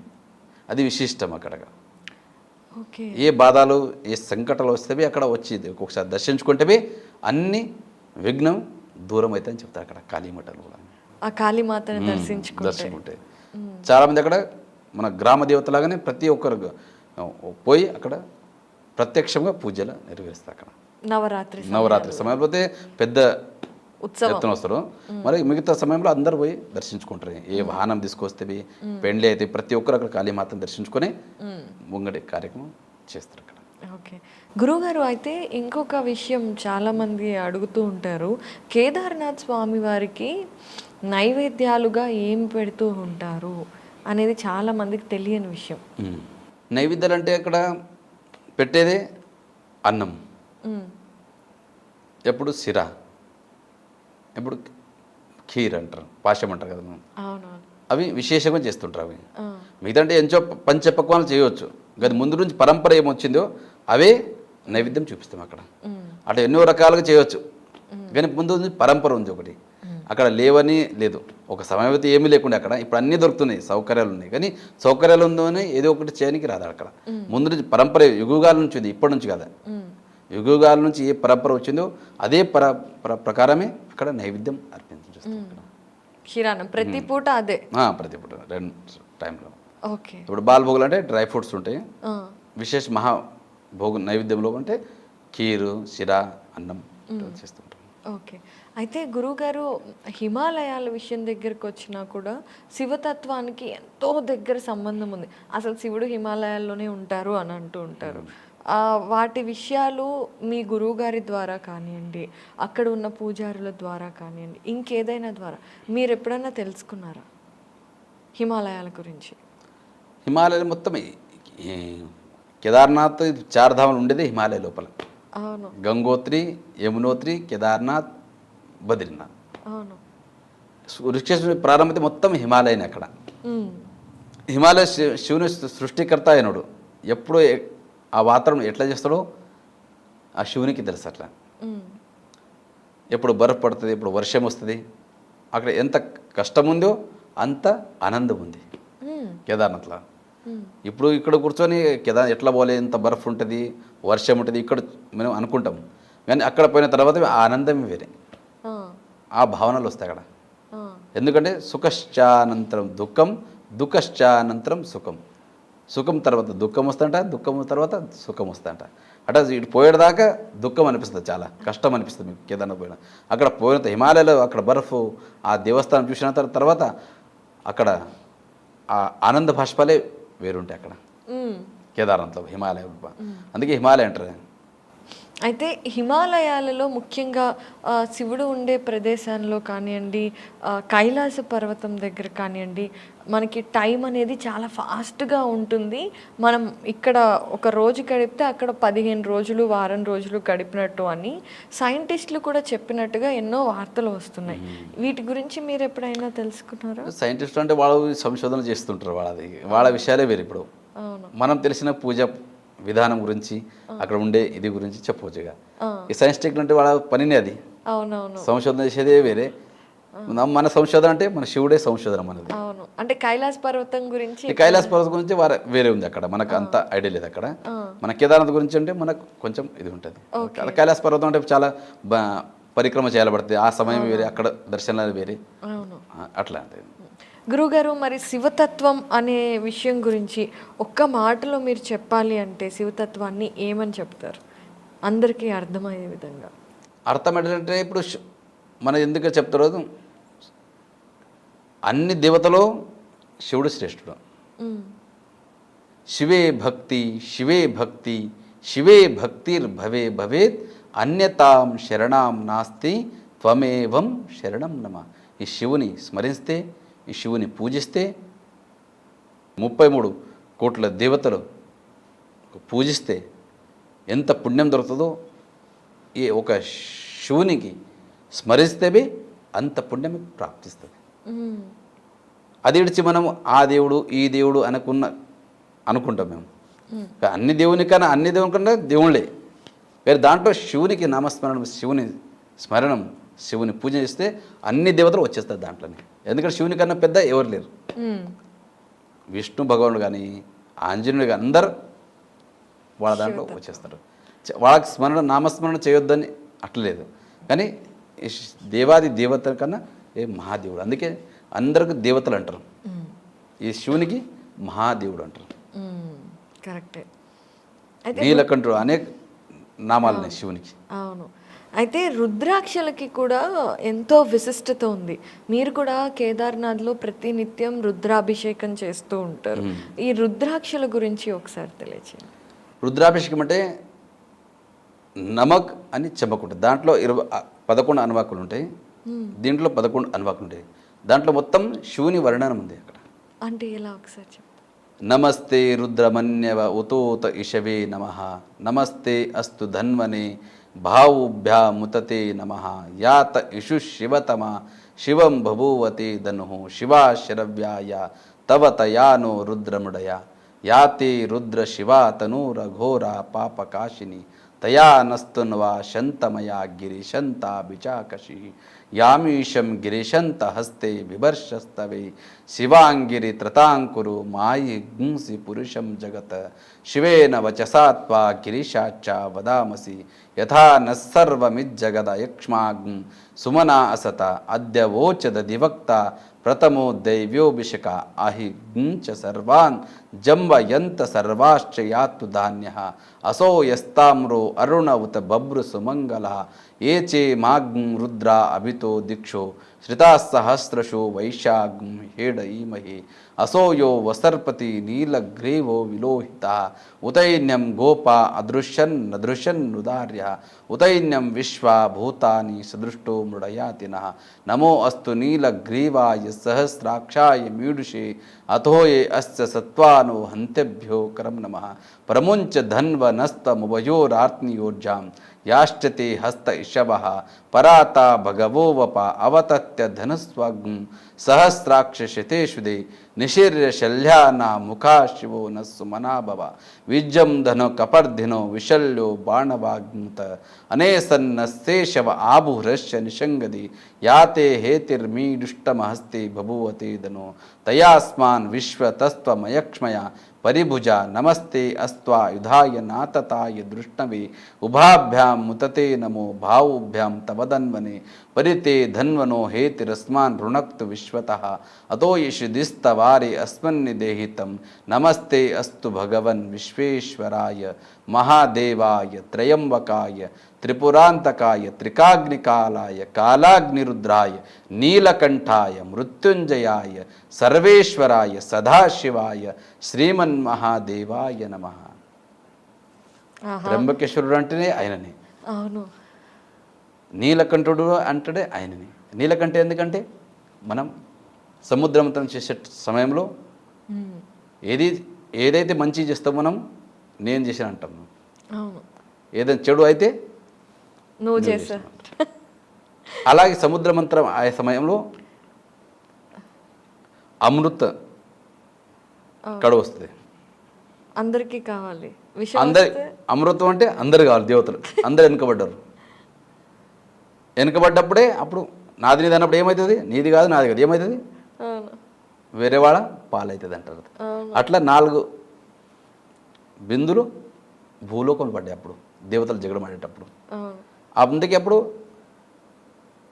అది విశిష్టం అక్కడ. ఏ బాధలు, ఏ సంకటాలు వస్తే అక్కడ వచ్చి ఒక్కొక్కసారి దర్శించుకుంటే అన్ని విఘ్నం దూరం అవుతాయని చెప్తారు అక్కడ కాళీమఠంలో కూడా. ఆ కాళీమాతని దర్శించుకుంటే. దర్శించుకుంటే చాలామంది అక్కడ మన గ్రామ దేవతలాగానే ప్రతి ఒక్కరు పోయి అక్కడ ప్రత్యక్షంగా పూజలు నెరవేరుస్తారు. అక్కడ నవరాత్రి సమయంలో అయితే పెద్ద ఎత్తున వస్తారు. మరి మిగతా సమయంలో అందరు పోయి దర్శించుకుంటారు. ఏ వాహనం తీసుకొస్తే పెండ్లి అయితే ప్రతి ఒక్కరు అక్కడ కాళీమాతను దర్శించుకొని ముంగడి కార్యక్రమం చేస్తారు అక్కడ. ఓకే గురువుగారు, అయితే ఇంకొక విషయం చాలామంది అడుగుతూ ఉంటారు, కేదార్నాథ్ స్వామి వారికి నైవేద్యాలుగా ఏం పెడుతూ ఉంటారు అనేది చాలామందికి తెలియని విషయం. నైవేద్యాలు అంటే అక్కడ పెట్టేదే అన్నం, ఎప్పుడు సిర, ఎప్పుడు ఖీర్ అంటారు, పాశం అంటారు కదా మనం, అవి విశేషంగా చేస్తుంటారు. అవి మిగతా అంటే ఎంచో పంచపక్వాలు చేయవచ్చు, గది ముందు నుంచి పరంపర ఏమొచ్చిందో అవే నైవేద్యం చూపిస్తాం అక్కడ. అట్లా ఎన్నో రకాలుగా చేయవచ్చు, కానీ ముందు నుంచి పరంపర ఉంది ఒకటి. అక్కడ లేవని లేదు, ఒక సమయం అయితే ఏమీ లేకుండా అక్కడ ఇప్పుడు అన్నీ దొరుకుతున్నాయి, సౌకర్యాలు ఉన్నాయి, కానీ సౌకర్యాలు ఉందని ఏదో ఒకటి చేయడానికి రాదు అక్కడ. ముందు నుంచి పరంపర యుగాల నుంచి ఉంది, ఇప్పటి నుంచి కదా, యుగాల నుంచి ఏ పరంపర వచ్చిందో అదే ప్రకారమే అక్కడ నైవేద్యం అర్పించేస్తాం. క్షీరాన్నం ప్రతి పూట అదే, ప్రతి పూట 2 టైంలో. ఓకే, ఇప్పుడు బాలభోగులు అంటే డ్రై ఫ్రూట్స్ ఉంటాయి, విశేష మహాభోగు నైవేద్యంలో అంటే ఖీరు, సిరా, అన్నం చేస్తుంటాం. ఓకే, అయితే గురువుగారు హిమాలయాల విషయం దగ్గరకు వచ్చినా కూడా శివతత్వానికి ఎంతో దగ్గర సంబంధం ఉంది. అసలు శివుడు హిమాలయాల్లోనే ఉంటారు అని అంటూ ఉంటారు. వాటి విషయాలు మీ గురువుగారి ద్వారా కానివ్వండి, అక్కడ ఉన్న పూజారుల ద్వారా కానివ్వండి, ఇంకేదైనా ద్వారా మీరు ఎప్పుడైనా తెలుసుకున్నారా హిమాలయాల గురించి? హిమాలయాలు మొత్తం కేదార్నాథ్ 4 ధామాలు ఉండేది హిమాలయ లోపల. అవును, గంగోత్రి, యమునోత్రి, కేదార్నాథ్, బద్రీనాథ్. అవును, ఋషికేశ్వరుని ప్రారంభమైతే మొత్తం హిమాలయనే అక్కడ. హిమాలయ శివుని సృష్టికర్త అయినడు. ఎప్పుడు ఆ వాతావరణం ఎట్లా చేస్తాడో ఆ శివునికి తెలుసు. అట్లా ఎప్పుడు బర్ఫ్ పడుతుంది, ఎప్పుడు వర్షం వస్తుంది, అక్కడ ఎంత కష్టం ఉందో అంత ఆనందం ఉంది కేదార్నాథ్లో. ఇప్పుడు ఇక్కడ కూర్చొని కేదార్ ఎట్లా పోలే, ఎంత బర్ఫ్ ఉంటుంది, వర్షం ఉంటుంది, ఇక్కడ మనం అనుకుంటాం, కానీ అక్కడ పోయిన తర్వాత ఆ ఆనందం వేరే, ఆ భావనలు వస్తాయి అక్కడ. ఎందుకంటే సుఖశ్చానంతరం దుఃఖం, దుఃఖశ్చానంతరం సుఖం, సుఖం తర్వాత దుఃఖం వస్తుంట, దుఃఖం తర్వాత సుఖం వస్తుంట. అంటే ఇటు పోయేదాకా దుఃఖం అనిపిస్తుంది, చాలా కష్టం అనిపిస్తుంది మీకు కేదార్నాథ్ పోయిన. అక్కడ పోయిన హిమాలయాలో అక్కడ బర్ఫ్, ఆ దేవస్థానం చూసిన తర్వాత అక్కడ ఆ ఆనంద భాష్పాలే వేరుంటాయి అక్కడ కేదార్నాథ్లో, హిమాలయ. అందుకే హిమాలయ అంటారు. అయితే హిమాలయాలలో ముఖ్యంగా శివుడు ఉండే ప్రదేశంలో కానివ్వండి, కైలాస పర్వతం దగ్గర కానివ్వండి, మనకి టైం అనేది చాలా ఫాస్ట్గా ఉంటుంది. మనం ఇక్కడ ఒక రోజు గడిపితే అక్కడ 15 రోజులు, వారం రోజులు గడిపినట్టు అని సైంటిస్టులు కూడా చెప్పినట్టుగా ఎన్నో వార్తలు వస్తున్నాయి. వీటి గురించి మీరు ఎప్పుడైనా తెలుసుకున్నారా? సైంటిస్టులు అంటే వాళ్ళు సంశోధన చేస్తుంటారు, వాళ్ళ విషయాలే వేరు. ఇప్పుడు మనం తెలిసిన పూజ విధానం గురించి, అక్కడ ఉండే ఇది గురించి చెప్పవచ్చు. ఇక ఈ సైన్స్ టెక్ అంటే వాళ్ళ పనినే అది. అవునవును, సంశోధన చేసేదే వేరే. మన సంశోధన అంటే మన శివుడే సంశోధన మనది. అవును, అంటే కైలాస పర్వతం గురించి, కైలాస పర్వతం గురించి వేరే ఉంది అక్కడ, మనకు అంత ఐడియా లేదు అక్కడ. మన కేదార్నాథ్ గురించి అంటే మనకు కొంచెం ఇది ఉంటుంది. కైలాస పర్వతం అంటే చాలా పరిక్రమ చేయాలబడుతుంది, ఆ సమయం వేరే, అక్కడ దర్శనాలు వేరే, అట్లా అంటే. గురువుగారు, మరి శివతత్వం అనే విషయం గురించి ఒక్క మాటలో మీరు చెప్పాలి అంటే శివతత్వాన్ని ఏమని చెప్తారు అందరికీ అర్థమయ్యే విధంగా? అర్థం ఏంటంటే ఇప్పుడు మన ఎందుకు చెప్తారో, అన్ని దేవతలో శివుడు శ్రేష్ఠుడు. శివే భక్తి, శివే భక్తి, శివే భక్తిర్భవే భవేత్, అన్యతాం శరణాం నాస్తి, త్వమేవం శరణం నమ. ఈ శివుని స్మరిస్తే, ఈ శివుని పూజిస్తే, 33 కోట్ల దేవతలు పూజిస్తే ఎంత పుణ్యం దొరుకుతుందో, ఈ ఒక శివునికి స్మరిస్తేనే అంత పుణ్యం ప్రాప్తిస్తుంది. అది విడిచి మనం ఆ దేవుడు ఈ దేవుడు అనుకుంటాం మేము. అన్ని దేవుని కన్నా దేవుళ్ళే వేరే. దాంట్లో శివునికి నామస్మరణం, శివుని స్మరణం, శివుని పూజ చేస్తే అన్ని దేవతలు వచ్చేస్తారు దాంట్లోనే. ఎందుకంటే శివుని కన్నా పెద్ద ఎవరు లేరు. విష్ణు భగవానుడు కానీ, ఆంజనేయుడు కానీ అందరు వాళ్ళ దాంట్లో వచ్చేస్తారు. వాళ్ళకి నామస్మరణ చేయొద్దని అట్లేదు, కానీ దేవాది దేవత కన్నా ఏ మహాదేవుడు. అందుకే అందరికి దేవతలు అంటారు, ఈ శివునికి మహాదేవుడు అంటారు. కరెక్టే. అయితే నీలకంఠుడు అనేక నామాలని శివునికి. అవును. అయితే రుద్రాక్షలకి కూడా ఎంతో విశిష్టత ఉంది. మీరు కూడా కేదార్నాథ్లో ప్రతినిత్యం రుద్రాభిషేకం చేస్తూ ఉంటారు. ఈ రుద్రాక్షల గురించి ఒకసారి తెలియచేయండి. రుద్రాభిషేకం అంటే నమక్ అని చెమ్మకుంటుంది. దాంట్లో 11 అనువాకులు ఉంటాయి, దీంట్లో 11 అనువాకులు ఉంటాయి. దాంట్లో మొత్తం శివుని వర్ణనం ఉంది అక్కడ. అంటే ఎలా ఒకసారి చెప్పండి. నమస్తే రుద్రమన్యవ ఉతోత ఇషవే నమః, నమస్తే అస్తు ధన్వనే భావుభ్యాముతతే నమః, యాత ఇషు శివతమ శివం బభూవతే ధను శివా శరవ్యాయ తవ తయానో రుద్రముడయ, యాతే రుద్ర శివా తనూరఘోర పాపకాశిని తయా నస్తున్వా శంతమయా గిరిశంతా బిచాకషి, యామీశం గిరిశంత హస్తే బిభర్షస్తవే శివాంగిరి త్రతాంకురు మాయి గుంసి పురుషం జగత్, శివేన వచసాత్వా గిరిశాచ వదామసి యథా నస్సర్వమిజ్జగద యక్ష్మాగ్ం సుమనా అసత అద్య వోచద దివక్త ప్రథమో దైవ్యోభిషక అహి గుంచ సర్వాన్ జంబయంత సర్వాశ్చ యాత్తు ధాన్య అసోయస్తామ్రో అరుణ ఉత బభ్రు సుమంగళ ఏచే మాగ్ం రుద్ర అభితో దిక్షో శ్రితాసహస్రశో వైశాగ్ం హేడ ఈమహి అసోయో వసర్పతి నీలగ్రీవో విలోహిత ఉతైన్యం గోపా అదృశ్యన్ నదృశ్యన్ నుదార్య ఉతైన్యం విశ్వా భూతాని సదృష్టో మృడయాతిన నమో అస్తు నీలగ్రీవాయ సహస్రాక్షాయ మీడుషే అథోయే అస్య సత్వానో హంత్యభ్యో కరం నమః ప్రముంచ ధన్వనస్తముభయోరాత్నియోర్జాం యాశ్చతే హస్త ఇషవః పరాతా భగవో వప అవతత్య ధనస్వాగ్ం సహస్రాక్షశతేషుదే నిశీర్య శల్యానా ముఖా శివో నస్సు మనాభవ విజ్జం ధను కపర్ధినో విశల్యో బాణవాగ్ముత అనేసన్నస్తే శవ ఆభుహ్రశ్య నిషంగది యాతే హేతిర్మీడుష్టమహస్తే బభూవతే ధనో తయాస్మాన్ విశ్వతస్త్వమయక్ష్మయ పరిభుజ నమస్తే అస్త్వా యుధాయ నాతతాయ దృష్ణవే ఉభాభ్యాం ముతతే నమో భావుభ్యాం తవదన్వనే పరితే ధన్వనో హేతిరస్మాన్ రుణక్తు విశ్వతః అతో యశుదిస్తవారే అస్మన్నిదేహితం నమస్తే అస్తు భగవన్ విశ్వేశ్వరాయ మహాదేవాయ త్రయంబకాయ త్రిపురాంతకాయ త్రికాగ్నికాలాయ కాలాగ్నిరుద్రాయ నీలకంఠాయ మృత్యుంజయాయ సర్వేశ్వరాయ సదాశివాయ శ్రీమన్మహాదేవాయ నమః. త్ర్యంబకేశ్వరుడు అంటేనే ఆయననే, అవును. నీలకంఠుడు అంటడే ఆయనని. నీలకంఠ ఎందుకంటే మనం సముద్రమంతరం చేసే సమయంలో ఏదైతే మంచి చేస్తామో మనం నేను చేసిన అంటాం. అవును. ఏదైనా చెడు అయితే నువ్వు చేసా. అలాగే సముద్రమంతరం ఆ సమయంలో అమృత కడువ వస్తుంది. అందరికీ కావాలి అందరి అమృతం అంటే అందరు కావాలి, దేవతలు అందరు వెనుకబడ్డారు. వెనుకబడ్డప్పుడే అప్పుడు నాది నీది అన్నప్పుడు ఏమవుతుంది? నీది కాదు నాది కాదు ఏమవుతుంది? వేరే వాళ్ళ పాలవుతుంది అంటారు. అట్లా 4 బిందులు భూలోకం పడ్డాయి అప్పుడు దేవతలు జగడమాడేటప్పుడు. అందుకే అప్పుడు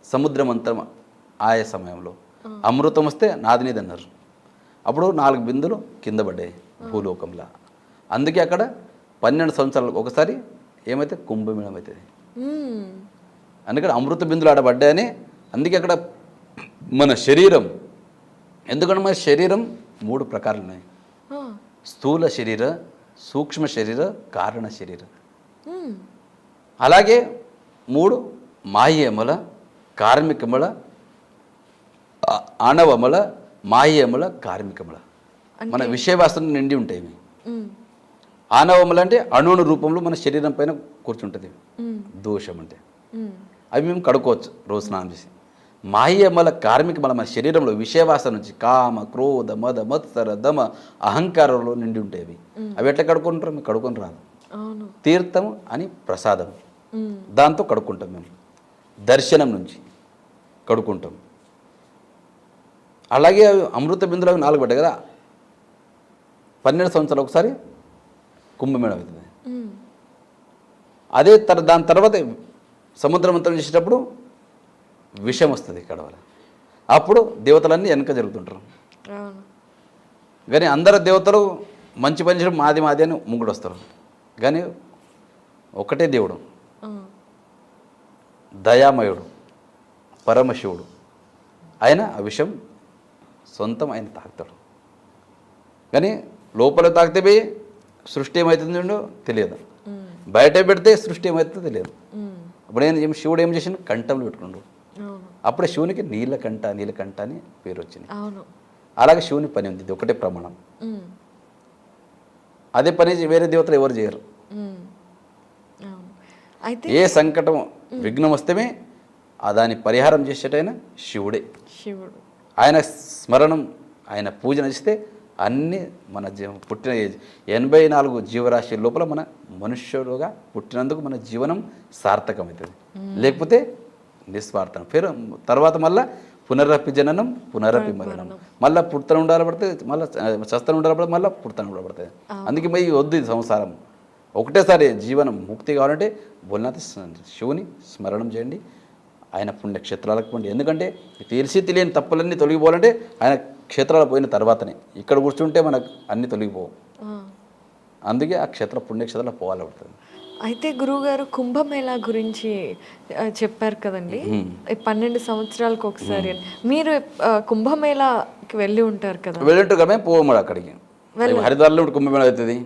సముద్రమంతరం ఆయా సమయంలో అమృతం వస్తే నాది నీది అన్నారు. అప్పుడు 4 బిందులు కింద పడ్డాయి భూలోకంలో. అందుకే అక్కడ 12 సంవత్సరాలకు ఒకసారి ఏమైతే కుంభమేళం అవుతుంది. అందుకని అమృత బిందులు ఆడ పడ్డాయని. అందుకే అక్కడ మన శరీరం, ఎందుకంటే మన శరీరం 3 ప్రకారాలు ఉన్నాయి. స్థూల శరీర, సూక్ష్మ శరీర, కారణ శరీర. అలాగే 3 మాహ్యముల, కార్మికముల, ఆణవముల, మాహ్యముల, కార్మికముల. మన విషయవాసన నిండి ఉంటాయి. ఆణవములు అంటే అణువును రూపంలో మన శరీరం పైన కూర్చుంటుంది. దోషం అంటే అవి మేము కడుక్కోవచ్చు రోజు స్నానం చేసి. మాహ్యమల, కార్మికమల మన శరీరంలో విషయవాసన నుంచి కామ, క్రోధ, మద, మత్సర, దమ, అహంకారంలో నిండి ఉంటాయి. అవి ఎట్లా కడుక్కుంటారు? మేము కడుక్కొని రాదు. తీర్థం అని ప్రసాదం, దాంతో కడుక్కుంటాం. మేము దర్శనం నుంచి కడుక్కుంటాం. అలాగే అమృత బిందులు 4 పడ్డాయి కదా. 12 సంవత్సరాలు ఒకసారి కుంభమేళం అవుతుంది. అదే దాని తర్వాత సముద్రమంతరం చేసేటప్పుడు విషం వస్తుంది కడవల. అప్పుడు దేవతలన్నీ వెనక జరుగుతుంటారు. అవును. కానీ అందరు దేవతలు మంచి పని చేయడం మాది మాది అని ముంగుడు వస్తారు. కానీ ఒకటే దేవుడు దయామయుడు పరమశివుడు, ఆయన ఆ విషయం సొంతం ఆయన తాకుతాడు. కానీ లోపల తాకితే పోయి సృష్టి ఏమవుతుందో తెలియదు, బయట పెడితే సృష్టి ఏమవుతుందో తెలియదు. అప్పుడు శివుడు ఏం చేసిండు, కంఠంలో పెట్టుకున్నాడు. అప్పుడే శివునికి నీలకంఠ నీలకంఠ అని పేరు వచ్చింది. అలాగే శివుని పని ఉంది, ఇది ఒకటే ప్రమాణం. అదే పని వేరే దేవతలు ఎవరు చేయరు. ఏ సంకటం విఘ్నం వస్తేనే దాని పరిహారం చేసేటైన శివుడే. శివుడు ఆయన స్మరణం, ఆయన పూజ నచ్చితే అన్నీ మన పుట్టిన 84 జీవరాశి లోపల మన మనుష్యుడుగా పుట్టినందుకు మన జీవనం సార్థకమవుతుంది. లేకపోతే నిస్వార్థం. పేరు తర్వాత మళ్ళీ పునరపి జననం పునరపి మరణం. మళ్ళీ పుడతను ఉండాలి పడితే మళ్ళీ చస్తను ఉండాలి పడితే మళ్ళీ పుడతను ఉండబడుతుంది. అందుకే మరి వద్దు ఇది సంసారం. ఒకటేసారి జీవనం ముక్తి కావాలంటే బోల్నాథ్ శివుని స్మరణం చేయండి, ఆయన పుణ్యక్షేత్రాలకు పోండి. ఎందుకంటే తెలిసి తెలియని తప్పులన్నీ తొలగిపోవాలంటే ఆయన క్షేత్రాలు పోయిన తర్వాతనే. ఇక్కడ కూర్చుంటే మనకు అన్నీ తొలగిపోవు. అందుకే ఆ పుణ్యక్షేత్రాలు పోవాలి పడుతుంది. అయితే గురువుగారు కుంభమేళా గురించి చెప్పారు కదండి, 12 సంవత్సరాలకు ఒకసారి. మీరు కుంభమేళాకి వెళ్ళి ఉంటారు కదా? వెళ్ళింటారు కదా, మేము పోవము అక్కడికి. హరిద్వార్లో కుంభమేళా అవుతుంది,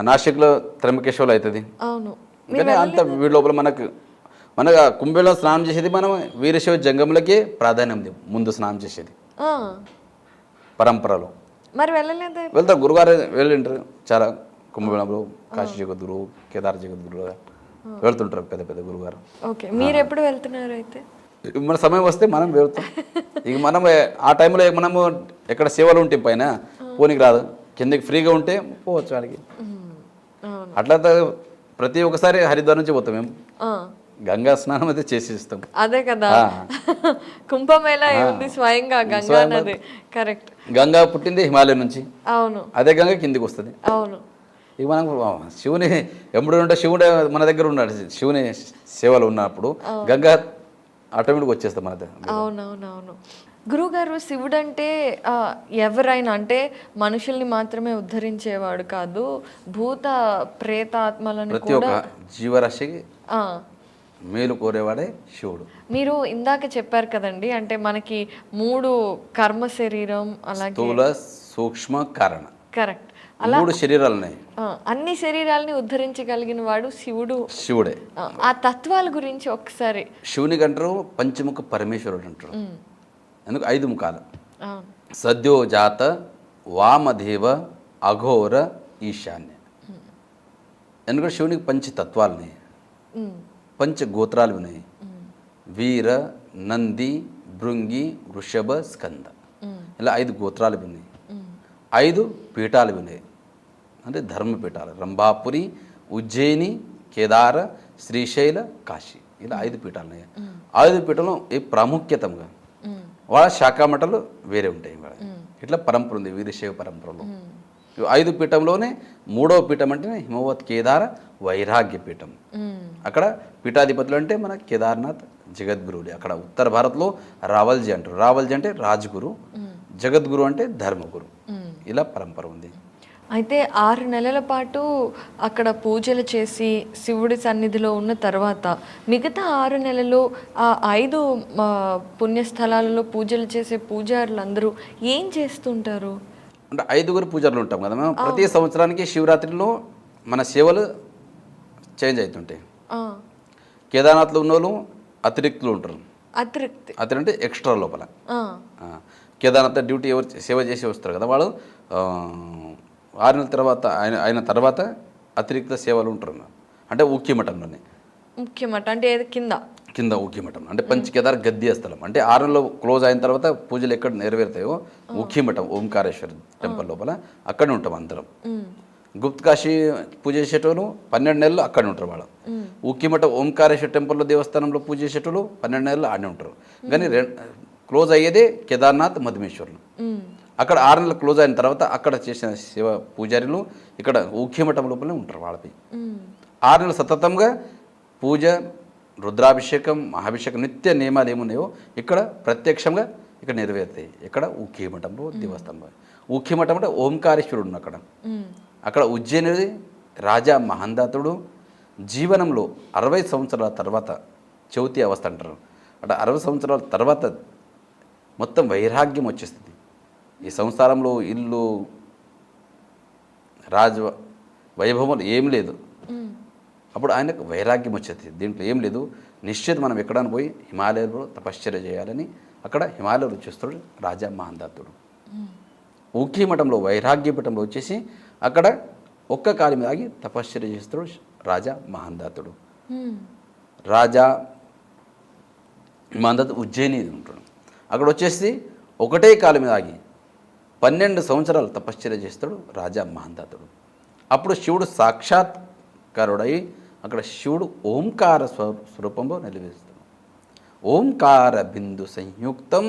నాసిక్లో త్రయంబకేశ్వర్లో అవుతుంది. అవును. కానీ అంత వీడి లోపల మనకు కుంభమేళా స్నానం చేసేది మనం వీరశైవ జంగములకే ప్రాధాన్యం ఉంది, ముందు స్నానం చేసేది పరంపరలో. మరి వెళ్ళలేదు? వెళ్తారు, గురుగారు వెళ్ళింటారు చాలా. కుంభమేళాలో కాశీ జగద్గురు, కేదార్ జగద్గురు వెళ్తుంటారు పెద్ద పెద్ద గురుగారు. ఓకే, మీరు ఎప్పుడు వెళ్తున్నారు? అయితే మన సమయం వస్తే మనం వెళ్తాం. ఇక మనం ఆ టైంలో మనము ఎక్కడ సేవలు ఉంటే పైన పోనీకి రాదు, కిందకి ఫ్రీగా ఉంటే పోవచ్చు వాడికి. అట్లా ప్రతి ఒక్కసారి హరిద్వార్ నుంచి పోతాం మేము, గంగా స్నానం అయితే చేసి ఇస్తాం. అదే కదా కుంభమేళా ఏముంది, స్వయంగా గంగా నది. కరెక్ట్. గంగా పుట్టింది హిమాలయం నుంచి. అవును. అదే గంగా కిందికి వస్తుంది. అవును. ఇక మనం శివుని ఎప్పుడు ఉంటే శివుడు మన దగ్గర ఉన్నాడు. శివుని సేవలు ఉన్నప్పుడు గంగా ఆటోమేటిక్ వచ్చేస్తాం మన దగ్గర. అవునవునవును. గురుగారు, శివుడు అంటే ఎవరైనా అంటే మనుషుల్ని మాత్రమే ఉద్ధరించేవాడు కాదు, భూత ప్రేతాత్మలను ప్రతి ఒక్క జీవరాశికి మేలు కోరేవాడే శివుడు. మీరు ఇందాక చెప్పారు కదండి, అంటే మనకి 3 కర్మ శరీరం, అలాగే స్థూల సూక్ష్మ కారణ. కరెక్ట్. 3 శరీరాలు ఉన్నాయి. అన్ని శరీరాలని ఉద్ధరించగలిగిన వాడు శివుడే. ఆ తత్వాల గురించి ఒకసారి. శివునికి అంటారు పంచముఖ పరమేశ్వరుడు అంటారు. ఎందుకు 5 ముఖాలు. సద్యోజాత, వామదేవ, అఘోర, ఈశాన్య. ఎందుకంటే శివునికి పంచతత్వాలు ఉన్నాయి, పంచగోత్రాలు ఉన్నాయి. వీర, నంది, భృంగి, వృషభ, స్కంద, ఇలా 5 గోత్రాలు ఉన్నాయి. 5 పీఠాలు ఉన్నాయి, అంటే ధర్మపీఠాలు. రంభాపురి, ఉజ్జయిని, కేదార, శ్రీశైల, కాశీ, ఇలా 5 పీఠాలు ఉన్నాయి. 5 పీఠంలో ఈ ప్రాముఖ్యతంగా వాళ్ళ శాఖామఠాలు వేరే ఉంటాయి. ఇట్లా పరంపర ఉంది వీరశైవ పరంపరలో. 5 పీఠంలోనే 3వ పీఠం అంటే హిమవత్ కేదార వైరాగ్య పీఠం. అక్కడ పీఠాధిపతులు అంటే మన కేదార్నాథ్ జగద్గురువులు. అక్కడ ఉత్తర భారత్లో రావల్జీ అంటారు. రావల్జీ అంటే రాజ్గురు, జగద్గురు అంటే ధర్మగురు. ఇలా పరంపర ఉంది. అయితే 6 నెలల పాటు అక్కడ పూజలు చేసి శివుడి సన్నిధిలో ఉన్న తర్వాత మిగతా 6 నెలలు ఆ 5 పుణ్యస్థలాలలో పూజలు చేసే పూజారులందరూ ఏం చేస్తుంటారు? అంటే 5గురు పూజారులు ఉంటాం కదా మేము. ప్రతి సంవత్సరానికి శివరాత్రిలో మన సేవలు చేంజ్ అవుతుంటాయి. కేదార్నాథ్లో ఉన్న వాళ్ళు అతిరిక్తులు ఉంటారు. అతిరిక్తి అంటే ఎక్స్ట్రా లోపల. కేదార్నాథ్ డ్యూటీ ఎవరు సేవ చేసి వస్తారు కదా, వాళ్ళు 6 నెలల తర్వాత అయిన తర్వాత అతిరిక్త సేవలు ఉంటారు. అంటే ఉక్కిమఠంలోనే. ముఖ్యమఠం అంటే కింద ఉక్కిమఠం అంటే పంచకేదార్ గద్దీ స్థలం. అంటే 6 నెలలు క్లోజ్ అయిన తర్వాత పూజలు ఎక్కడ నెరవేరుతాయో ఉక్కిమఠం ఓంకారేశ్వర టెంపుల్ లోపల అక్కడే ఉంటాం అందరం. గుప్త కాశీ పూజ చేసేటోళ్ళు 12 నెలలు అక్కడే ఉంటారు వాళ్ళు. ఉక్కిమఠం ఓంకారేశ్వర టెంపుల్లో దేవస్థానంలో పూజ చేసేటోళ్ళు 12 నెలలు ఆడే ఉంటారు. కానీ క్లోజ్ అయ్యేదే కేదార్నాథ్ మధుమేశ్వర్లు. అక్కడ 6 నెలలు క్లోజ్ అయిన తర్వాత అక్కడ చేసిన శివ పూజారులు ఇక్కడ ఉక్కిమఠం లోపలనే ఉంటారు. వాళ్ళపై 6 నెలలు సతతంగా పూజ రుద్రాభిషేకం మహాభిషేకం నిత్య నియమాలు ఏమున్నాయో ఇక్కడ ప్రత్యక్షంగా ఇక్కడ నెరవేరుతాయి. ఇక్కడ ఊఖీ మఠంలో దేవస్థానం. ఊఖీ మఠం అంటే ఓంకారేశ్వరుడు ఉన్న అక్కడ. అక్కడ ఉజ్జయిని రాజా మహందాతుడు జీవనంలో 60 సంవత్సరాల తర్వాత చవితి అవస్థ అంటారు. అంటే 60 సంవత్సరాల తర్వాత మొత్తం వైరాగ్యం వచ్చేస్తుంది. ఈ సంసారంలో ఇల్లు రాజ వైభవం ఏం లేదు. అప్పుడు ఆయనకు వైరాగ్యం వచ్చేది. దీంట్లో ఏం లేదు, నిశ్చిత మనం ఎక్కడానికి పోయి హిమాలయాల్లో తపశ్చర్య చేయాలని అక్కడ హిమాలయాలు చూస్తాడు రాజా మహందాతుడు. ఊఖీ మఠంలో వైరాగ్య పీఠంలో వచ్చేసి అక్కడ ఒక్క కాలి మీద ఆగి తపశ్చర్య చేస్తాడు రాజా మహందాతుడు. రాజా మహందాతుడు ఉజ్జయిని ఉంటాడు. అక్కడ వచ్చేసి ఒకటే కాలు మీద ఆగి 12 సంవత్సరాలు తపశ్చర్య చేస్తాడు రాజా మహందాతుడు. అప్పుడు శివుడు సాక్షాత్కారుడై అక్కడ శివుడు ఓంకార స్వరూపంలో నిలవేస్తాడు. ఓంకార బిందు సంయుక్తం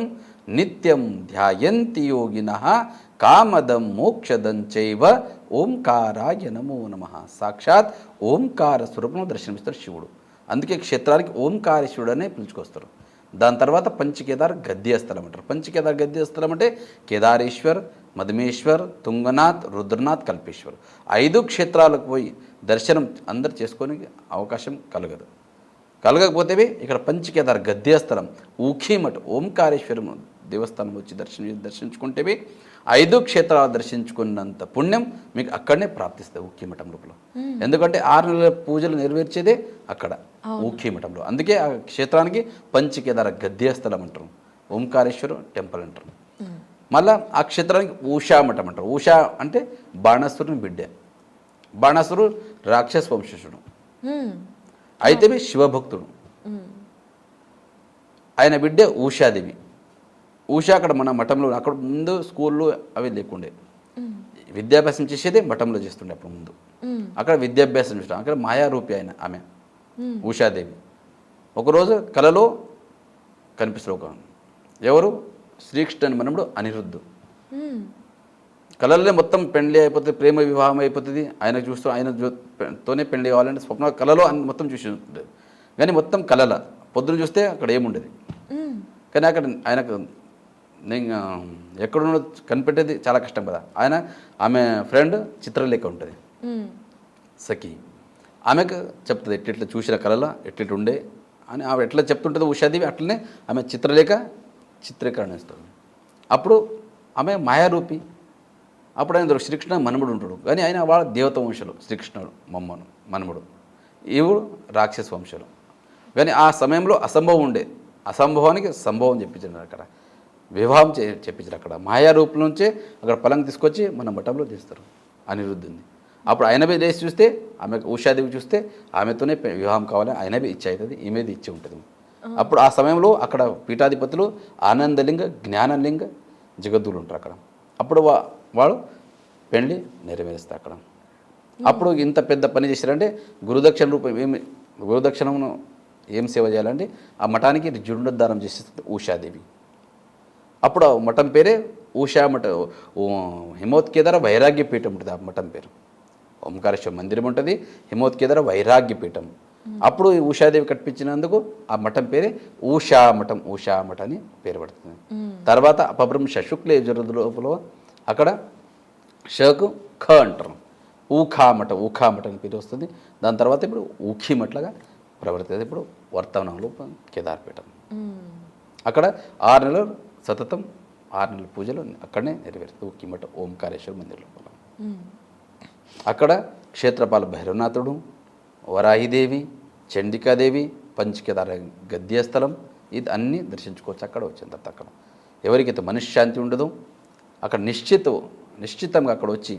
నిత్యం ధ్యాయంతి యోగినః కామదం మోక్షదం చైవ ఓంకారాయ నమో నమః. సాక్షాత్ ఓంకార స్వరూపంలో దర్శనమిస్తాడు శివుడు. అందుకే క్షేత్రానికి ఓంకారేశ్వరుడు అనే పిలుచుకొస్తారు. దాని తర్వాత పంచకేదార్ గద్య స్థలం అంటారు. పంచకేదార్ గద్య స్థలం అంటే కేదారేశ్వర్, మధుమేశ్వర్, తుంగనాథ్, రుద్రనాథ్, కల్పేశ్వర్ 5 క్షేత్రాలకు పోయి దర్శనం అందరు చేసుకొని అవకాశం కలగకపోతే ఇక్కడ పంచకేదార్ గద్య స్థలం ఊఖీ మఠ్ ఓంకారేశ్వరం దేవస్థానం వచ్చి దర్శించుకుంటేవి 5 క్షేత్రాలు దర్శించుకున్నంత పుణ్యం మీకు అక్కడనే ప్రాప్తిస్తుంది ఊఖీ మఠం లోపల. ఎందుకంటే 6 నెలల పూజలు నెరవేర్చేదే అక్కడ ఊఖీ మఠంలో. అందుకే ఆ క్షేత్రానికి పంచకేదార గద్య స్థలం అంటారు, ఓంకారేశ్వరం టెంపుల్ అంటారు. మళ్ళా ఆ క్షేత్రానికి ఉషా మఠం అంటారు. ఉషా అంటే బాణాసురుని బిడ్డ. బాణాసురుడు రాక్షస వంశస్థుడు, అయితే శివభక్తుడు. ఆయన బిడ్డ ఉషాదేవి. ఉషా అక్కడ మన మఠంలో అక్కడ ముందు స్కూల్లో అవి లేకుండే, విద్యాభ్యాసం చేసేదే మఠంలో చేస్తుండే అప్పుడు ముందు. అక్కడ విద్యాభ్యాసం చేస్తాం. అక్కడ మాయారూపి ఆమె ఉషాదేవి. ఒకరోజు కలలో కనిపిస్తారు. ఎవరు? శ్రీకృష్ణుని మనముడు అనిరుద్ధు. కళలోనే మొత్తం పెండ్లి అయిపోతుంది, ప్రేమ వివాహం అయిపోతుంది. ఆయన చూస్తూ ఆయనతోనే పెండ్లి కావాలంటే స్వప్న కళలో మొత్తం చూసి ఉంటుంది. కానీ మొత్తం కళల పొద్దున చూస్తే అక్కడ ఏముండేది. కానీ అక్కడ ఆయనకు నేను ఎక్కడున్న కనిపెట్టేది చాలా కష్టం కదా. ఆమె ఫ్రెండ్ చిత్రలేఖ ఉంటుంది, సఖి. ఆమెకు చెప్తుంది ఎట్లా చూసిన కళలో ఎట్లా ఉండే అని. ఆమె ఎట్లా చెప్తుంటుంది ఉషాదేవి, అట్లనే ఆమె చిత్రీకరణ ఇస్తుంది. అప్పుడు ఆమె మాయారూపి. అప్పుడు ఆయన శ్రీకృష్ణ మనుముడు ఉంటాడు, కానీ ఆయన వాళ్ళ దేవత వంశులు. శ్రీకృష్ణుడు మనుముడు, ఈవుడు రాక్షస వంశులు. కానీ ఆ సమయంలో అసంభవం ఉండే, అసంభవానికి సంభవం చెప్పించారు. అక్కడ వివాహం చెప్పించారు. అక్కడ మాయారూపం నుంచే అక్కడ పలంగా తీసుకొచ్చి మన మఠంలో తీస్తారు అనిరుద్ధుని. అప్పుడు ఆయనవే లేచి చూస్తే ఆమె ఉషాదేవి చూస్తే ఆమెతోనే వివాహం కావాలి, ఆయనవే ఇచ్చి అవుతుంది, ఈమెది ఇచ్చి ఉంటుంది. అప్పుడు ఆ సమయంలో అక్కడ పీఠాధిపతులు ఆనందలింగ, జ్ఞానలింగ, జగద్దులు ఉంటారు అక్కడ. అప్పుడు వాడు పెళ్లి నెరవేరుస్తారు అక్కడ. అప్పుడు ఇంత పెద్ద పని చేశారంటే గురుదక్షిణ రూపం గురుదక్షిణను ఏం సేవ చేయాలంటే ఆ మఠానికి జీర్ణోద్ధారం చేసేస్తుంది ఉషాదేవి. అప్పుడు ఆ మఠం పేరే ఉషా మఠ, హిమోత్కేదార వైరాగ్య పీఠం ఉంటుంది. ఆ మఠం పేరు ఓంకారేశ్వర మందిరం ఉంటుంది, హిమోత్కేదార వైరాగ్య పీఠం. అప్పుడు ఈ ఉషాదేవి కట్టించినందుకు ఆ మఠం పేరే ఉషా మఠం అని పేరు పడుతుంది. తర్వాత అపభ్రంశ శుక్ల యజుర్వేద అక్కడ షకు ఖ అంటారు, ఊఖా మఠం అని పేరు వస్తుంది. దాని తర్వాత ఇప్పుడు ఊఖీ మఠలాగా ప్రవర్తిస్తుంది. ఇప్పుడు వర్తమానంలో కేదార్పీఠం. అక్కడ 6 నెలలు సతతం 6 నెలల పూజలు అక్కడనే నెరవేరుతుంది ఊఖీ మఠం ఓంకారేశ్వర మందిర్ లోపల. అక్కడ క్షేత్రపాల భైరవనాథుడు, వరాహిదేవి, చండికాదేవి, పంచకేదార గద్యస్థలం ఇది అన్నీ దర్శించుకోవచ్చు. అక్కడ వచ్చిన తర్వాత అక్కడ ఎవరికైతే మనశ్శాంతి ఉండదో అక్కడ నిశ్చితంగా అక్కడ వచ్చి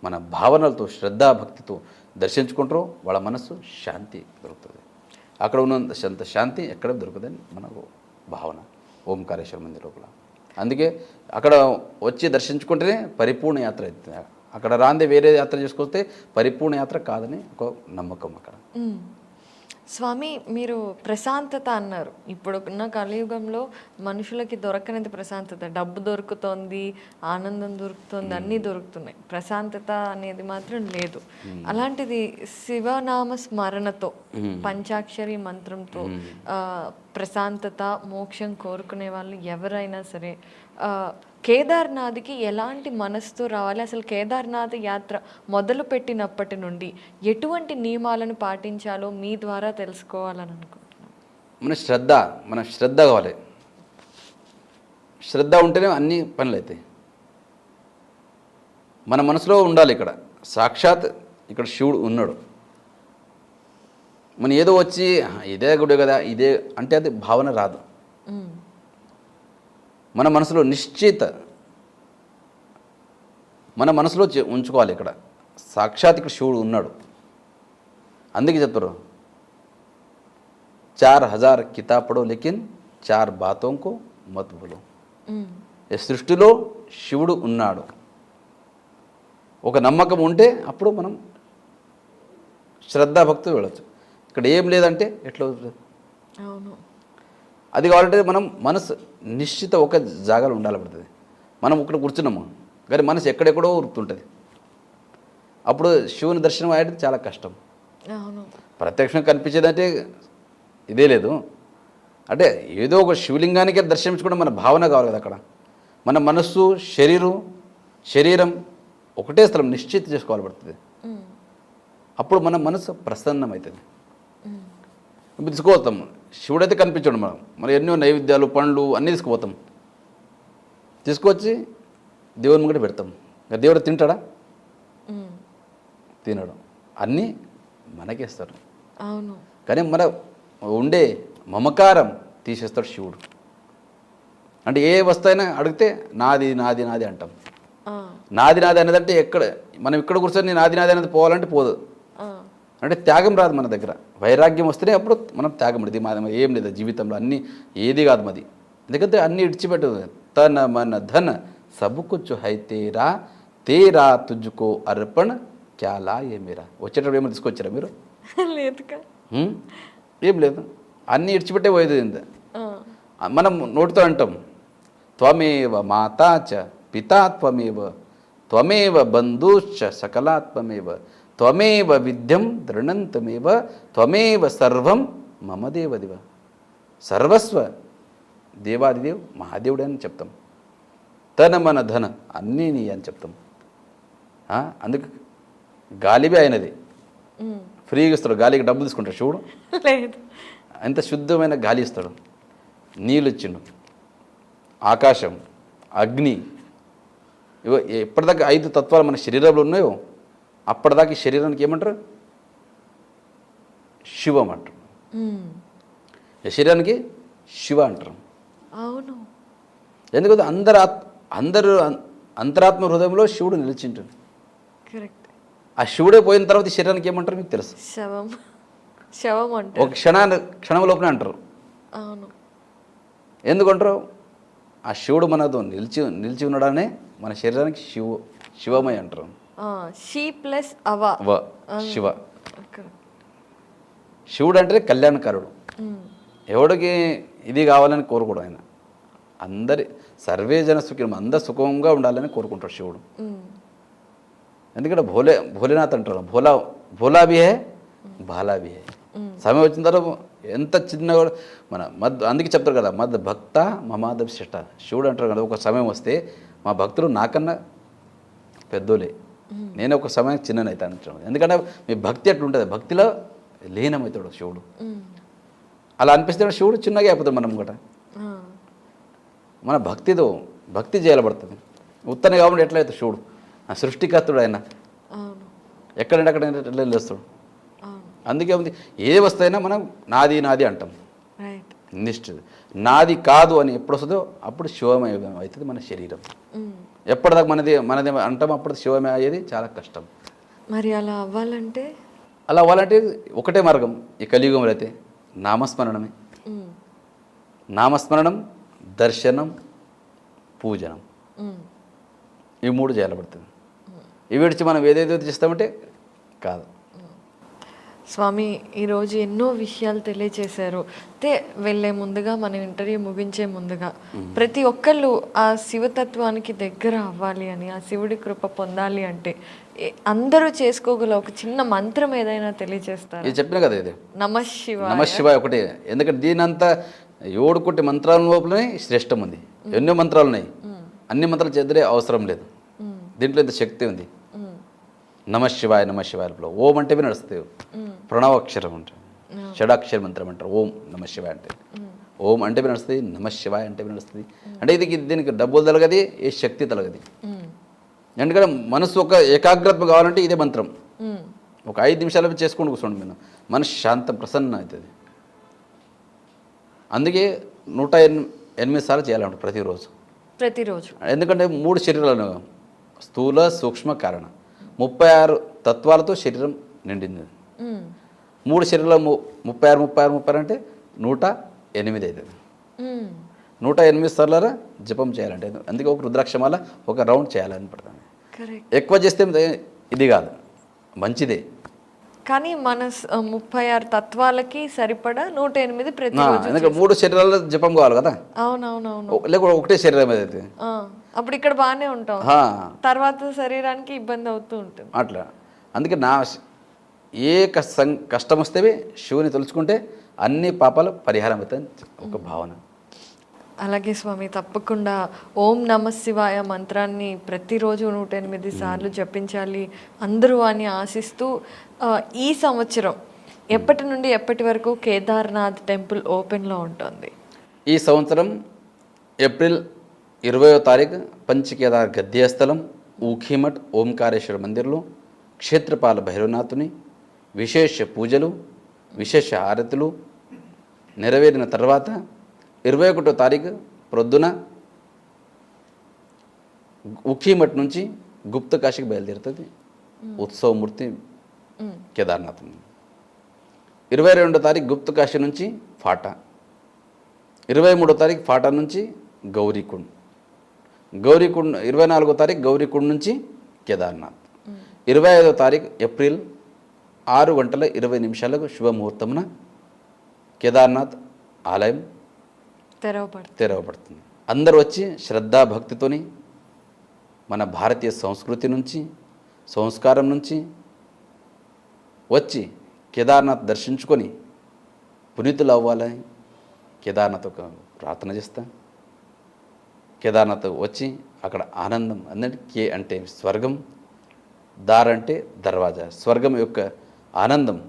మన భావనలతో శ్రద్ధాభక్తితో దర్శించుకుంటారో వాళ్ళ మనస్సు శాంతి దొరుకుతుంది. అక్కడ ఉన్నంత శాంతి ఎక్కడ దొరుకుతుందని మనకు భావన ఓంకారేశ్వర మందిర్ లోపల. అందుకే అక్కడ వచ్చి దర్శించుకుంటేనే పరిపూర్ణ యాత్ర అవుతుంది. అక్కడ రాందే వేరే యాత్ర చేసుకొస్తే పరిపూర్ణ యాత్ర కాదని ఒక నమ్మకం అక్కడ. స్వామి, మీరు ప్రశాంతత అన్నారు. ఇప్పుడున్న కలియుగంలో మనుషులకి దొరకనిది ప్రశాంతత. డబ్బు దొరుకుతోంది, ఆనందం దొరుకుతోంది, అన్నీ దొరుకుతున్నాయి. ప్రశాంతత అనేది మాత్రం లేదు. అలాంటిది శివనామ స్మరణతో, పంచాక్షరి మంత్రంతో ప్రశాంతత, మోక్షం కోరుకునే వాళ్ళు ఎవరైనా సరే కేదార్నాథ్కి ఎలాంటి మనసుతో రావాలి? అసలు కేదార్నాథ్ యాత్ర మొదలు పెట్టినప్పటి నుండి ఎటువంటి నియమాలను పాటించాలో మీ ద్వారా తెలుసుకోవాలని అనుకుంటున్నాను. మన శ్రద్ధ కావాలి. శ్రద్ధ ఉంటేనే అన్ని పనులు అవుతాయి. మన మనసులో ఉండాలి. ఇక్కడ సాక్షాత్ ఇక్కడ శివుడు ఉన్నాడు. మన ఏదో వచ్చి ఇదే గుడి కదా ఇదే అంటే అది భావన రాదు. మన మనసులో మన మనసులో ఉంచుకోవాలి. ఇక్కడ సాక్షాత్ ఇక్కడ శివుడు ఉన్నాడు. అందుకే చెప్తారు 4000 కితాబ్ పడో లేకిన్ 4 బాతోం కో మత్ భూలో. ఈ సృష్టిలో శివుడు ఉన్నాడు. ఒక నమ్మకం ఉంటే అప్పుడు మనం శ్రద్ధాభక్తి వెళ్ళచ్చు. ఇక్కడ ఏం లేదంటే ఎట్లా అవుతుంది? అవును. అది కావాలంటే మనం మనసు నిశ్చిత ఒక జాగాలో ఉండాలి పడుతుంది. మనం ఇక్కడ కూర్చున్నాము కానీ మనసు ఎక్కడెక్కడో ఉరుకుతుంటుంది. అప్పుడు శివుని దర్శనం అయ్యేది చాలా కష్టం. అవును. ప్రత్యక్షంగా కనిపించేదంటే ఇదే లేదు. అంటే ఏదో ఒక శివలింగానికే దర్శించుకోవడం మన భావన కావాలి కదా. అక్కడ మన మనస్సు శరీరం ఒకటే స్థలం నిశ్చిత చేసుకోవాలి పడుతుంది. అప్పుడు మన మనసు ప్రసన్నమవుతుంది. తీసుకుపోతాం. శివుడైతే కనిపించడం మనం ఎన్నో నైవేద్యాలు పండ్లు అన్నీ తీసుకుపోతాం. తీసుకొచ్చి దేవుని ముంగట పెడతాం. దేవుడు తింటాడా? తినడు. అన్నీ మనకేస్తారు. అవును. కానీ మన ఉండే మమకారం తీసేస్తాడు శివుడు. అంటే ఏ వస్తువైనా అడిగితే నాది నాది నాది అంటాం. నాది నాది అనేదంటే మనం ఇక్కడ కూర్చొని నాది నాది అనేది పోవాలంటే పోదు. అంటే త్యాగం రాదు మన దగ్గర. వైరాగ్యం వస్తేనే అప్పుడు మనం త్యాగం ఇది మాది ఏం లేదు జీవితంలో అన్నీ ఏది కాదు మాది. ఎందుకంటే అన్నీ ఇడిచిపెట్టు తన మన ధన సబు కుచ్చు హై తేరా తుజ్జుకో అర్పణ క్యాలా ఏమీరా. వచ్చేటప్పుడు ఏమైనా తీసుకొచ్చారా మీరు? లేదుగా. ఏం లేదు. అన్నీ ఇడిచిపెట్టే పోయేది. ఇంత మనం నోటితో అంటాం త్వమేవ మాతా చ పితా త్వమేవ బంధుశ్చ సకలాత్మేవ త్వమేవ విద్యం దృఢంతమేవ త్వమేవ సర్వం మమ దేవదివ. సర్వస్వ దేవాదిదేవ్ మహాదేవుడే అని చెప్తాం. తన మన ధన అన్నీ నీ అని చెప్తాం. అందుకు గాలిబే అయినది ఫ్రీగా ఇస్తాడు. గాలికి డబ్బులు తీసుకుంటాడు శివుడు. లేదు. ఎంత శుద్ధమైన గాలి ఇస్తాడు. నీళ్ళు ఇచ్చిండు, ఆకాశం, అగ్ని. ఎప్పటిదాకా 5 తత్వాలు మన శరీరంలో ఉన్నాయో అప్పటిదాకా ఈ శరీరానికి ఏమంటారు? శివం అంటారు. ఈ శరీరానికి శివ అంటారు. అవును. ఎందుకంటే అందరూ అంతరాత్మ హృదయంలో శివుడు నిలిచింటాడు. కరెక్ట్. ఆ శివుడే పోయిన తర్వాత ఈ శరీరానికి ఏమంటారు మీకు తెలుసు? శవం అంటారు. ఒక క్షణం లోపలే అంటారు. అవును. ఎందుకంటారు? ఆ శివుడు మనతో నిలిచి ఉన్నాడనే మన శరీరానికి శివమై అంటారు. She plus Shiva. శివుడు అంటే కళ్యాణకారుడు. ఎవడికి ఇది కావాలని కోరుకోడు ఆయన. సర్వే జన సుఖం అందరు సుఖంగా ఉండాలని కోరుకుంటాడు శివుడు. ఎందుకంటే భోలేనాథ్ అంటారు. భోలా భీ హే బాలా భీ హే. సమయం వచ్చిన తర్వాత ఎంత చిన్న అందుకే చెప్తారు కదా మద్ భక్త మమాదవ్ శిష్ట. శివుడు అంటారు కదా ఒక సమయం వస్తే మా భక్తులు నాకన్నా పెద్దోలే, నేను ఒక సమయం చిన్ననైతే అంటాను. ఎందుకంటే మీ భక్తి అట్లుంటుంది. భక్తిలో లీనమవుతాడు శివుడు. అలా అనిపిస్తే శివుడు చిన్నగా అయిపోతాడు మనం కూడా. మన భక్తి చేయబడుతుంది. ఉత్తనే కాబట్టి ఎట్లయితే శివుడు ఆ సృష్టికర్తుడు ఆయన ఎక్కడంటే అక్కడ ఎట్లా వెళ్ళేస్తాడు. అందుకే ఉంది ఏ వస్తైనా మనం నాది నాది అంటాం. నిష్ఠ నాది కాదు అని ఎప్పుడు వస్తుందో అప్పుడు శివమయం అవుతుంది మన శరీరం. ఎప్పటిదాకా మనది అంటాం అప్పుడు శివమయం అయ్యేది చాలా కష్టం. మరి అలా అవ్వాలంటే ఒకటే మార్గం ఈ కలియుగంలో అయితే నామస్మరణమే. నామస్మరణం, దర్శనం, పూజనం, ఈ 3 చేయాలబడుతుంది. ఇవి విడిచి మనం ఏదేదో చేస్తామంటే కాదు. స్వామి ఈరోజు ఎన్నో విషయాలు తెలియచేశారు. అయితే వెళ్ళే ముందుగా మనం ఇంటర్వ్యూ ముగించే ముందుగా ప్రతి ఒక్కళ్ళు ఆ శివతత్వానికి దగ్గర అవ్వాలి అని, ఆ శివుడి కృప పొందాలి అంటే అందరూ చేసుకోగల ఒక చిన్న మంత్రం ఏదైనా తెలియజేస్తారు? ఇది చెప్పిన కదా, ఇది నమఃశివాయ. నమశివాయ ఒకటి. ఎందుకంటే దీనంతా 7 కోటి మంత్రాల లోపలనే శ్రేష్టం ఉంది. ఎన్నో మంత్రాలు ఉన్నాయి, అన్ని మంత్రాలు చేద్దరే అవసరం లేదు. దీంట్లో ఇంత శక్తి ఉంది. నమశివాయ నమశివాయ లోపల ఓం అంటే నడుస్తుంది. ప్రణవాక్షరం ఉంటుంది, షడాక్షర మంత్రం అంటారు ఓం నమశివాయ అంటే. ఓం అంటే నడుస్తుంది, నమశివాయ అంటే నడుస్తుంది. అంటే దీనికి డబ్బులు తలగది, ఏ శక్తి తలగది. ఎందుకంటే మనసు ఒక ఏకాగ్రత కావాలంటే ఇదే మంత్రం. ఒక 5 నిమిషాలు చేసుకొని కూర్చోండి, మీరు మనసు శాంతం ప్రసన్న అవుతుంది. అందుకే 108 సార్లు చేయాలంట ప్రతిరోజు. ఎందుకంటే 3 శరీరాలు, స్థూల సూక్ష్మ కారణ, 36 తత్వాలతో శరీరం నిండింది. 3 శరీరాలు 36 అంటే 108 అవుతుంది. 108 సార్లు జపం చేయాలంటే, అందుకే ఒక రుద్రాక్షమాల ఒక రౌండ్ చేయాలని పడుతుంది. ఎక్కువ చేస్తే ఇది కాదు, మంచిదే. కానీ మన 36 తత్వాలకి సరిపడా 108 ప్రతిరోజు. ఎందుకంటే 3 శరీరాల జపం కావాలి కదా. అవునవునవును. లేకపోతే ఒకటే శరీరం అయితే అప్పుడు ఇక్కడ బాగానే ఉంటాం, తర్వాత శరీరానికి ఇబ్బంది అవుతూ ఉంటుంది అట్లా. అందుకే ఏ కష్టం వస్తే శివుని తలుచుకుంటే అన్ని పాపాలు పరిహారం అవుతాయని ఒక భావన. అలాగే స్వామి, తప్పకుండా ఓం నమ శివాయ మంత్రాన్ని ప్రతిరోజు 108 సార్లు జపించాలి అందరూ అని ఆశిస్తూ, ఈ సంవత్సరం ఎప్పటి నుండి ఎప్పటి వరకు కేదార్నాథ్ టెంపుల్ ఓపెన్లో ఉంటుంది? ఈ సంవత్సరం ఏప్రిల్ 20వ తారీఖు పంచకేదార్ గద్యస్థలం ఊఖీమఠ్ ఓంకారేశ్వర మందిర్లో క్షేత్రపాల భైరవనాథుని విశేష పూజలు, విశేష హారతులు నెరవేరిన తర్వాత 21వ తారీఖు ప్రొద్దున ఉఖీమఠ్ నుంచి గుప్త కాశీకి బయలుదేరుతుంది ఉత్సవమూర్తి కేదార్నాథ్. 22వ తారీఖు గుప్త కాశీ నుంచి ఫాటా, 23వ తారీఖు ఫాటా నుంచి గౌరీకుండ్, 24వ తారీఖు గౌరీకుండ్ నుంచి కేదార్నాథ్. 25వ తారీఖు ఏప్రిల్ 6:20 శుభముహూర్తమున కేదార్నాథ్ ఆలయం తెరవబడుతుంది. అందరూ వచ్చి శ్రద్ధాభక్తితోని మన భారతీయ సంస్కృతి నుంచి, సంస్కారం నుంచి వచ్చి కేదార్నాథ్ దర్శించుకొని పునీతులు అవ్వాలని కేదార్నాథ్ ఒక ప్రార్థన చేస్తా. కేదార్నాథ్ వచ్చి అక్కడ ఆనందం, అందుకే కే అంటే స్వర్గం, దార్ అంటే దర్వాజా. స్వర్గం యొక్క ఆనందం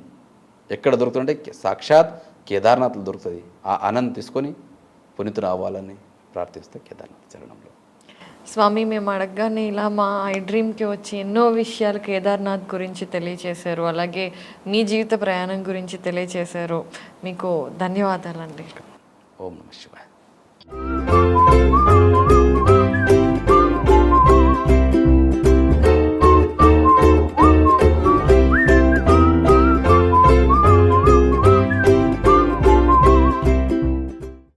ఎక్కడ దొరుకుతుందంటే సాక్షాత్ కేదార్నాథ్లో దొరుకుతుంది. ఆ ఆనందం తీసుకొని పునీతులు అవ్వాలని ప్రార్థిస్తే కేదార్నాథ్ చరణంలో. స్వామి, మేము అడగగానే ఇలా మా ఐ డ్రీమ్కి వచ్చి ఎన్నో విషయాలు కేదార్నాథ్ గురించి తెలియచేశారు, అలాగే మీ జీవిత ప్రయాణం గురించి తెలియచేశారు. మీకు ధన్యవాదాలండి. ఓం నమః శివాయ.